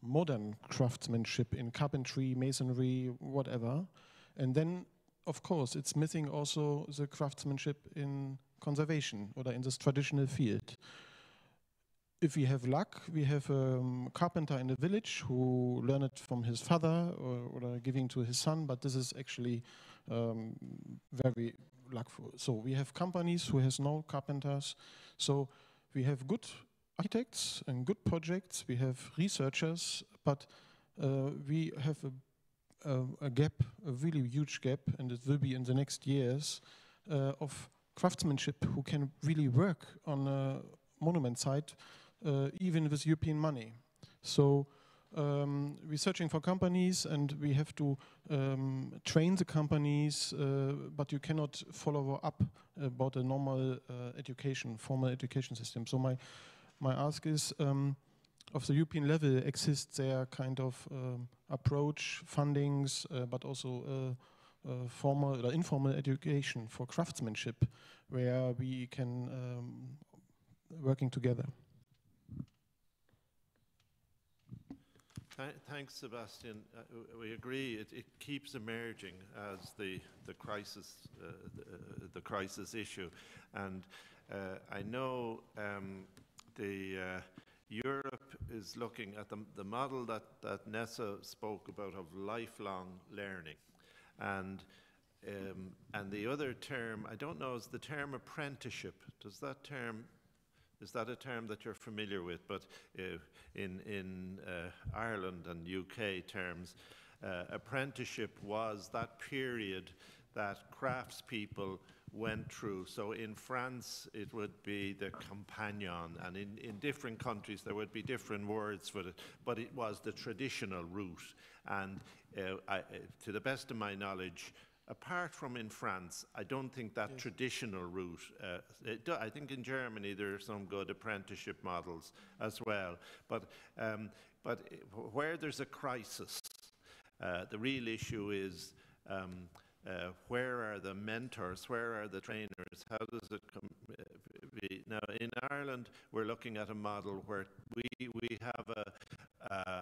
M: modern craftsmanship in carpentry, masonry, whatever. And then, of course, it's missing also the craftsmanship in conservation or in this traditional field. If we have luck, we have a carpenter in the village who learned it from his father or giving to his son, but this is actually very luckful. So we have companies who has no carpenters. So we have good architects and good projects. We have researchers, but we have a gap, a really huge gap, and it will be in the next years, of craftsmanship who can really work on a monument site, even with European money. So we're searching for companies, and we have to train the companies, but you cannot follow up about a normal formal education system. So my ask is, of the European level, exists there kind of approach, fundings, but also formal or informal education for craftsmanship, where we can working together.
B: Thanks, Sebastian. We agree. It keeps emerging as the crisis issue, and I know Europe is looking at the model that Nessa spoke about of lifelong learning, and the other term, I don't know, is the term apprenticeship. Is that a term that you're familiar with? But in Ireland and UK terms, apprenticeship was that period that craftspeople went through. So in France, it would be the compagnon, and in different countries there would be different words for it, but it was the traditional route. And to the best of my knowledge, apart from in France, I don't think that traditional route, I think in Germany there are some good apprenticeship models as well, but where there's a crisis, the real issue is where are the mentors, where are the trainers, how does it be? Now in Ireland we're looking at a model where we have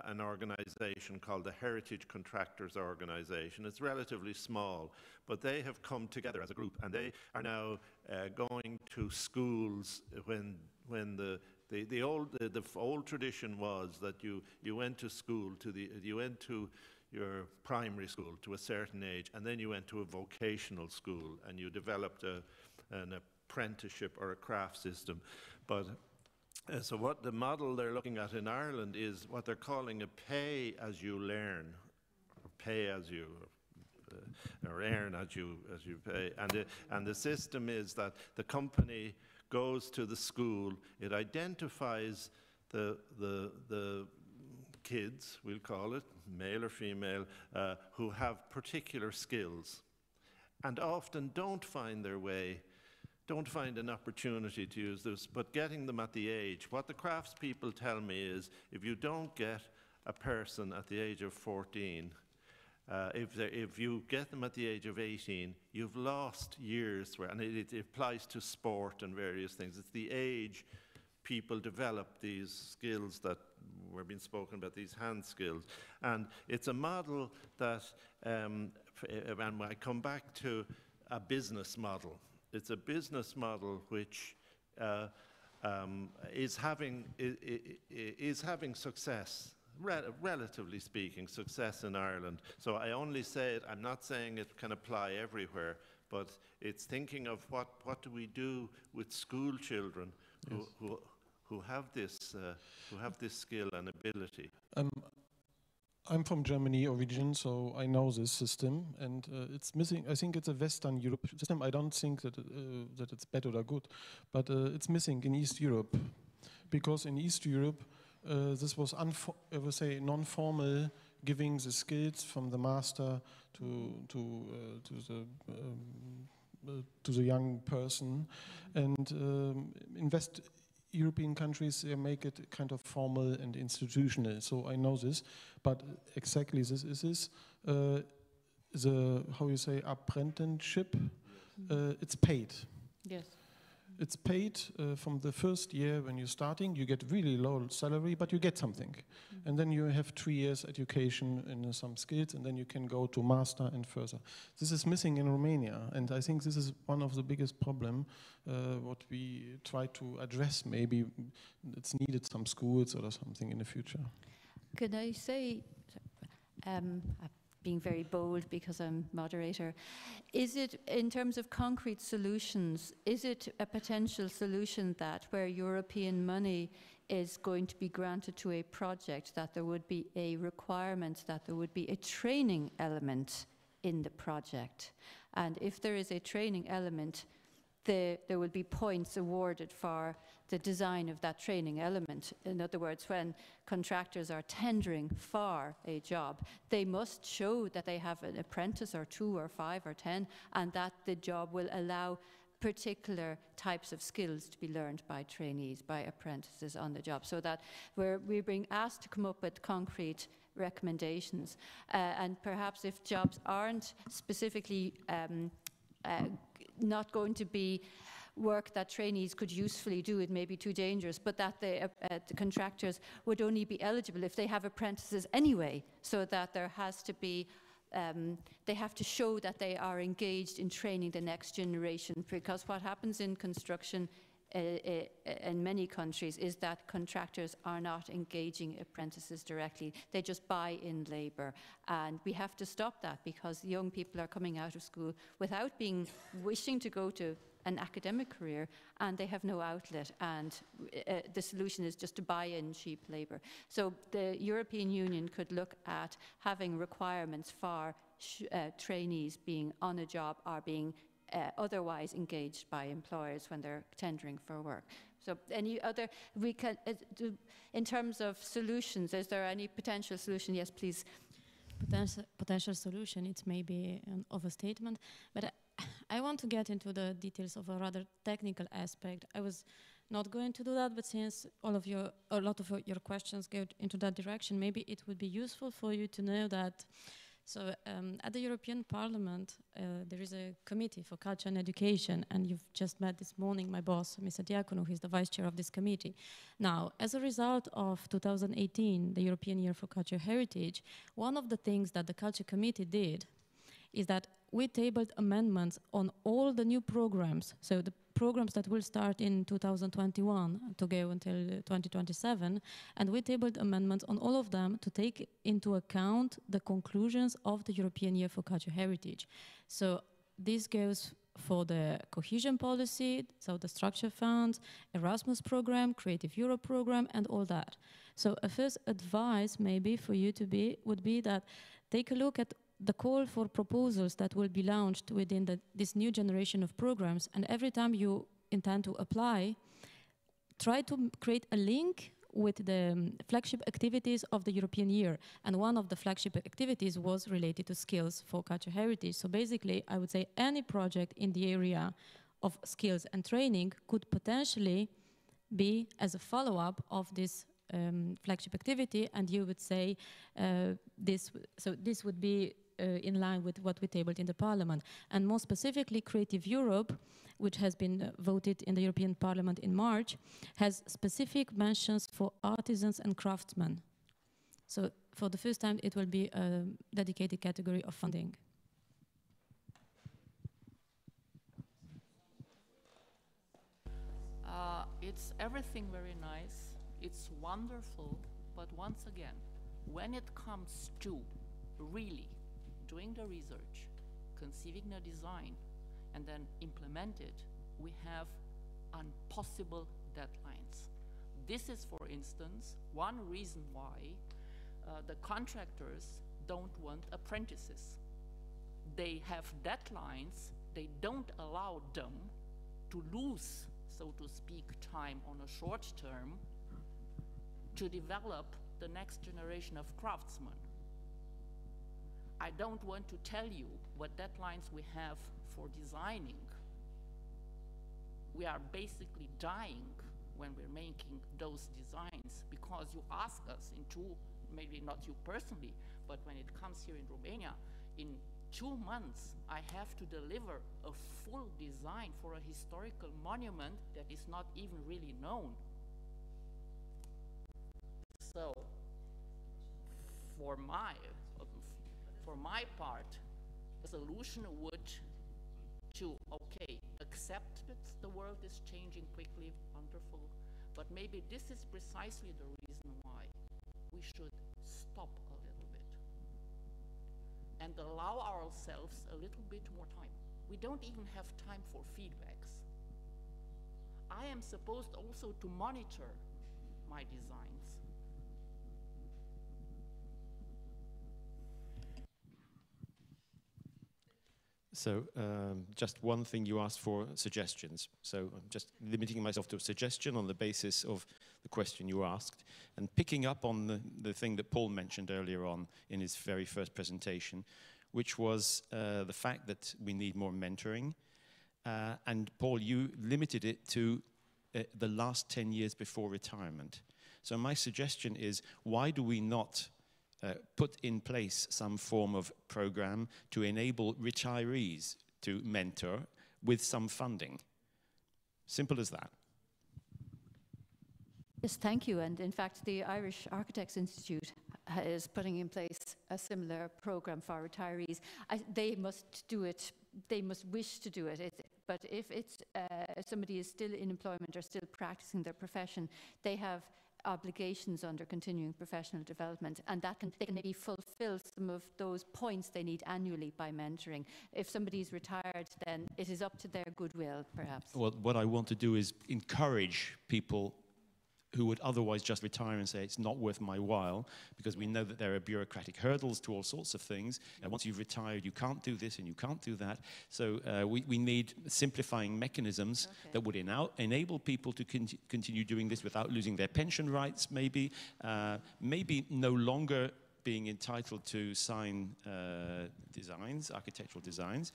B: an organisation called the Heritage Contractors Organisation. It's relatively small, but they have come together as a group, and they are now going to schools when the old tradition was that you went to school you went to your primary school to a certain age, and then you went to a vocational school and you developed an apprenticeship or a craft system. But so what the model they're looking at in Ireland is what they're calling a pay as you learn, or pay as you or earn as you pay. And the system is that the company goes to the school, it identifies the kids, we'll call it, male or female, who have particular skills and often don't find an opportunity to use this, but getting them at the age. What the craftspeople tell me is if you don't get a person at the age of 14, if you get them at the age of 18, you've lost years, and it applies to sport and various things. It's the age people develop these skills that were being spoken about, these hand skills. And it's a model that, and I come back to a business model. It's a business model which is having success, relatively speaking, success in Ireland. So I only say it, I'm not saying it can apply everywhere, but it's thinking of what do we do with school children who have this skill and ability.
M: I'm from Germany origin, so I know this system, and it's missing. I think it's a Western Europe system. I don't think that it's bad or good, but it's missing in East Europe, because in East Europe this was non-formal, giving the skills from the master to the young person, and in West European countries, they make it kind of formal and institutional. So I know this, but exactly this is the, how you say, apprenticeship. It's paid.
C: Yes.
M: It's paid from the first year when you're starting. You get really low salary, but you get something. And then you have 3 years education in some skills, and then you can go to master and further. This is missing in Romania, and I think this is one of the biggest problem what we try to address. Maybe it's needed some schools or something in the future.
A: Could I say, being very bold because I'm moderator, is it, in terms of concrete solutions, is it a potential solution that where European money is going to be granted to a project, that there would be a requirement that there would be a training element in the project? And if there is a training element, there will be points awarded for the design of that training element. In other words, when contractors are tendering for a job, they must show that they have an apprentice or 2 or 5 or 10, and that the job will allow particular types of skills to be learned by trainees, by apprentices on the job, so that we're being asked to come up with concrete recommendations. And perhaps if jobs aren't specifically not going to be work that trainees could usefully do, it may be too dangerous, but that the contractors would only be eligible if they have apprentices anyway, so that there has to be, they have to show that they are engaged in training the next generation, because what happens in construction in many countries is that contractors are not engaging apprentices directly. They just buy in labour. And we have to stop that, because young people are coming out of school without wishing to go to an academic career, and they have no outlet, and the solution is just to buy in cheap labour. So the European Union could look at having requirements for trainees being on a job or being otherwise engaged by employers when they're tendering for work. So any other, in terms of solutions, is there any potential solution? Yes, please.
G: Potential solution, it's maybe an overstatement, but I want to get into the details of a rather technical aspect. I was not going to do that, but since a lot of your questions go into that direction, maybe it would be useful for you to know that. So at the European Parliament, there is a committee for culture and education, and you've just met this morning my boss, Mr. Diaconou, who is the vice chair of this committee. Now, as a result of 2018, the European Year for Cultural Heritage, one of the things that the Culture Committee did is that we tabled amendments on all the new programs, so the programs that will start in 2021 to go until 2027, and we tabled amendments on all of them to take into account the conclusions of the European Year for Cultural Heritage. So this goes for the cohesion policy, so the structure funds, Erasmus program, Creative Europe program, and all that. So a first advice maybe for you would be that take a look at the call for proposals that will be launched within this new generation of programs, and every time you intend to apply, try to create a link with the flagship activities of the European year. And one of the flagship activities was related to skills for cultural heritage. So basically, I would say any project in the area of skills and training could potentially be as a follow-up of this flagship activity, and you would say this would be in line with what we tabled in the Parliament. And more specifically, Creative Europe, which has been voted in the European Parliament in March, has specific mentions for artisans and craftsmen. So for the first time, it will be a dedicated category of funding.
C: It's everything very nice. It's wonderful. But once again, when it comes to really doing the research, conceiving the design, and then implement it, we have impossible deadlines. This is, for instance, one reason why the contractors don't want apprentices. They have deadlines. They don't allow them to lose, so to speak, time on a short term to develop the next generation of craftsmen. I don't want to tell you what deadlines we have for designing. We are basically dying when we're making those designs, because you ask us maybe not you personally, but when it comes here in Romania, in 2 months, I have to deliver a full design for a historical monument that is not even really known. So, for my part, the solution would to, okay, accept that the world is changing quickly, wonderful, but maybe this is precisely the reason why we should stop a little bit and allow ourselves a little bit more time. We don't even have time for feedbacks. I am supposed also to monitor my designs.
E: So just one thing, you asked for suggestions. So I'm just limiting myself to a suggestion on the basis of the question you asked, and picking up on the thing that Paul mentioned earlier on in his very first presentation, which was the fact that we need more mentoring. And Paul, you limited it to the last 10 years before retirement. So my suggestion is, why do we not put in place some form of program to enable retirees to mentor with some funding? Simple as that.
A: Yes, thank you. And in fact, the Irish Architects Institute is putting in place a similar program for retirees. They must do it, they must wish to do it. But if it's somebody is still in employment or still practicing their profession, they have obligations under continuing professional development, and they can maybe fulfill some of those points they need annually by mentoring. If somebody's retired, then it is up to their goodwill, perhaps.
E: Well, what I want to do is encourage people who would otherwise just retire and say it's not worth my while, because we know that there are bureaucratic hurdles to all sorts of things. And once you've retired, you can't do this and you can't do that. So we need simplifying mechanisms that would enable people to continue doing this without losing their pension rights, maybe no longer being entitled to sign designs, architectural designs,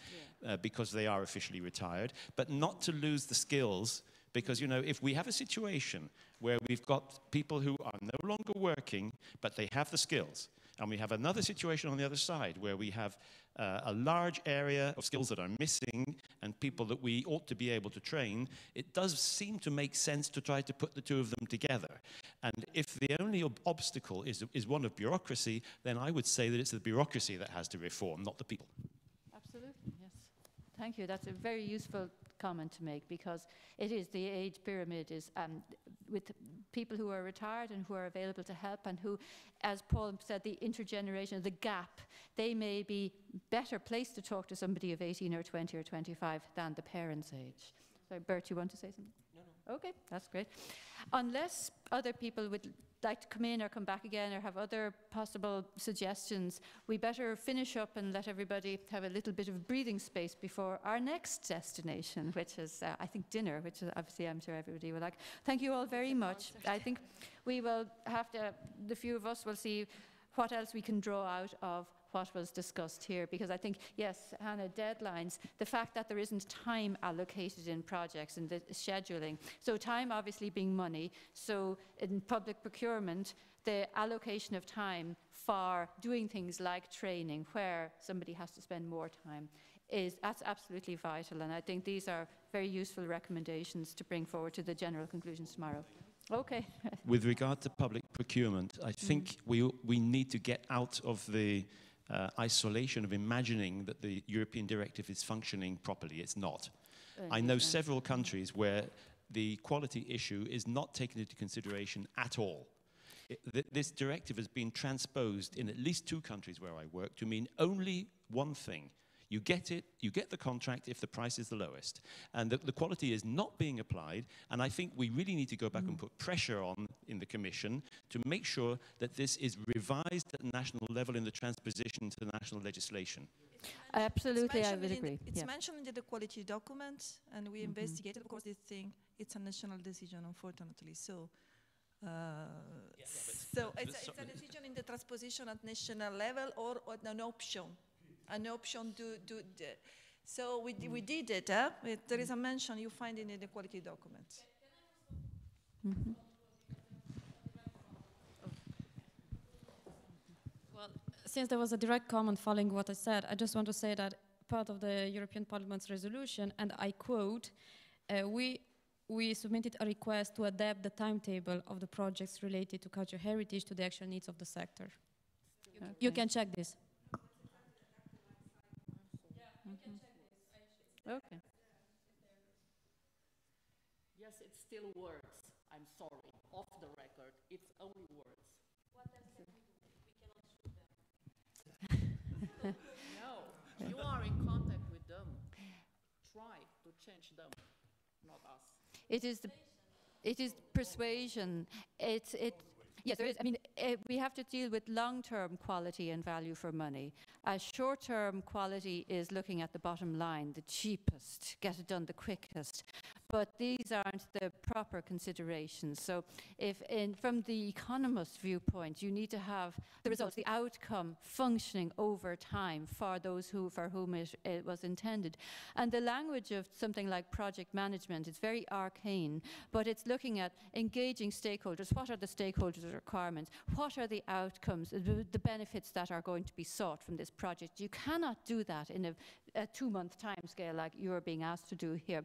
E: because they are officially retired, but not to lose the skills. Because, you know, if we have a situation where we've got people who are no longer working, but they have the skills, and we have another situation on the other side where we have a large area of skills that are missing and people that we ought to be able to train, it does seem to make sense to try to put the two of them together. And if the only obstacle is one of bureaucracy, then I would say that it's the bureaucracy that has to reform, not the people.
A: Absolutely, yes. Thank you. That's a very useful comment to make, because it is the age pyramid is with people who are retired and who are available to help, and who, as Paul said, the intergenerational, the gap, they may be better placed to talk to somebody of 18 or 20 or 25 than the parents' age. So Bert, you want to say something? No. Okay, that's great. Unless other people would like to come in or come back again or have other possible suggestions, we better finish up and let everybody have a little bit of breathing space before our next destination, which is, I think, dinner, which is obviously I'm sure everybody will like. Thank you all very much. I think we will have to, the few of us will see what else we can draw out of what was discussed here, because I think, yes, Hannah, deadlines, the fact that there isn't time allocated in projects and the scheduling. So time obviously being money, so in public procurement, the allocation of time for doing things like training, where somebody has to spend more time, that's absolutely vital. And I think these are very useful recommendations to bring forward to the general conclusions tomorrow. Okay.
E: With regard to public procurement, I think we need to get out of the isolation of imagining that the European directive is functioning properly. It's not. I know several countries where the quality issue is not taken into consideration at all. This directive has been transposed in at least 2 countries where I work to mean only one thing. You get it, you get the contract if the price is the lowest. And the quality is not being applied, and I think we really need to go back and put pressure on in the Commission to make sure that this is revised at national level in the transposition to the national legislation.
A: Absolutely, I would agree.
J: It's mentioned in the quality document, and we investigated. Of course, this thing, it's a national decision, unfortunately. So, it's a decision in the transposition at national level, or an option. An option to do that. So we did it. There is a mention, you find it in the quality document.
G: Well, since there was a direct comment following what I said, I just want to say that part of the European Parliament's resolution, and I quote, we submitted a request to adapt the timetable of the projects related to cultural heritage to the actual needs of the sector. Okay. You can check this.
A: Okay.
C: Yes, it's still words. I'm sorry. Off the record, it's only words. What does that mean? We cannot shoot them. No, you are in contact with them. Try to change them, not us.
A: It is persuasion. Yes, there is. I mean, we have to deal with long-term quality and value for money. Short-term quality is looking at the bottom line, the cheapest, get it done the quickest. But these aren't the proper considerations. So from the economist viewpoint, you need to have the results, the outcome functioning over time for those for whom it was intended. And the language of something like project management is very arcane, but it's looking at engaging stakeholders. What are the stakeholders' requirements? What are the outcomes, the benefits that are going to be sought from this project? You cannot do that in a 2-month time scale like you're being asked to do here.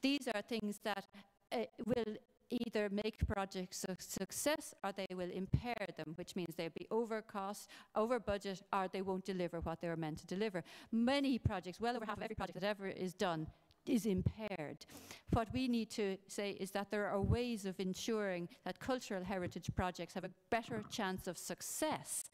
A: These are things that will either make projects a success or they will impair them, which means they'll be over cost, over budget, or they won't deliver what they were meant to deliver. Many projects, well over half of every project that ever is done, is impaired. What we need to say is that there are ways of ensuring that cultural heritage projects have a better chance of success,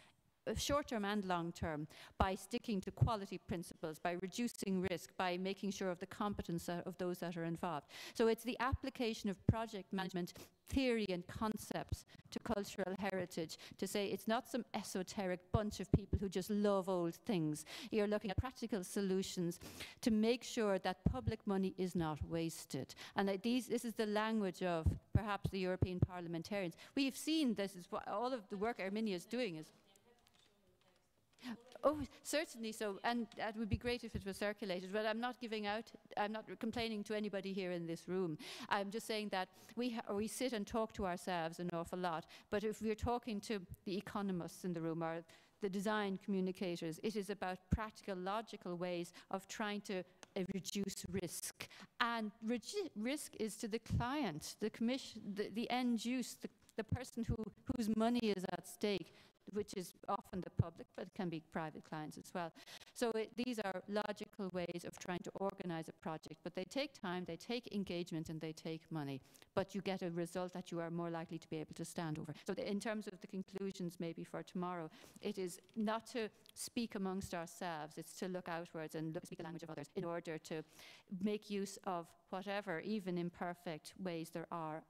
A: short-term and long-term, by sticking to quality principles, by reducing risk, by making sure of the competence of those that are involved. So it's the application of project management theory and concepts to cultural heritage to say it's not some esoteric bunch of people who just love old things. You're looking at practical solutions to make sure that public money is not wasted. And this is the language of perhaps the European parliamentarians. We've seen this is what all of the work Armenia is doing is. Oh, certainly so, and that would be great if it was circulated, but I'm not complaining to anybody here in this room. I'm just saying that we sit and talk to ourselves an awful lot, but if we're talking to the economists in the room or the design communicators, it is about practical, logical ways of trying to reduce risk. And risk is to the client, the commission, the end use, the person whose money is at stake, which is often the public, but it can be private clients as well. So these are logical ways of trying to organize a project, but they take time, they take engagement, and they take money. But you get a result that you are more likely to be able to stand over. So in terms of the conclusions maybe for tomorrow, it is not to speak amongst ourselves, it's to look outwards and speak the language of others in order to make use of whatever, even imperfect ways there are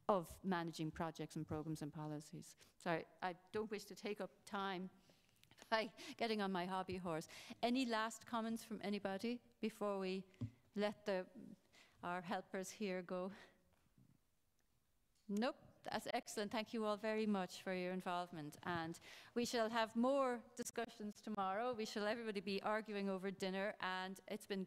A: of managing projects and programs and policies. Sorry, I don't wish to take up time by getting on my hobby horse. Any last comments from anybody before we let our helpers here go? Nope, that's excellent. Thank you all very much for your involvement. And we shall have more discussions tomorrow. We shall everybody be arguing over dinner. And it's been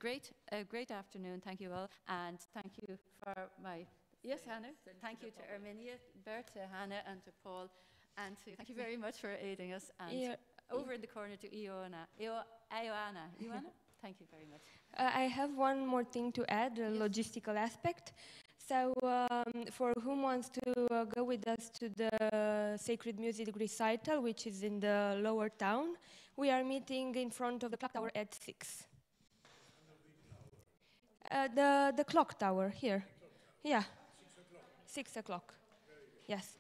A: a great afternoon. Thank you all. And thank you for my... Yes, Hannah. Thank you to Armenia, Bert, to Hannah, and to Paul, and thank you very much for aiding us. And over in the corner to Ioana. Ioana, thank you very much.
N: I have one more thing to add, a logistical aspect. So, for whom wants to go with us to the Sacred Music recital, which is in the lower town, we are meeting in front of the clock tower at 6. The clock tower here. Yeah. 6 o'clock. Yes.